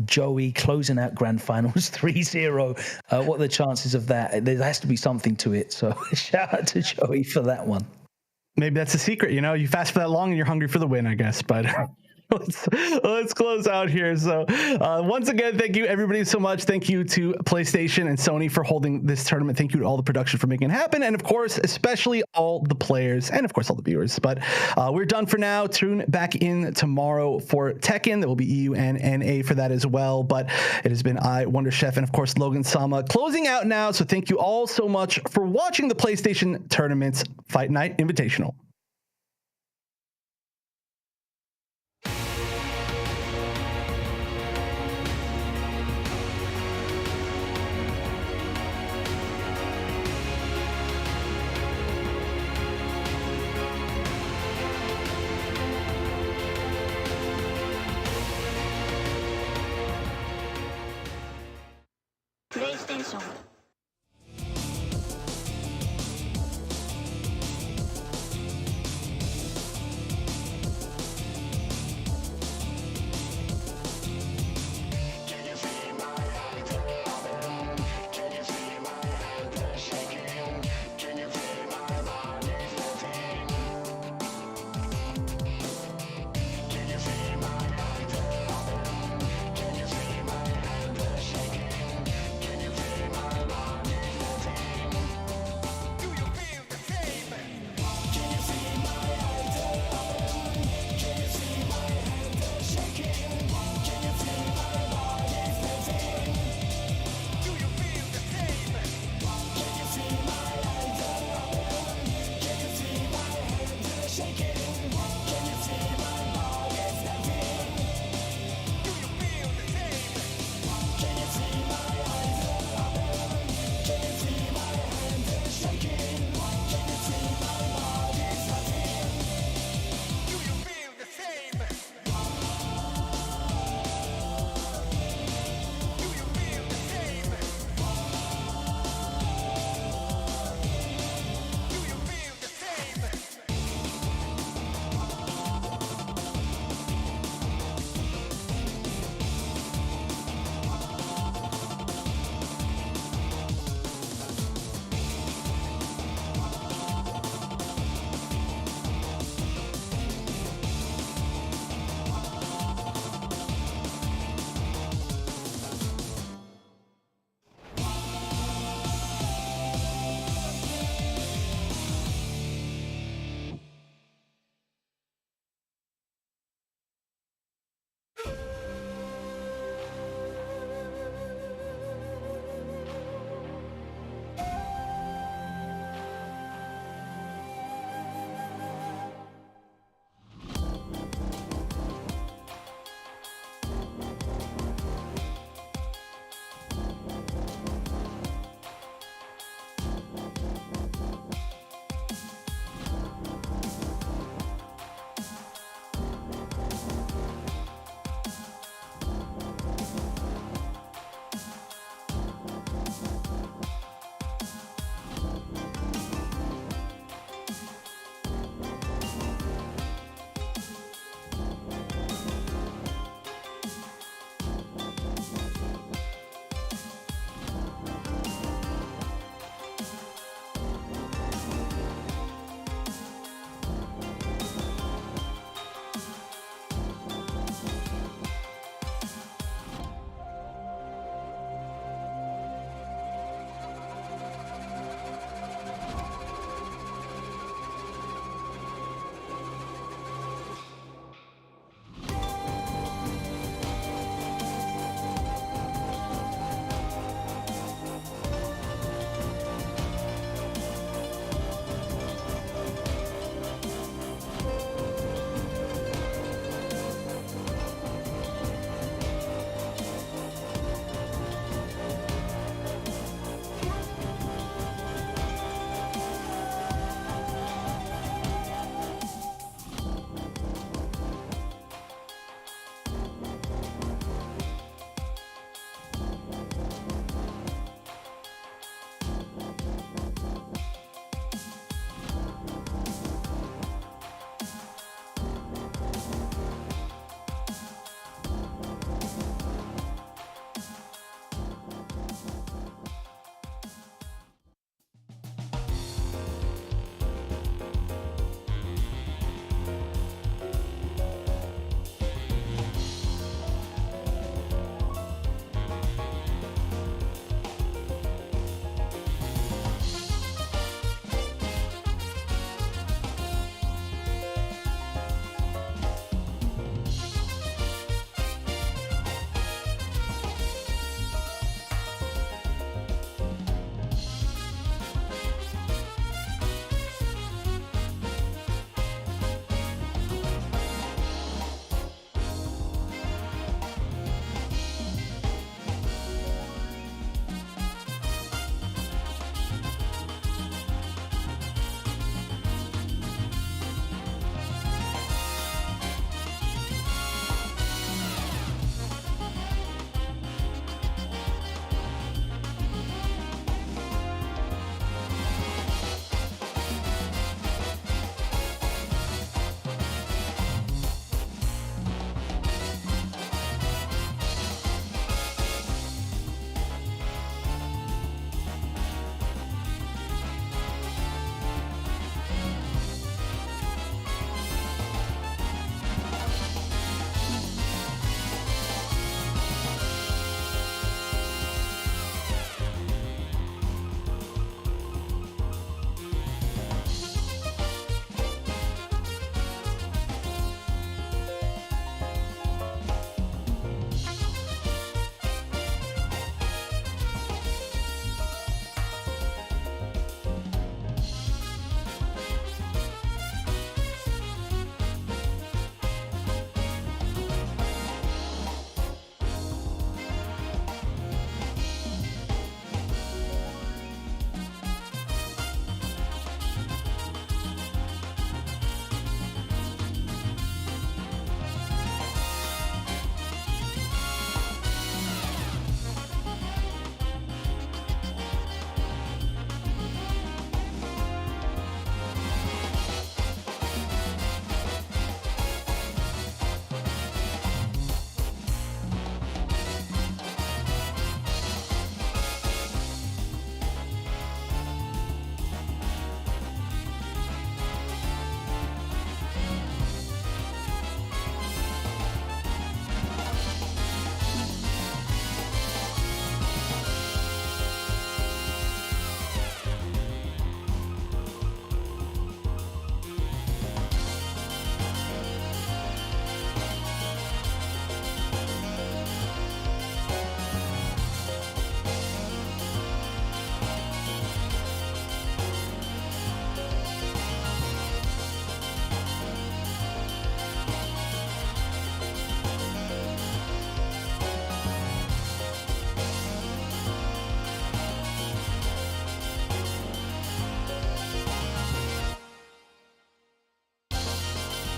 Joey closing out grand finals 3-0. What are the chances of that? There has to be something to it. So shout out to Joey for that one. Maybe that's a secret, you fast for that long and you're hungry for the win, I guess. But let's close out here. So once again, thank you everybody so much. Thank you to PlayStation and Sony for holding this tournament. Thank you to all the production for making it happen. And of course, especially all the players and of course all the viewers. But we're done for now. Tune back in tomorrow for Tekken. There will be EU and NA for that as well. But it has been Wonder Chef and of course Logan Sama closing out now. So thank you all so much for watching the PlayStation Tournaments Fight Night Invitational. PlayStation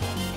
Bye.